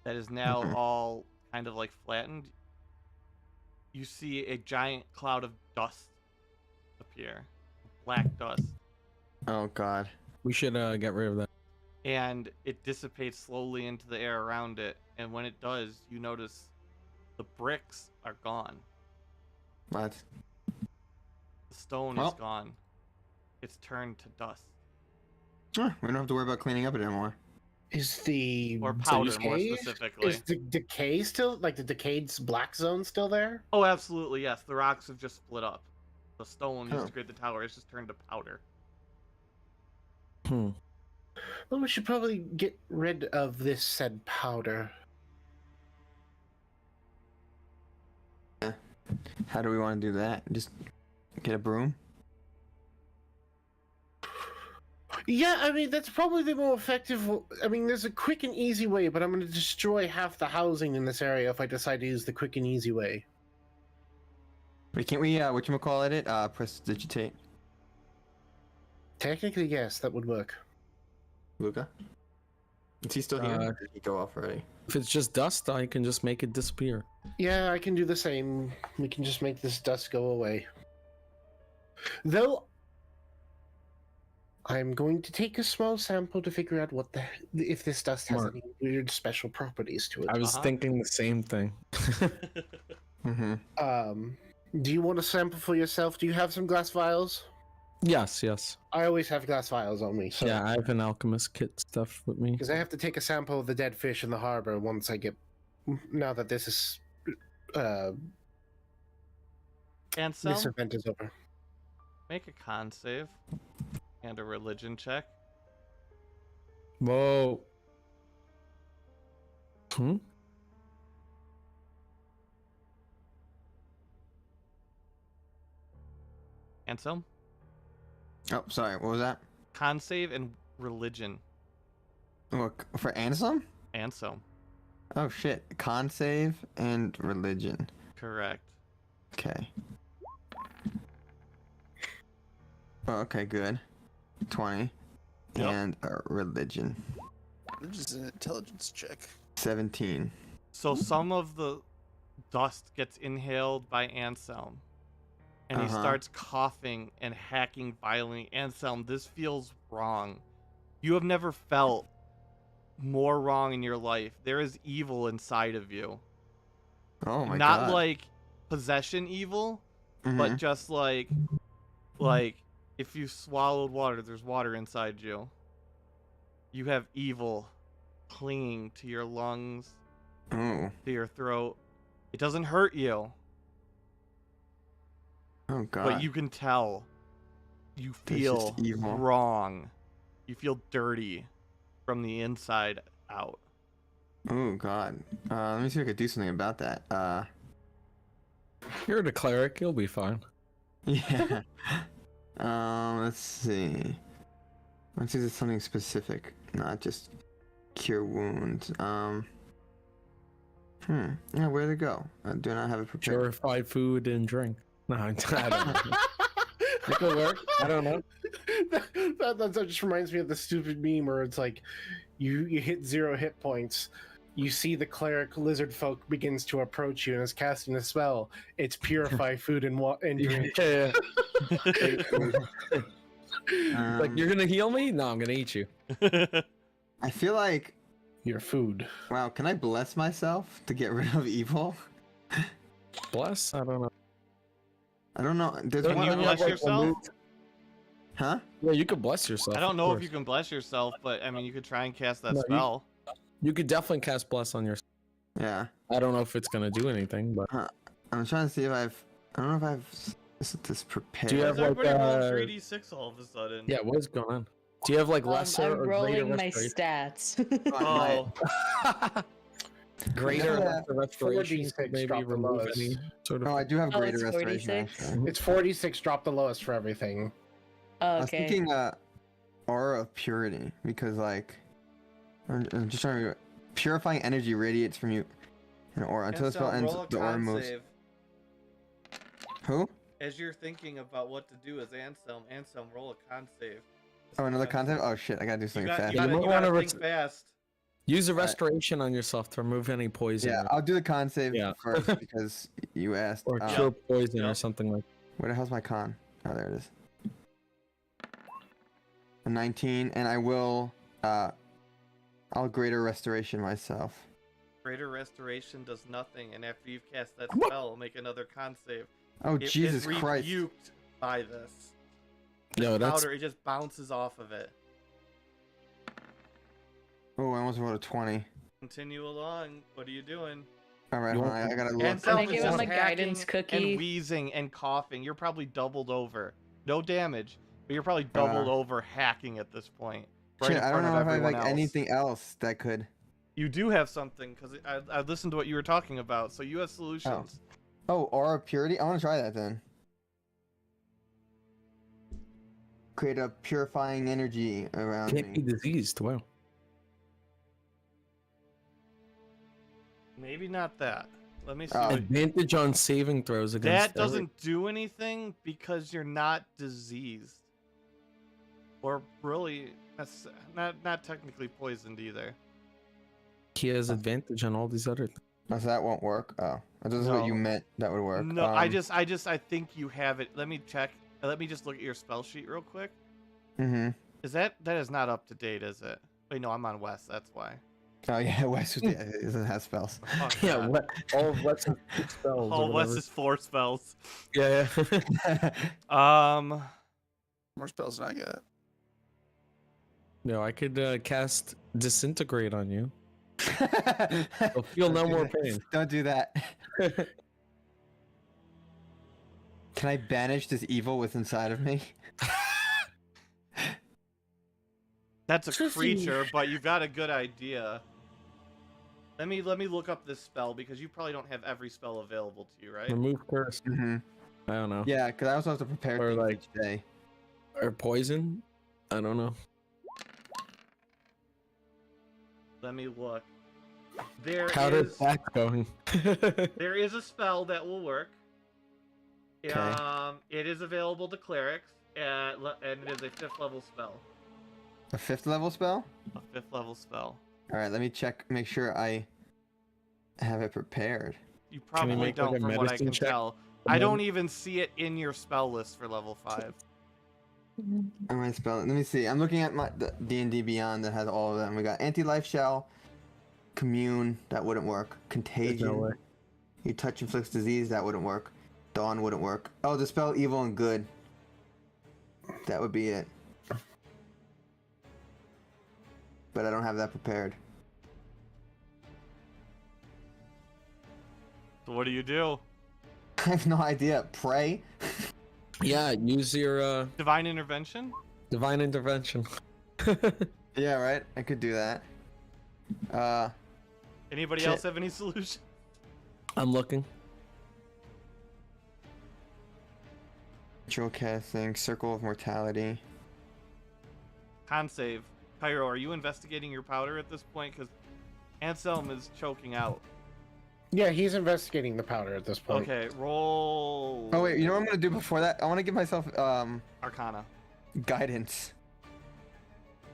that is now all kind of like flattened, you see a giant cloud of dust appear. Black dust. Oh God. We should get rid of that. And it dissipates slowly into the air around it. And when it does, you notice the bricks are gone. What? The stone is gone. It's turned to dust. We don't have to worry about cleaning up it anymore. Is the Or powder, more decay- specifically. Is the decay still, like the decayed black zone still there? Oh, absolutely, yes. The rocks have just split up. The stone used Oh. to create the tower. It's just turned to powder. Hmm. Well, we should probably get rid of this said powder. How do we want to do that? Just get a broom? Yeah, I mean, that's probably the more effective. I mean, there's a quick and easy way, but I'm going to destroy half the housing in this area if I decide to use the quick and easy way. Wait, can't we, whatchamacallit it? Prestidigitate. Technically, yes, that would work. Luca? Is he still here? Or did he go off already? If it's just dust, I can just make it disappear. Yeah, I can do the same. We can just make this dust go away. Though, I'm going to take a small sample to figure out if this dust has Smart. any weird special properties to it. I was thinking the same thing. Do you want a sample for yourself? Do you have some glass vials? Yes, yes. I always have glass vials on me. So. Yeah, I have an alchemist kit stuff with me. Because I have to take a sample of the dead fish in the harbor once I get. Now that this is. And This event is over. make a con save and a religion check. Whoa. Hmm? Anselm? Oh, sorry. What was that? Con save and religion. Look, for Anselm? Anselm. Oh shit. Con save and religion. Correct. Okay. Oh, okay, good. 20. Yep. And religion. This is an intelligence check. 17. So some of the dust gets inhaled by Anselm. And he starts coughing and hacking violently. Anselm, this feels wrong. You have never felt more wrong in your life. There is evil inside of you. Oh my Not god. like possession evil, Mhm. but just like if you swallowed water, there's water inside you. You have evil clinging to your lungs, Oh. to your throat. It doesn't hurt you, Oh god. but you can tell. You There's just feel evil. wrong. You feel dirty from the inside out. Oh god. Let me see if I could do something about that. You're the cleric. You'll be fine. Yeah. Let's see. Let's see if it's something specific, not just cure wounds. Yeah, where'd it go? I do not have it prepared. Purified food and drink. No, I don't know. It could work. I don't know. That just reminds me of the stupid meme where it's like, you hit 0 hit points, you see the cleric lizard folk begins to approach you and is casting a spell. It's purify food and drink. Yeah. Like, you're gonna heal me? No, I'm gonna eat you. I feel like, Your food. wow, can I bless myself to get rid of evil? Bless? I don't know. I don't know. There's Can one. you have, bless like, a yourself? move? Huh? Yeah, you could bless yourself. I don't of know if course. you can bless yourself, but I mean, you could try and cast that No, spell. You could definitely cast bless on yourself. Yeah. I don't know if it's gonna do anything, but I'm trying to see if I don't know if I've this prepared. Do you Why have, does everybody like, roll 3d6 all of a sudden? yeah, what is going on? Do you have like lesser I'm or greater rolling my restoration? stats. Oh, Greater or Yeah. lesser restoration? 4d6 Maybe drop the remove lowest. any sort of. Oh, I do have Oh, greater it's restoration. 46? Actually. It's 46, drop the lowest for everything. I was Okay. thinking aura of purity because like I'm just trying to purifying energy radiates from you an aura until the spell ends. The aura moves. Who? As you're thinking about what to do as Anselm, roll a con save. Oh, another concept. Oh shit! I gotta do You something got, fast. you gotta, You you might gotta wanna think fast. Use a restoration on yourself to remove any poison. Yeah, or- I'll do the con save Yeah. first because you asked. Or Um, cure poison or Yep. something like. Where the hell's my con? Oh, there it is. A 19, and I will. I'll greater restoration myself. Greater restoration does nothing, and after you've cast that spell, make another con save. Oh It Jesus is Christ! rebuked by this. No, that's Powder, it just bounces off of it. Oh, I almost rolled a 20. Continue along. What are you doing? All right, You hold on, want- I gotta look. Anselm I is give just him a hacking guidance cookie? and wheezing and coughing. You're probably doubled over. No damage, but you're probably doubled over hacking at this point. Right Shit, in I front don't know of if I have everyone like else. anything else that could. You do have something because I listened to what you were talking about. So you have solutions. Oh, aura of purity. I want to try that then. Create a purifying energy around can't be me. diseased. Wow. Maybe not that. Let me see. Oh. what- Advantage on saving throws against. That doesn't do anything because you're not diseased, or really, that's not technically poisoned either. He has advantage on all these other. Oh, so that won't work. Oh, this is what you No. meant. That would work. No, I think you have it. Let me check. Let me just look at your spell sheet real quick. Mm-hmm. Is that is not up to date, is it? Wait, no, I'm on West. That's why. Oh yeah, West doesn't have spells. Fuck Yeah, that. what, all of West's spells. Oh, or West whatever. is 4 spells. Yeah, yeah. More spells than I got. No, I could cast disintegrate on you. You'll feel no Don't do more that. pain. Don't do that. Can I banish this evil within inside of me? That's a Triffy. creature, but you've got a good idea. Let me look up this spell because you probably don't have every spell available to you, right? Remove curse. Mm-hmm. I don't know. Yeah, because I also have to prepare Or things like- each day. Or poison. I don't know. Let me look. There How is does that going? there is a spell that will work. Okay. It is available to clerics, and it is a 5th level spell. A 5th level spell? A 5th level spell. All right, let me check. Make sure I have it prepared. You Can we probably make, like, don't, a from what I medicine can check? tell. I don't even see it in your spell list for level 5. I might spell it. Let me see. I'm looking at my D&D Beyond that has all of them. We got anti-life shell, commune, that wouldn't work. Contagion. no way. You touch inflicts disease, that wouldn't work. Dawn wouldn't work. Oh, dispel evil and good. That would be it. But I don't have that prepared. So what do you do? I have no idea. Pray? Yeah, use your Divine intervention? divine intervention. Yeah, right? I could do that. Anybody Shit. else have any solution? I'm looking. Ritual casting, circle of mortality. Con save. Cairo, are you investigating your powder at this point? Because Anselm is choking out. Yeah, he's investigating the powder at this point. Okay, roll. Oh wait, you know what I'm gonna do before that? I want to give myself Arcana. guidance.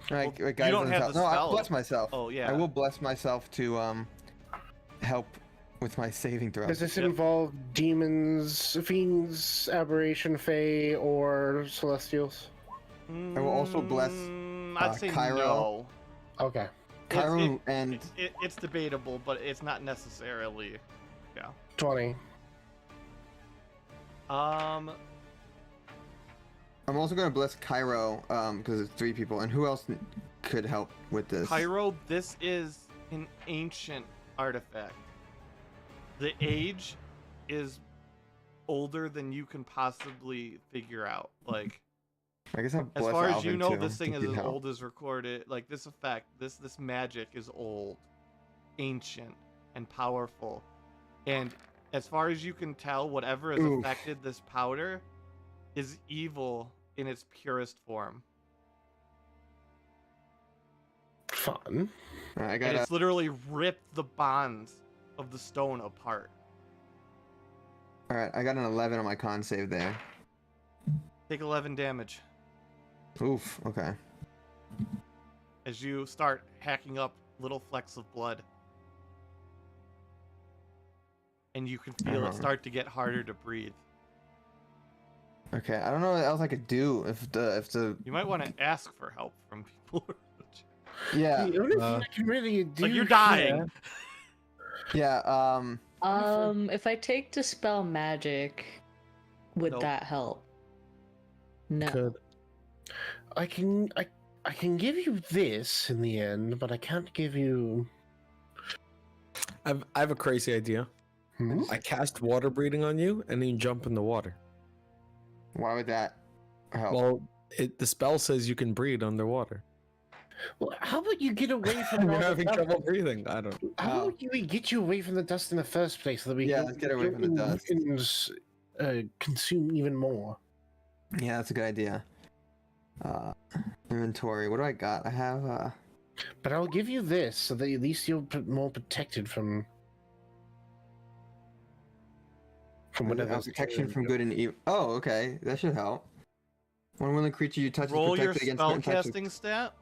Like Well, you guidance don't on have top. the No, I'll spell. bless myself. Oh, yeah. I will bless myself to help with my saving throw. Does this Yep. involve demons, fiends, aberration, fae, or celestials? I will also bless, I'd say Cairo. no. Okay. Chiron and It's debatable, but it's not necessarily. Yeah. 20. Um. I'm also gonna bless Cairo because it's 3 people. And who else could help with this? Cairo, this is an ancient artifact. The age is older than you can possibly figure out. Like, I guess I'll as bless far as Alvin you know, too, this thing to is get as help. old as recorded. Like, this effect, this magic is old, ancient, and powerful. And as far as you can tell, whatever has Oof. affected this powder is evil in its purest form. Fun. Alright, I And got it's literally ripped the bonds of the stone apart. Alright, I got an 11 on my con save there. Take 11 damage Oof, okay. as you start hacking up little flecks of blood. And you can feel it start to get harder to breathe. Okay, I don't know what else I could do if the You might want to ask for help from people. yeah The only thing I can really do. Like, you're dying. here- yeah If I take Dispel Magic, would Nope. that help? No. Could. I can give you this in the end, but I can't give you. I have a crazy idea. Hmm? I cast water breathing on you, and then you jump in the water. why would that help? Well, the spell says you can breathe underwater. Well, how about you get away from You're all the having dust? trouble breathing. I don't. How about we get you away from the dust in the first place, so that we Yeah, can, let's get away from the dust. Consume even more. Yeah, that's a good idea. Inventory. What do I got? I have But I'll give you this, so that at least you're more protected from whatever. protection from good and evil. Oh, okay, that should help. One willing creature you touch Roll is your protected against certain types of... spellcasting stat.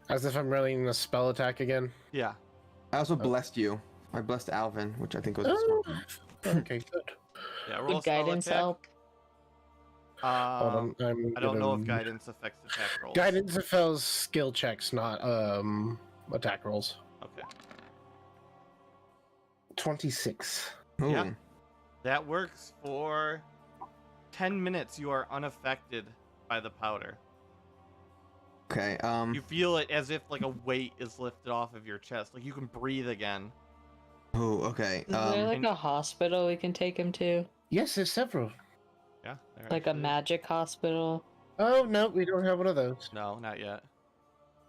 As if I'm rolling a spell attack again. Yeah. I also blessed you. I blessed Alvin, which I think was. Oh, okay, good. Yeah, roll a Would spell guidance attack. help? Hold on, I don't know if guidance affects attack rolls. Guidance affects skill checks, not attack rolls. Okay. 26. Ooh. Yeah. That works for 10 minutes. You are unaffected by the powder. Okay. You feel it as if like a weight is lifted off of your chest. Like you can breathe again. Oh, okay. Is there like and- a hospital we can take him to? Yes, there's several. Yeah. there Like a actually is. magic hospital? Oh no, we don't have one of those. No, not yet.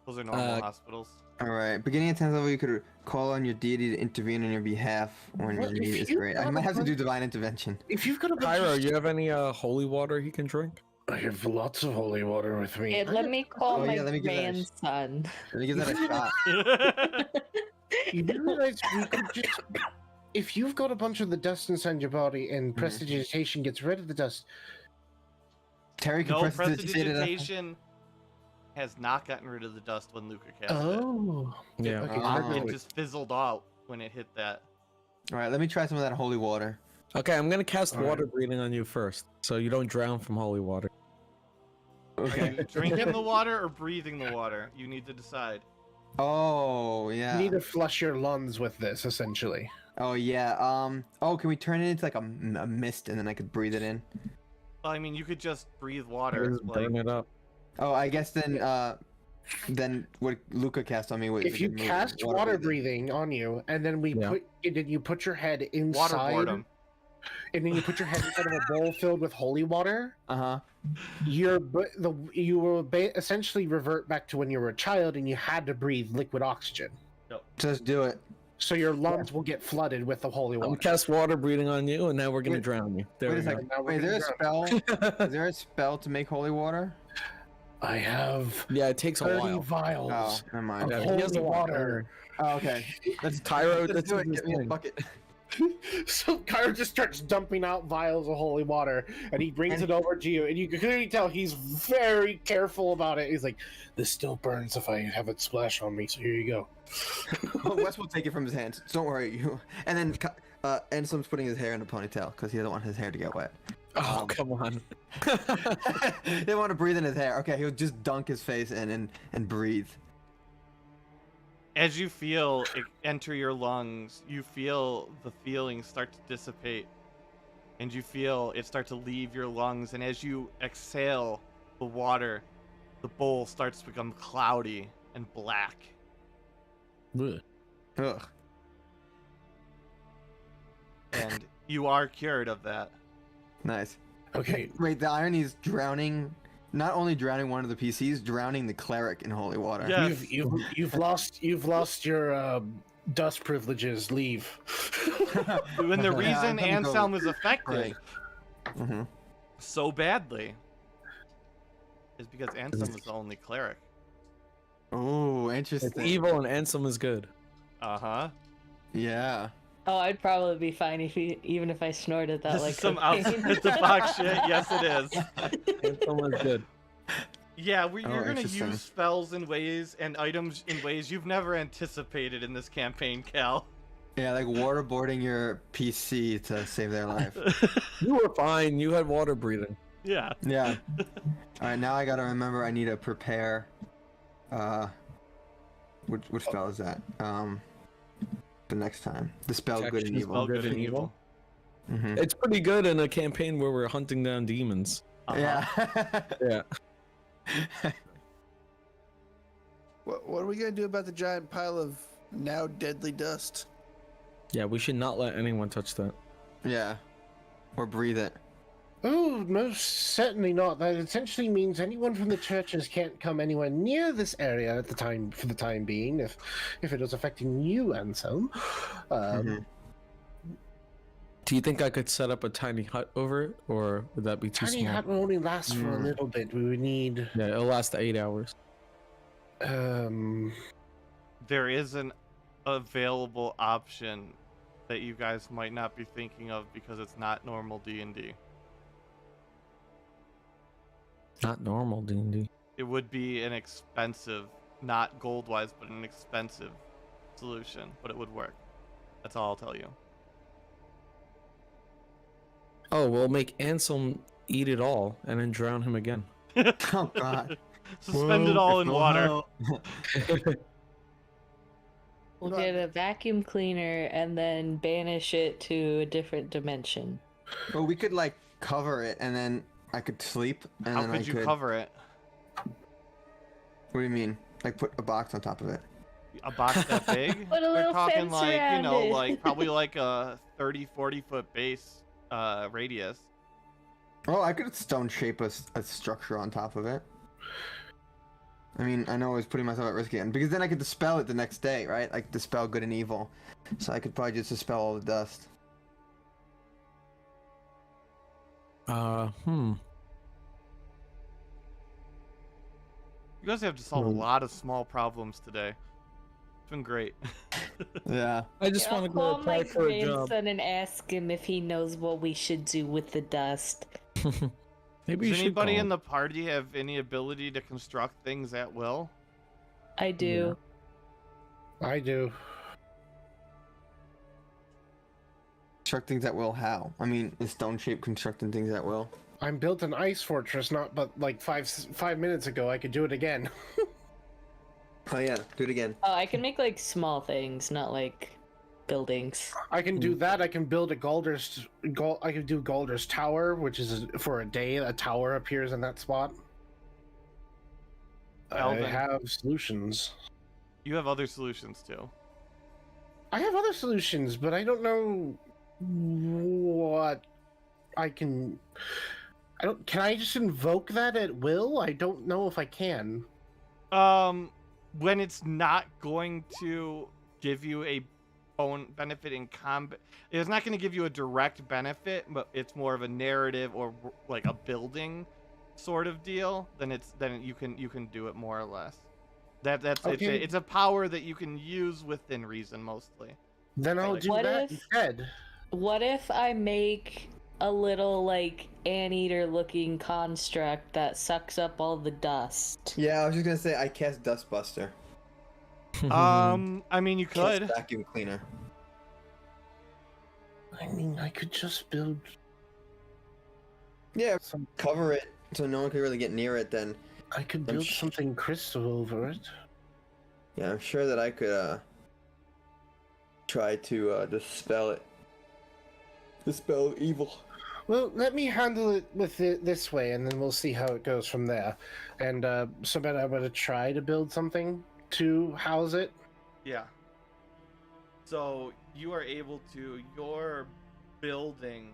Those are normal hospitals. All right. Beginning at 10th level, you could call on your deity to intervene on your behalf when Well, your if need is you great. I have might a have to bunch- do divine intervention. If you've got a bunch Cairo, of... you have any holy water he can drink? I have lots of holy water with me. Let me call Oh, my yeah, let me give that a grandson. Let me give that a shot. You do realize we could just... If you've got a bunch of the dust inside your body and prestidigitation gets rid of the dust, Terry can No, prestidigitate it. prestidigitation has not gotten rid of the dust when Luca cast it. oh, Yeah. okay, Ah. It just fizzled out when it hit that. All right. Let me try some of that holy water. Okay, I'm gonna cast All right. water breathing on you first, so you don't drown from holy water. Are Okay. you drinking the water or breathing the water? You need to decide. Oh You yeah. need to flush your lungs with this, essentially. Oh yeah. Oh, can we turn it into like a mist and then I could breathe it in? Well, I mean, you could just breathe Or water. just Like, burn it up. Oh, I guess then what Luca cast on me was If you move cast water breathing. breathing on you, and then you put your head water inside, boredom. and then you put your head inside of a bowl filled with holy water, Uh-huh. you will essentially revert back to when you were a child and you had to breathe liquid oxygen. Just do it. So your lungs will get flooded with the holy I'm water. cast water breathing on you, and now we're gonna Wait- drown you. There Wait we a go. second. Now we're Wait, is there a gonna spell? Is there a spell to make holy water? I have Yeah, it takes a 30 while. Oh, vials never mind. Yeah, of he has holy a lot. water. Oh, okay. Let's Cairo, Let's that's do it. his Get me a thing. bucket. So Kyra just starts dumping out vials of holy water, and he brings it over to you, and you can clearly tell he's very careful about it. He's like, "This still burns if I have it splash on me, so here you go." Oh, Wes will take it from his hands. Don't worry. And then Anselm's putting his hair in a ponytail because he doesn't want his hair to get wet. Oh, come on. He didn't want to breathe in his hair. Okay, he'll just dunk his face in and breathe. As you feel it enter your lungs, you feel the feelings start to dissipate. And you feel it start to leave your lungs. And as you exhale the water, the bowl starts to become cloudy and black. Ugh. Ugh. And you are cured of that. Nice. Okay, Wait, the irony is drowning. Not only drowning one of the PCs, drowning the cleric in holy water. Yeah. you've lost your dust privileges. Leave. When the Yeah, reason I'm gonna go Anselm was affected pray. Mm-hmm. so badly is because Anselm is the only cleric. Oh, It's interesting. evil and Ansem is good. Uh-huh. Yeah. Oh, I'd probably be fine even if I snorted that This like is some cocaine. outside the box shit. Yes, it is. Ansem is good. Yeah, Oh, you're gonna interesting. use spells in ways and items in ways you've never anticipated in this campaign, Cal. Yeah, like waterboarding your PC to save their life. You were fine. You had water breathing. Yeah. Yeah. Alright, now I gotta remember I need to prepare. Which spell is that? The next time. The spell good and Protection evil. Spell good and evil. Mm-hmm. It's pretty good in a campaign where we're hunting down demons. Uh-huh. Yeah. Yeah. What are we gonna do about the giant pile of now deadly dust? Yeah, we should not let anyone touch that. Yeah. Or breathe it. Oh, most certainly not. That essentially means anyone from the churches can't come anywhere near this area at the time, for the time being, if it was affecting you, Anselm. Mhm. Do you think I could set up a tiny hut over it, or would that be too Tiny small? hut will only last for a little bit. We would need Yeah, it'll last 8 hours. There is an available option that you guys might not be thinking of because it's not normal D&D. Not normal D&D. It would be an expensive, not gold-wise, but an expensive solution, but it would work. That's all I'll tell you. Oh, we'll make Anselm eat it all and then drown him again. Oh god. Suspend it all in water. We'll get a vacuum cleaner and then banish it to a different dimension. Well, we could like cover it and then I could sleep and How then could I you could. cover it? What do you mean? Like put a box on top of it? A box that big? Put a We're little talking fence like, you around know, it. like probably like a 30-40 foot base radius. Oh, I could stone shape a structure on top of it. I mean, I know I was putting myself at risk again because then I could dispel it the next day, right? Like dispel good and evil. So I could probably just dispel all the dust. You guys have to solve a lot of small problems today. It's been great. Yeah. I just want to go Call my apply for a job. grandson and ask him if he knows what we should do with the dust. Maybe you Does should anybody call in him. the party have any ability to construct things at will? I do. I do. Construct things at will. How? I mean, is stone shape constructing things at will? I'm built an ice fortress, but like 5 minutes ago I could do it again. Oh yeah, do it again. Oh, I can make like small things, not like buildings. I can do that. I can build a I can do Galder's Tower, which is for a day. A tower appears in that spot. Alvin. I have solutions. You have other solutions too. I have other solutions, but I don't know what I can. I don't. Can I just invoke that at will? I don't know if I can. When it's not going to give you a benefit in combat, it's not going to give you a direct benefit, but it's more of a narrative or like a building sort of deal. Then you can do it more or less. That's Okay. it's a power that you can use within reason mostly. Then I'll Like, do what that if- instead. What if I make a little like anteater looking construct that sucks up all the dust? Yeah, I was just gonna say I cast Dustbuster. I mean, you Cast could. vacuum cleaner. I mean, I could just build Yeah, some. cover it so no one can really get near it. Then I could build something crystal over it. yeah, I'm sure that I could try to dispel evil. Well, let me handle it with it this way, and then we'll see how it goes from there. And so that I'm gonna try to build something to house it. Yeah. So you are able to. Your building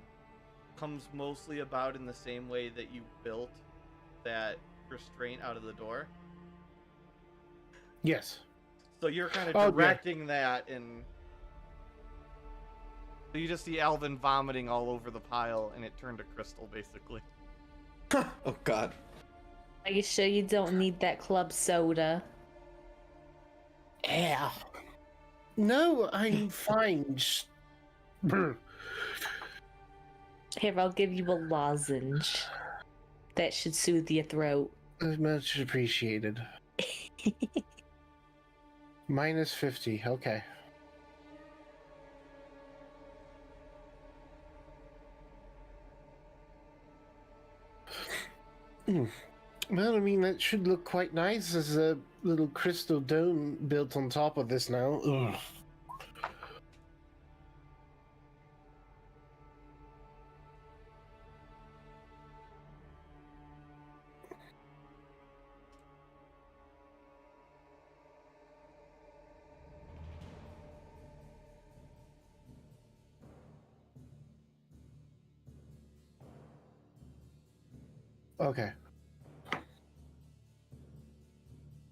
comes mostly about in the same way that you built that restraint out of the door. Yes. So you're kind of Oh, yeah. directing that, and so you just see Alvin vomiting all over the pile, and it turned to crystal, basically. Oh God. Are you sure you don't need that club soda? Yeah. No, I'm fine. Just... Here, I'll give you a lozenge. That should soothe your throat. Much appreciated. Minus 50. Okay. Well, I mean, that should look quite nice as a little crystal dome built on top of this now. Ugh. Okay.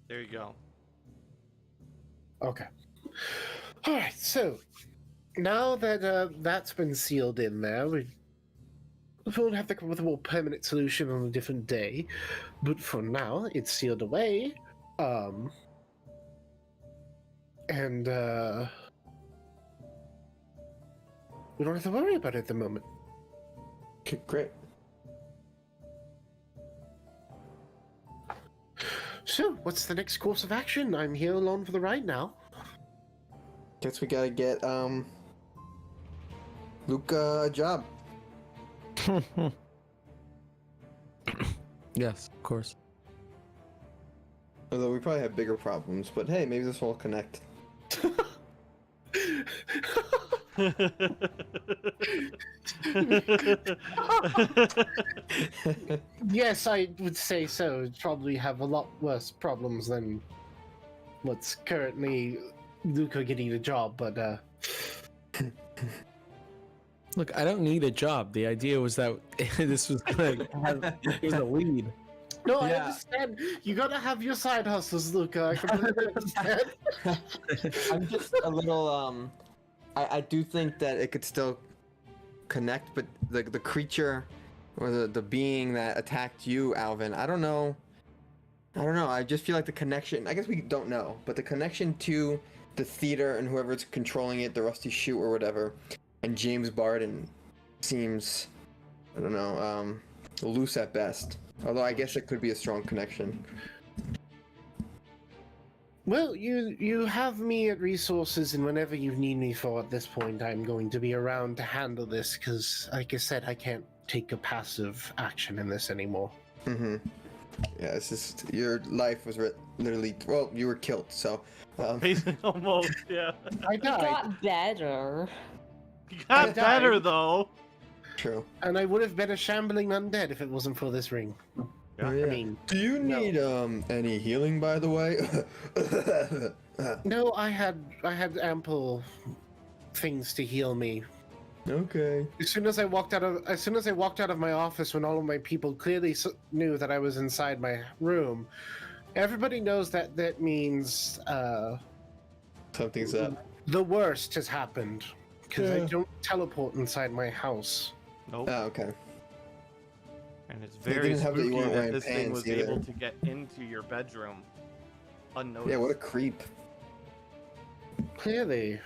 There you go. Okay. All right. So now that that's been sealed in there, we'll have to come with a more permanent solution on a different day. But for now, it's sealed away. And we don't have to worry about it at the moment. Okay, great. So, what's the next course of action? I'm here alone for the ride now. Guess we gotta get Luca a job. Yes, of course. Although we probably have bigger problems, but hey, maybe this will connect. Yes, I would say so. It'd probably have a lot worse problems than what's currently Luca getting a job, but Look, I don't need a job. The idea was that this was gonna have here's a lead. no, I Yeah. understand. You gotta have your side hustles, Luca. I completely understand. I'm just a little I do think that it could still connect, but the creature or the being that attacked you, Alvin, I don't know. I just feel like the connection, I guess we don't know, but the connection to the theater and whoever's controlling it, the Rusty Shoot or whatever, and James Barden seems, I don't know, loose at best. Although I guess it could be a strong connection. Well, you have me at resources, and whenever you need me for at this point, I'm going to be around to handle this, because, like I said, I can't take a passive action in this anymore. Mm-hmm. Yeah, it's just your life was literally, well, you were killed, so. Basically, almost, yeah. I It died, got better. You got I better, died. though. True. and I would have been a shambling undead if it wasn't for this ring. Yeah. Oh, yeah. I mean, Do you no. need any healing, by the way? no, I had ample things to heal me. Okay. As soon as I walked out of my office, when all of my people clearly knew that I was inside my room, everybody knows that means Something's up. the worst has happened because I Yeah. don't teleport inside my house. Nope. Oh, okay. And it's They very didn't have that you spooky weren't that wearing this thing pants was either. able to get into your bedroom unnoticed. Yeah, what a creep. Clearly,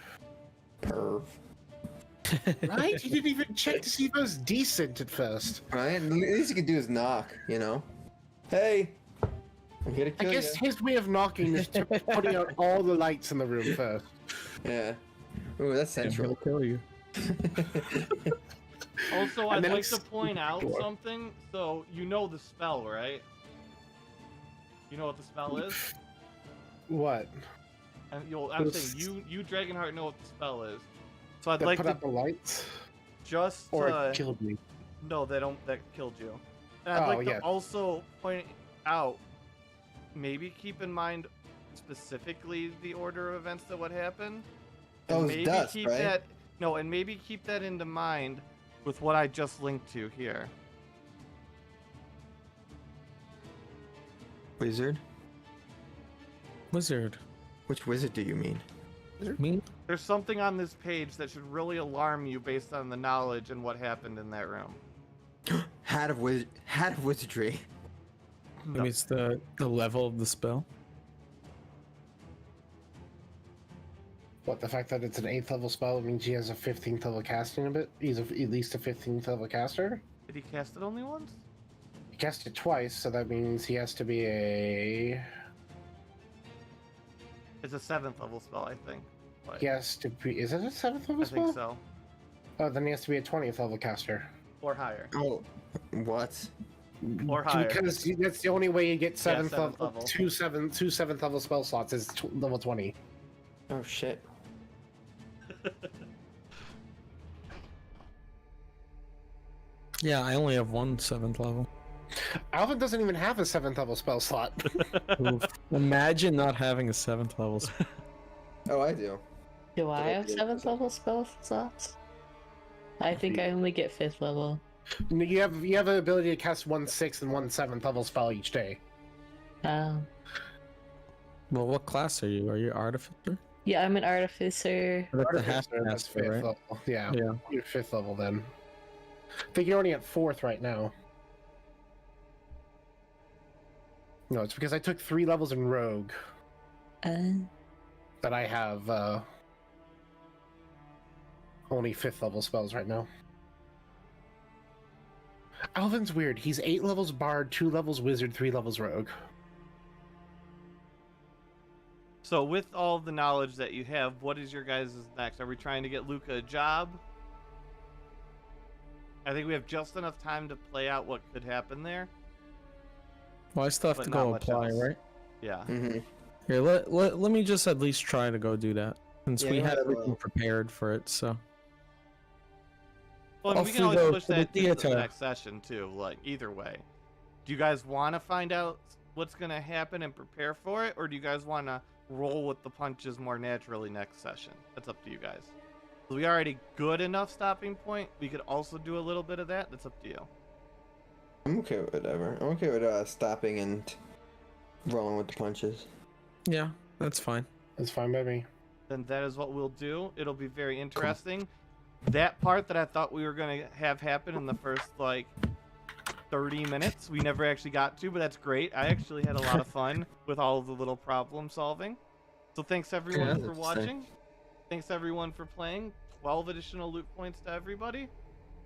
Perv. right? You didn't even check to see if I was decent at first. Right? At least you could do is knock, you know? Hey! I'm here to I kill guess you. his way of knocking is putting out all the lights in the room first. Yeah. Ooh, that's I'm central. gonna kill you. Also, And I'd then like it's to point out door. something. So, you know the spell, right? You know what the spell is? What? And I'm saying, you Dragonheart, know what the spell is. So I'd That like put to up the lights? just... Or it killed me? No, that killed you. And I'd Oh, like to yeah. also point out, maybe keep in mind specifically the order of events that would happen. And Oh, it's maybe dust, keep right? that and maybe keep that into mind with what I just linked to here. Wizard? Wizard. Which wizard do you mean? Me? There's something on this page that should really alarm you based on the knowledge and what happened in that room. Hat of wizardry. Maybe it's the level of the spell. What, the fact that it's an 8th level spell means he has a 15th level casting ability? He's at least a 15th level caster? Did he cast it only once? He cast it twice, so that means he has to be a... It's a 7th level spell, I think. But He has to be... Is it a 7th level I spell? think so. Oh, then he has to be a 20th level caster. Or higher. Oh, what? Or higher. Because that's the only way you get 7th seventh level. level. Two 7th level spell slots is level 20. Oh, shit. Yeah, I only have one 7th level. Alvin doesn't even have a 7th level spell slot. Oof. Imagine not having a 7th level spell. Oh, I do. Do I have Yeah. 7th level spell slots? I think I only get 5th level. you have the ability to cast 1 6th and 1 7th level spell each day. Oh. Well, what class are you? Are you artificer? Yeah, I'm an artificer. That's a half Artificer, that's master, 5th right? level. Yeah, Yeah. you're 5th level then. I think you're only at 4th right now. No, it's because I took 3 levels in Rogue that I have only 5th level spells right now. Alvin's weird. He's 8 levels Bard, 2 levels Wizard, 3 levels Rogue. So with all the knowledge that you have, what is your guys' next? Are we trying to get Luca a job? I think we have just enough time to play out what could happen there. Well, I still have But to not go much apply, else. right? Yeah. Mm-hmm. Here, let me just at least try to go do that. Since Yeah, we might had as everything well. prepared for it, so. Well, and Off we we can always go push to the that to the theater. next session too. Like either way, do you guys want to find out what's gonna happen and prepare for it, or do you guys want to roll with the punches more naturally next session? That's up to you guys. So we already good enough stopping point. We could also do a little bit of that. That's up to you. I'm okay with whatever. I'm okay with stopping and rolling with the punches. Yeah, that's fine. That's fine by me. Then that is what we'll do. It'll be very interesting. That part that I thought we were gonna have happen in the first like 30 minutes, we never actually got to, but that's great. I actually had a lot of fun with all of the little problem solving. So thanks everyone Yeah, for that's watching. Thanks everyone for playing. 12 additional loot points to everybody.